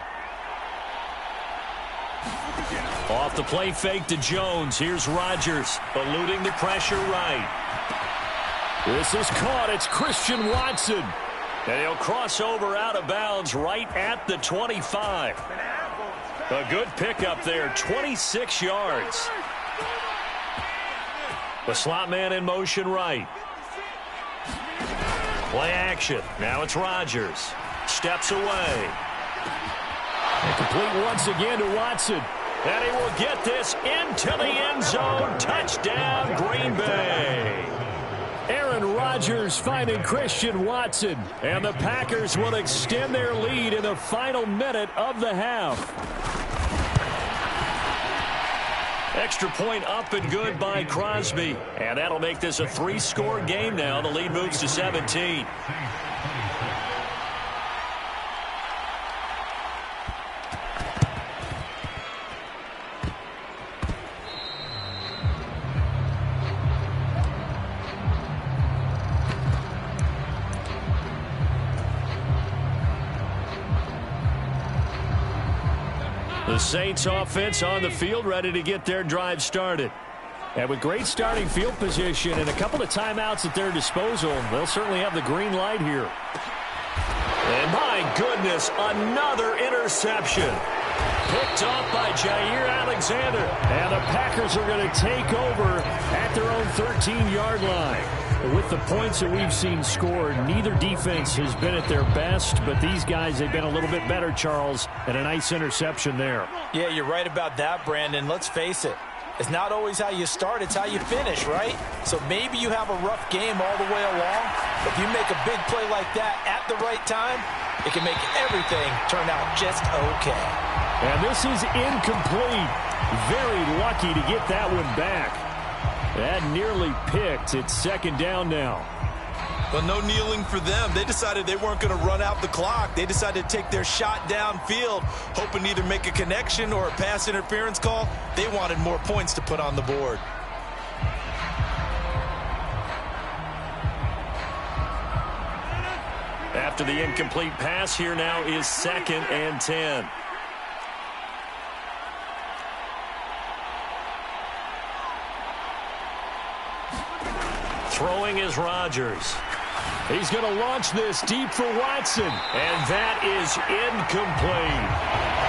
Off the play fake to Jones. Here's Rodgers, eluding the pressure right. This is caught. It's Christian Watson. And he'll cross over out of bounds right at the 25. A good pickup there, 26 yards. The slot man in motion right. Play action. Now it's Rodgers. Steps away. And complete once again to Watson. And he will get this into the end zone. Touchdown, Green Bay. Aaron Rodgers finding Christian Watson. And the Packers will extend their lead in the final minute of the half. Extra point up and good by Crosby. And that'll make this a 3-score game now. The lead moves to 17. The Saints offense on the field, ready to get their drive started. And with great starting field position and a couple of timeouts at their disposal, they'll certainly have the green light here. And my goodness, another interception. Picked off by Jair Alexander. And the Packers are going to take over at their own 13-yard line. With the points that we've seen scored, neither defense has been at their best, but these guys, they've been a little bit better, Charles, and a nice interception there. Yeah, you're right about that, Brandon. Let's face it. It's not always how you start, it's how you finish, right? So maybe you have a rough game all the way along, but if you make a big play like that at the right time, it can make everything turn out just okay. And this is incomplete. Very lucky to get that one back. That nearly picked. It's second down now. Well, no kneeling for them. They decided they weren't going to run out the clock. They decided to take their shot downfield, hoping to either make a connection or a pass interference call. They wanted more points to put on the board. After the incomplete pass, here now is 2nd and 10. Throwing is Rodgers. He's going to launch this deep for Watson. And that is incomplete.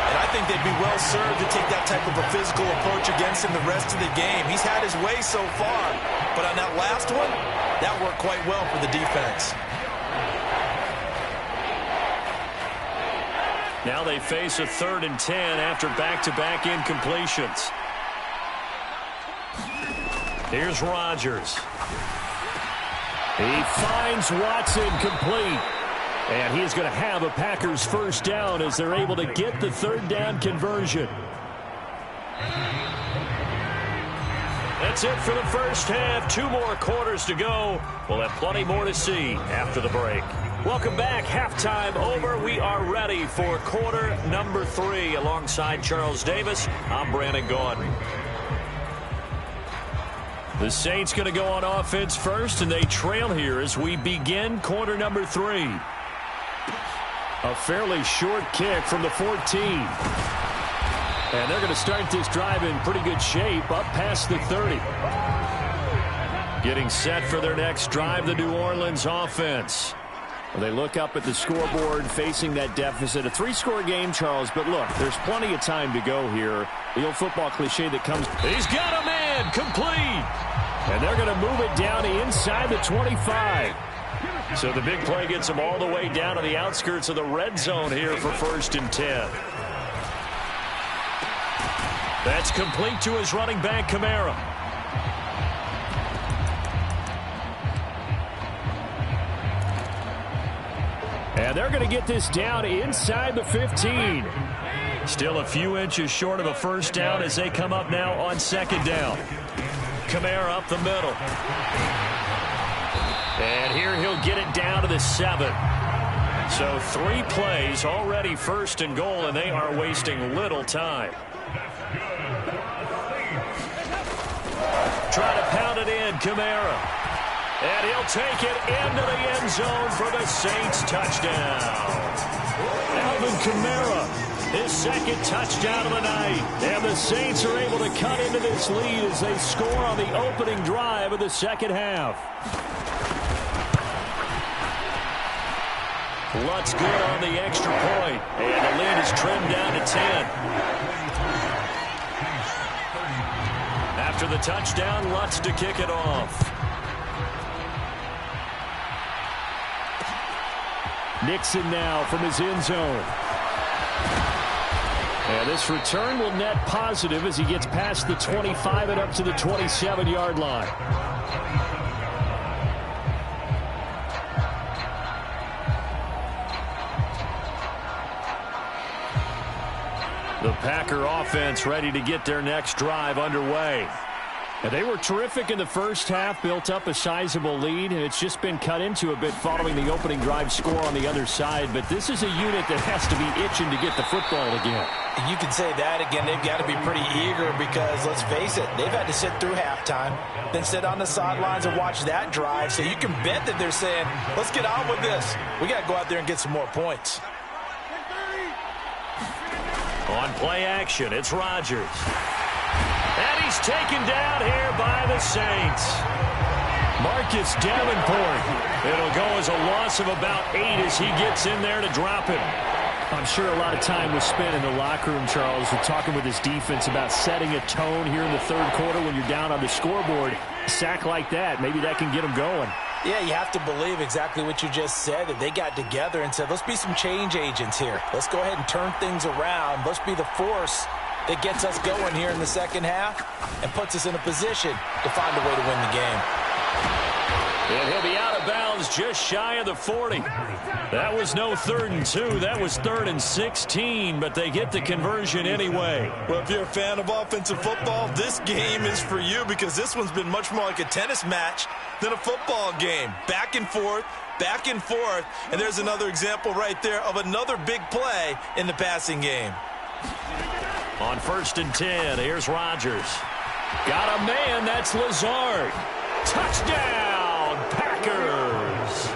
And I think they'd be well served to take that type of a physical approach against him the rest of the game. He's had his way so far. But on that last one, that worked quite well for the defense. Now they face a 3rd and 10 after back-to-back incompletions. Here's Rodgers. He finds Watson complete. And he is going to have a Packers first down as they're able to get the 3rd down conversion. That's it for the first half. 2 more quarters to go. We'll have plenty more to see after the break. Welcome back. Halftime over. We are ready for quarter number 3. Alongside Charles Davis, I'm Brandon Gaudin. The Saints going to go on offense first, and they trail here as we begin quarter number 3. A fairly short kick from the 14. And they're going to start this drive in pretty good shape, up past the 30. Getting set for their next drive, the New Orleans offense. Well, they look up at the scoreboard facing that deficit. A 3-score game, Charles, but look, there's plenty of time to go here. The old football cliche that comes. He's got a man, complete. And they're going to move it down to inside the 25. So the big play gets them all the way down to the outskirts of the red zone here for 1st and 10. That's complete to his running back, Kamara. And they're going to get this down inside the 15. Still a few inches short of a first down as they come up now on second down. Kamara up the middle. And here he'll get it down to the 7. So 3 plays, already first and goal, and they are wasting little time. Try to pound it in, Kamara. And he'll take it into the end zone for the Saints touchdown. Alvin Kamara, his second touchdown of the night. And the Saints are able to cut into this lead as they score on the opening drive of the second half. Lutz good on the extra point. And the lead is trimmed down to 10. After the touchdown, Lutz to kick it off. Nixon now from his end zone. And this return will net positive as he gets past the 25 and up to the 27-yard line. The Packer offense ready to get their next drive underway. And they were terrific in the first half, built up a sizable lead, and it's just been cut into a bit following the opening drive score on the other side. But this is a unit that has to be itching to get the football again. You can say that again. They've got to be pretty eager because, let's face it, they've had to sit through halftime, then sit on the sidelines and watch that drive. So you can bet that they're saying, let's get on with this. We got to go out there and get some more points. On play action, it's Rodgers. And he's taken down here by the Saints. Marcus Davenport. It'll go as a loss of about 8 as he gets in there to drop him. I'm sure a lot of time was spent in the locker room, Charles, with talking with his defense about setting a tone here in the third quarter when you're down on the scoreboard. A sack like that, maybe that can get them going. Yeah, you have to believe exactly what you just said, that they got together and said, let's be some change agents here. Let's go ahead and turn things around. Let's be the force that gets us going here in the second half and puts us in a position to find a way to win the game. And he'll be out of bounds just shy of the 40. That was no 3rd and 2. That was 3rd and 16, but they get the conversion anyway. Well, if you're a fan of offensive football, this game is for you because this one's been much more like a tennis match than a football game. Back and forth, and there's another example right there of another big play in the passing game. On 1st and 10, here's Rodgers. Got a man, that's Lazard. Touchdown, Packers.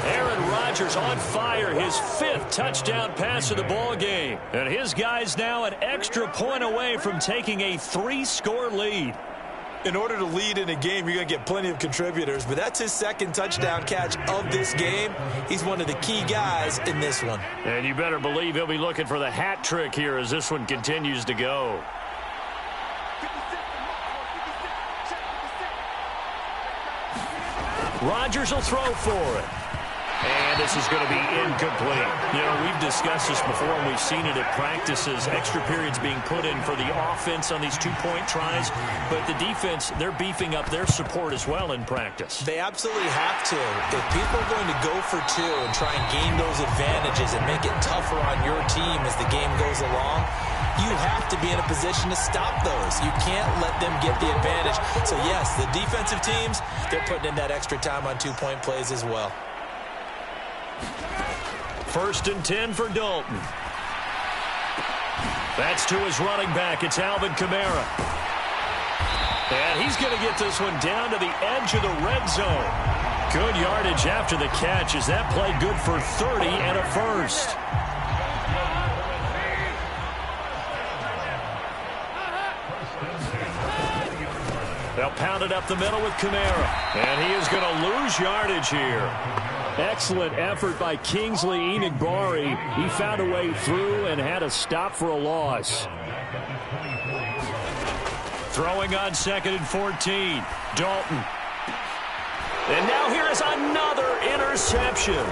Aaron Rodgers on fire, his 5th touchdown pass of the ball game. And his guys now an extra point away from taking a 3-score lead. In order to lead in a game, you're going to get plenty of contributors, but that's his 2nd touchdown catch of this game. He's one of the key guys in this one. And you better believe he'll be looking for the hat trick here as this one continues to go. Rodgers will throw for it. And this is going to be incomplete. You know, we've discussed this before, and we've seen it at practices. Extra periods being put in for the offense on these 2-point tries. But the defense, they're beefing up their support as well in practice. They absolutely have to. If people are going to go for 2 and try and gain those advantages and make it tougher on your team as the game goes along, you have to be in a position to stop those. You can't let them get the advantage. So, yes, the defensive teams, they're putting in that extra time on 2-point plays as well. 1st and 10 for Dalton. That's to his running back. It's Alvin Kamara. And he's going to get this one down to the edge of the red zone. Good yardage after the catch as that played good for 30 and a first. They'll pound it up the middle with Kamara. And he is going to lose yardage here. Excellent effort by Kingsley Enagbari. He found a way through and had a stop for a loss. Throwing on 2nd and 14. Dalton. And now here is another interception.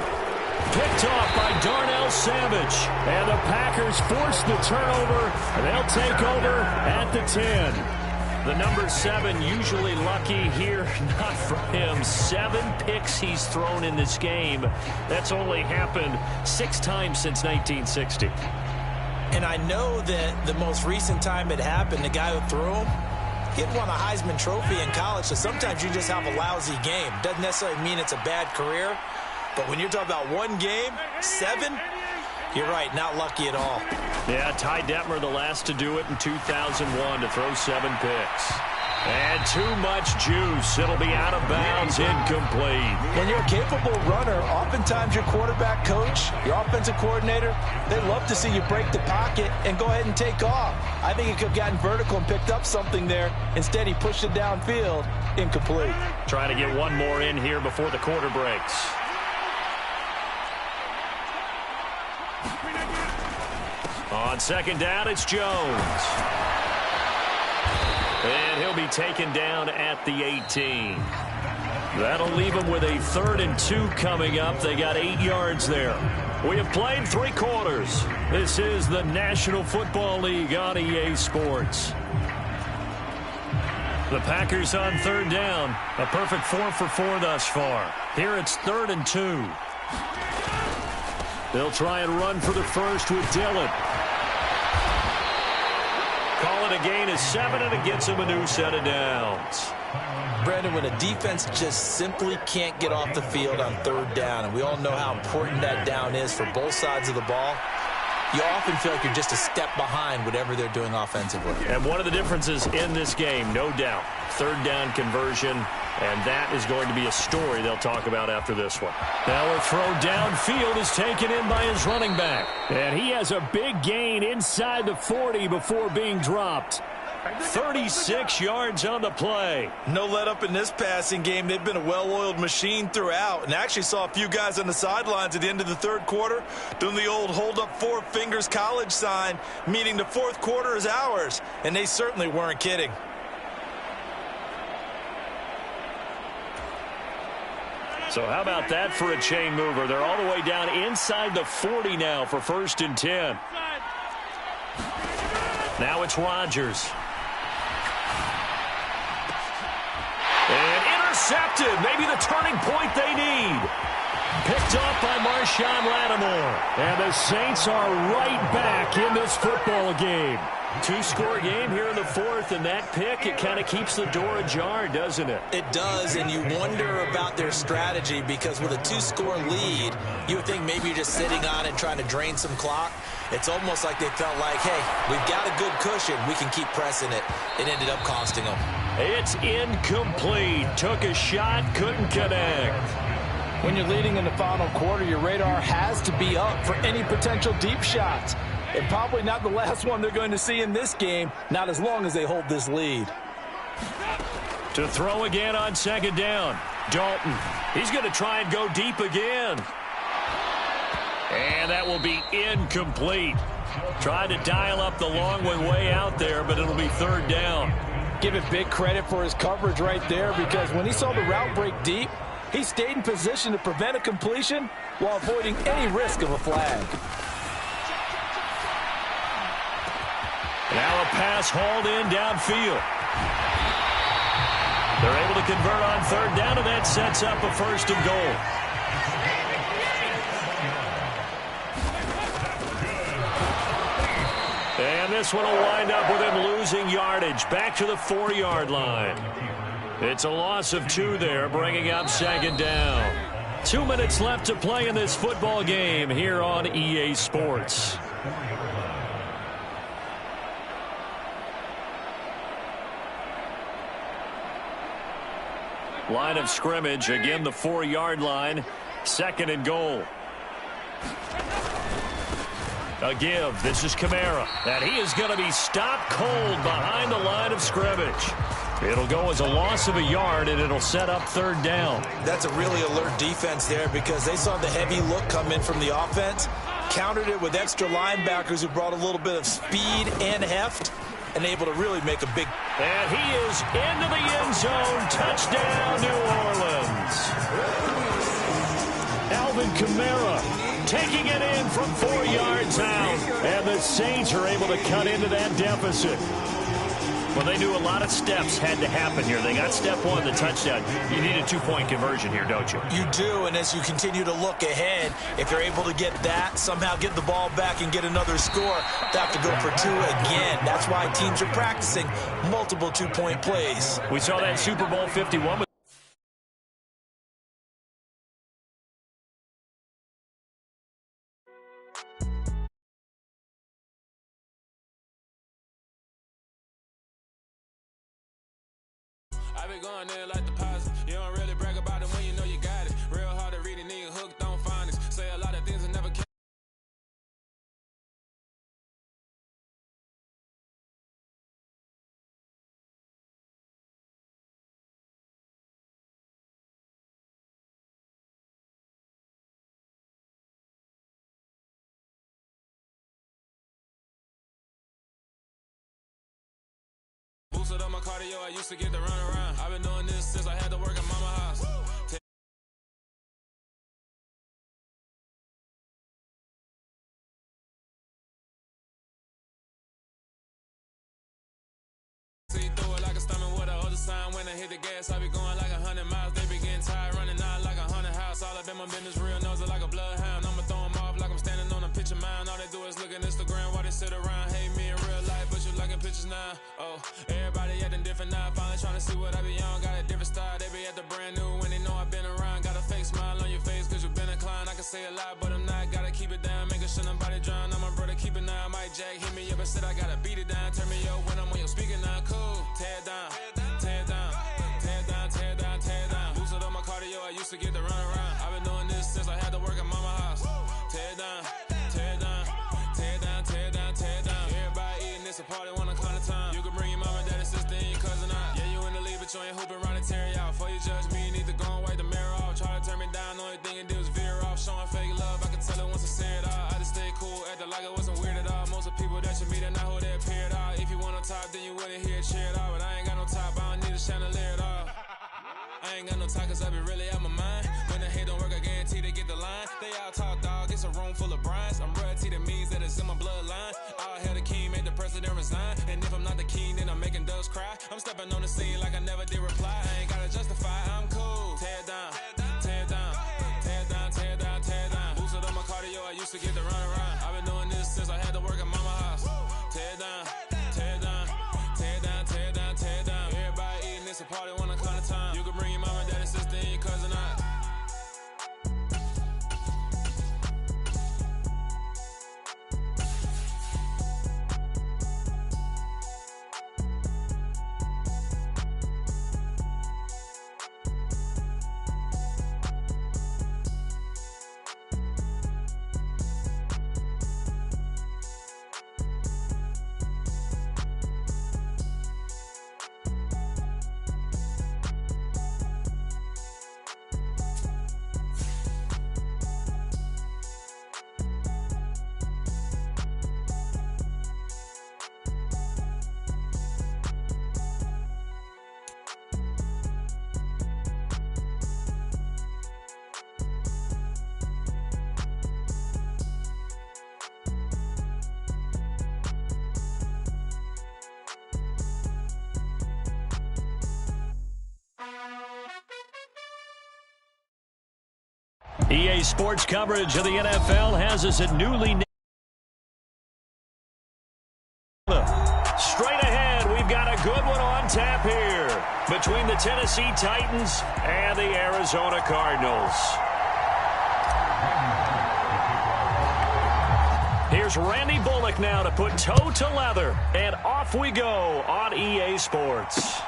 Picked off by Darnell Savage. And the Packers force the turnover. And they'll take over at the 10. The number 7 usually lucky here, not for him. 7 picks he's thrown in this game. That's only happened 6 times since 1960. And I know that the most recent time it happened, the guy who threw him, he had won a Heisman Trophy in college, so sometimes you just have a lousy game. Doesn't necessarily mean it's a bad career, but when you're talking about one game, 7, you're right, not lucky at all. Yeah, Ty Detmer, the last to do it in 2001, to throw 7 picks. And too much juice. It'll be out of bounds, incomplete. When you're a capable runner, oftentimes your quarterback coach, your offensive coordinator, they love to see you break the pocket and go ahead and take off. I think he could have gotten vertical and picked up something there. Instead, he pushed it downfield, incomplete. Trying to get one more in here before the quarter breaks. On second down, it's Jones. And he'll be taken down at the 18. That'll leave him with a 3rd and 2 coming up. They got 8 yards there. We have played 3 quarters. This is the National Football League on EA Sports. The Packers on 3rd down. A perfect 4 for 4 thus far. Here it's 3rd and 2. They'll try and run for the first with Dillon. Call it a gain of 7, and it gets him a new set of downs. Brandon, when a defense just simply can't get off the field on 3rd down, and we all know how important that down is for both sides of the ball, you often feel like you're just a step behind whatever they're doing offensively. And one of the differences in this game, no doubt, 3rd down conversion, and that is going to be a story they'll talk about after this one. Now a throw downfield is taken in by his running back. And he has a big gain inside the 40 before being dropped. 36 yards on the play. No let up in this passing game. They've been a well-oiled machine throughout, and actually saw a few guys on the sidelines at the end of the 3rd quarter doing the old hold up 4 fingers college sign, meaning the 4th quarter is ours, and they certainly weren't kidding. So how about that for a chain mover? They're all the way down inside the 40 now for 1st and 10. Now it's Rodgers. And intercepted. Maybe the turning point they need. Picked up by Marshawn Lattimore. And the Saints are right back in this football game. 2-score game here in the 4th, and that pick, it kind of keeps the door ajar, doesn't it? It does, and you wonder about their strategy, because with a 2-score lead, you would think maybe you're just sitting on it trying to drain some clock. It's almost like they felt like, hey, we've got a good cushion. We can keep pressing it. It ended up costing them. It's incomplete. Took a shot, couldn't connect. When you're leading in the final quarter, your radar has to be up for any potential deep shots. And probably not the last one they're going to see in this game, not as long as they hold this lead. To throw again on 2nd down. Dalton. He's going to try and go deep again. And that will be incomplete. Tried to dial up the long one way out there, but it'll be 3rd down. Give it big credit for his coverage right there, because when he saw the route break deep, he stayed in position to prevent a completion while avoiding any risk of a flag. Now a pass hauled in downfield. They're able to convert on 3rd down, and that sets up a 1st and goal. And this one will wind up with him losing yardage back to the 4-yard line. It's a loss of 2 there, bringing up 2nd down. 2 minutes left to play in this football game here on EA Sports. Line of scrimmage, again the 4-yard line, 2nd and goal. A give, this is Kamara, and he is going to be stopped cold behind the line of scrimmage. It'll go as a loss of a yard, and it'll set up 3rd down. That's a really alert defense there, because they saw the heavy look come in from the offense, countered it with extra linebackers who brought a little bit of speed and heft, and able to really make a big... And he is into the end zone. Touchdown, New Orleans. Alvin Kamara taking it in from 4 yards out. And the Saints are able to cut into that deficit. Well, they knew a lot of steps had to happen here. They got step one, the touchdown. You need a two-point conversion here, don't you? You do, and as you continue to look ahead, if you're able to get that, somehow get the ball back and get another score, they have to go for two again. That's why teams are practicing multiple two-point plays. We saw that Super Bowl 51 with I be going there like the positive. You don't really brag about it when you know you got it. Real hard to read a nigga hooked on phonics. Say a lot of things that never can. Boosted up my cardio, I used to get to run around. I've been doing this since I had to work at mama house. See through it like a stomach with a other sign. When I hit the gas, I be going like 100 miles. They be getting tired, running out like 100 house. All up in my business, real nose it like a bloodhound. I'ma throw them off like I'm standing on a picture mound. All they do is look at Instagram while they sit around. Hate me in real life, but you liking pictures now. Oh, everybody acting different now. Finally trying to see what I be on. Got a different style, they be at the brand new when they know I've been around. Got a fake smile on your face cause you been inclined. I can say a lot, but I'm not. Gotta keep it down, making sure nobody drown. I'm my brother, keep it now. Mike Jack hit me up and said I gotta beat it down. Turn me up when I'm on your speaker now. Cool, tear down, tear down, tear down, tear down, tear down. Boosted up my cardio, I used to get to run around. I've been doing this since I had to work at mama house. Tear down, tear down, tear down, tear down, tear down. Everybody eating this a party one o'clock of time. You can bring your mama, daddy, sister, and your cousin out. Yeah, you in the league, but you ain't hooping around and tear you out. Before you judge me, you need to go and wipe the mirror off. Try to turn me down, the only thing it did was veer off. Showing fake love, I can tell it once I say it all. I just stay cool, acting like it wasn't weird at all. Most of the people that you meet are not who they appear at all. If you want on top, then you wouldn't hear a cheer at all. But I ain't got no top, I don't need a chandelier at all. I ain't got no time cause I be really out my mind. When the hate don't work, I guarantee they get the line. They all talk dog, it's a room full of brinds. I'm royalty, that means that it's in my bloodline. All hell the king, made the president resign. And if I'm not the king, then I'm making doves cry. I'm stepping on the scene like I never did reply. I ain't gotta justify, I'm cool. Tear down, tear down, tear down, tear down, tear down. Boosted up my cardio, I used to get to run around. I've been doing this since I had to work at mama house. Tear down, tear down, tear down, tear down, tear down. Everybody eating this a party one o'clock of time. You can bring your mama, daddy, sister, and your cousin out. EA Sports coverage of the NFL has us at newly named. Straight ahead, we've got a good one on tap here between the Tennessee Titans and the Arizona Cardinals. Here's Randy Bullock now to put toe to leather, and off we go on EA Sports.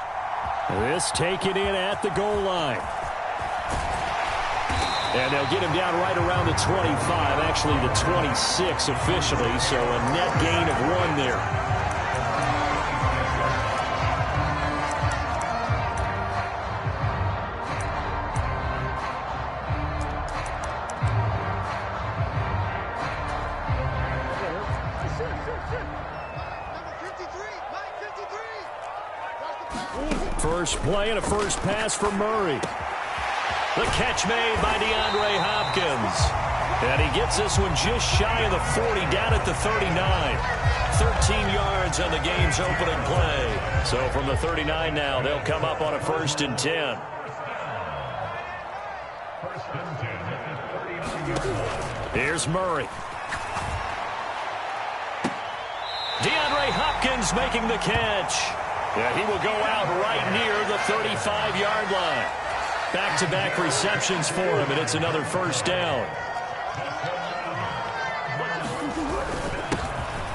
This taken in at the goal line. And they'll get him down right around the 25, actually the 26 officially, so a net gain of 1 there. First play and a first pass for Murray. The catch made by DeAndre Hopkins. And he gets this one just shy of the 40, down at the 39. 13 yards yards on the game's opening play. So from the 39 now, they'll come up on a 1st and 10. Here's Murray. DeAndre Hopkins making the catch. Yeah, he will go out right near the 35-yard line. Back-to-back receptions for him, and it's another 1st down.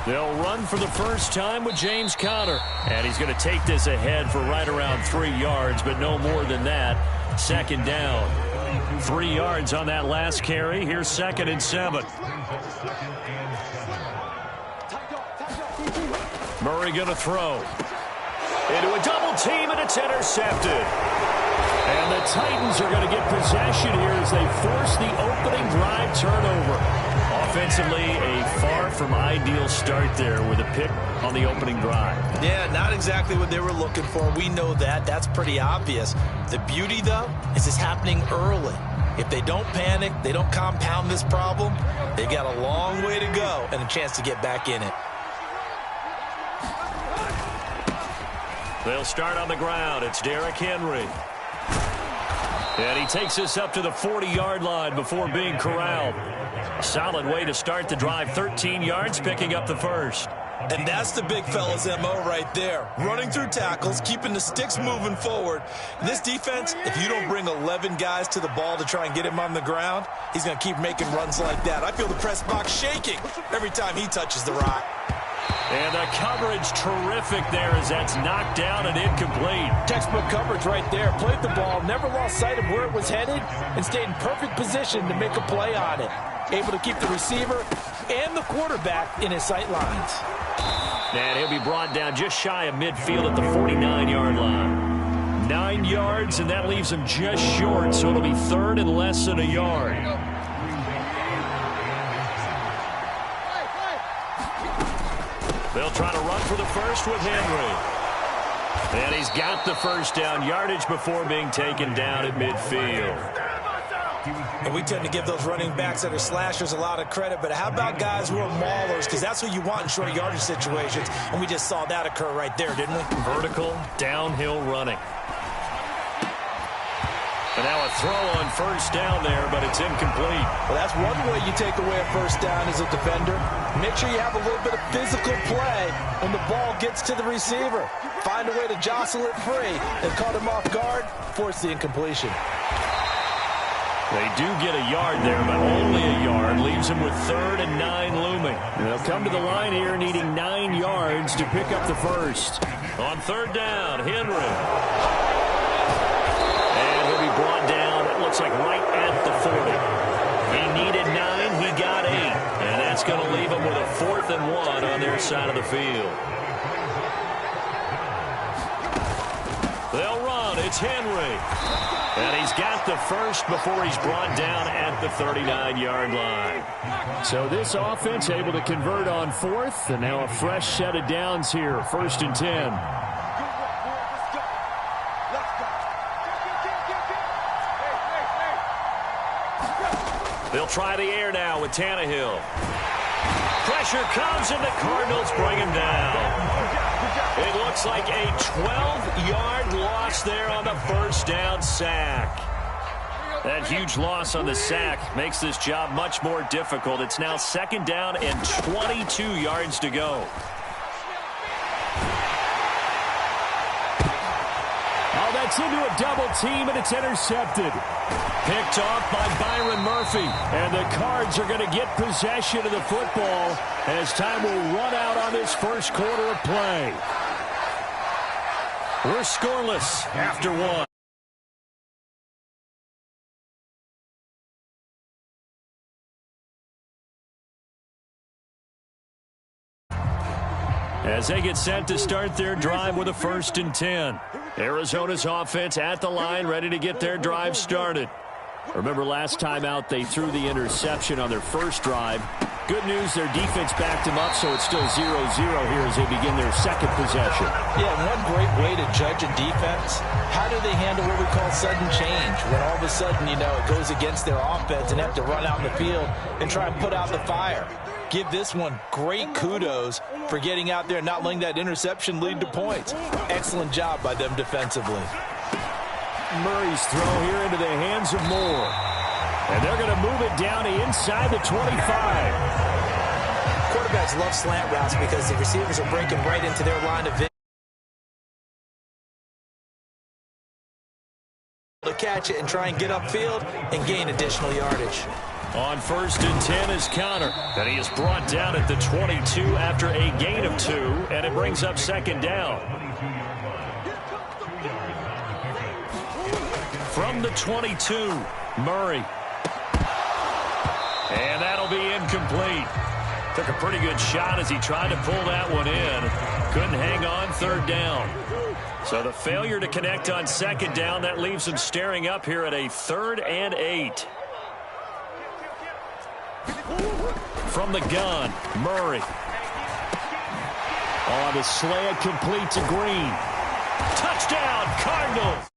They'll run for the first time with James Conner. And he's going to take this ahead for right around 3 yards, but no more than that. 2nd down. 3 yards on that last carry. Here's 2nd and 7. Murray going to throw. Into a double team, and it's intercepted. And the Titans are going to get possession here as they force the opening drive turnover. Offensively, a far from ideal start there with a pick on the opening drive. Yeah, not exactly what they were looking for. We know that. That's pretty obvious. The beauty, though, is it's happening early. If they don't panic, they don't compound this problem, they've got a long way to go and a chance to get back in it. They'll start on the ground. It's Derrick Henry. And he takes this up to the 40-yard line before being corralled. Solid way to start the drive. 13 yards, picking up the 1st. And that's the big fella's MO right there. Running through tackles, keeping the sticks moving forward. And this defense, if you don't bring 11 guys to the ball to try and get him on the ground, he's going to keep making runs like that. I feel the press box shaking every time he touches the rock. And the coverage terrific there as that's knocked down and incomplete. Textbook coverage right there. Played the ball, never lost sight of where it was headed, and stayed in perfect position to make a play on it. Able to keep the receiver and the quarterback in his sight lines. And he'll be brought down just shy of midfield at the 49-yard line. 9 yards, and that leaves him just short, so it'll be 3rd and less than a yard. They'll try to run for the 1st with Henry. And he's got the 1st down yardage before being taken down at midfield. And we tend to give those running backs that are slashers a lot of credit, but how about guys who are maulers? Because that's what you want in short yardage situations, and we just saw that occur right there, didn't we? Vertical, downhill running. And now a throw on 1st down there, but it's incomplete. Well, that's one way you take away a 1st down as a defender. Make sure you have a little bit of physical play when the ball gets to the receiver. Find a way to jostle it free. They caught him off guard, force the incompletion. They do get a yard there, but only a yard. Leaves him with 3rd and 9 looming. And they'll come to the line here needing 9 yards to pick up the 1st. On 3rd down, Henry. Brought down, it looks like right at the 40. He needed 9, he got 8. And that's going to leave him with a 4th and 1 on their side of the field. They'll run, it's Henry. And he's got the 1st before he's brought down at the 39-yard line. So this offense able to convert on 4th, and now a fresh set of downs here, 1st and 10. They'll try the air now with Tannehill. Pressure comes, and the Cardinals bring him down. It looks like a 12-yard loss there on the 1st down sack. That huge loss on the sack makes this job much more difficult. It's now 2nd down and 22 yards to go. Oh, that's into a double team, and it's intercepted. Picked off by Byron Murphy. And the Cards are going to get possession of the football as time will run out on this 1st quarter of play. We're scoreless after 1. As they get set to start their drive with a 1st and 10. Arizona's offense at the line, ready to get their drive started. Remember last time out, they threw the interception on their 1st drive. Good news, their defense backed them up, so it's still 0-0 here as they begin their 2nd possession. Yeah, one great way to judge a defense, how do they handle what we call sudden change? When all of a sudden, you know, it goes against their offense and have to run out in the field and try and put out the fire. give this one great kudos for getting out there and not letting that interception lead to points. Excellent job by them defensively. Murray's throw here into the hands of Moore. And they're going to move it down to inside the 25. Quarterbacks love slant routes because the receivers are breaking right into their line of vision to catch it and try and get upfield and gain additional yardage. On 1st and 10 is Connor. And he is brought down at the 22 after a gain of 2, and it brings up 2nd down. From the 22, Murray. And that'll be incomplete. Took a pretty good shot as he tried to pull that one in. Couldn't hang on 3rd down. So the failure to connect on 2nd down, that leaves him staring up here at a 3rd and 8. From the gun, Murray. On the slant, complete to Green. Touchdown, Cardinals!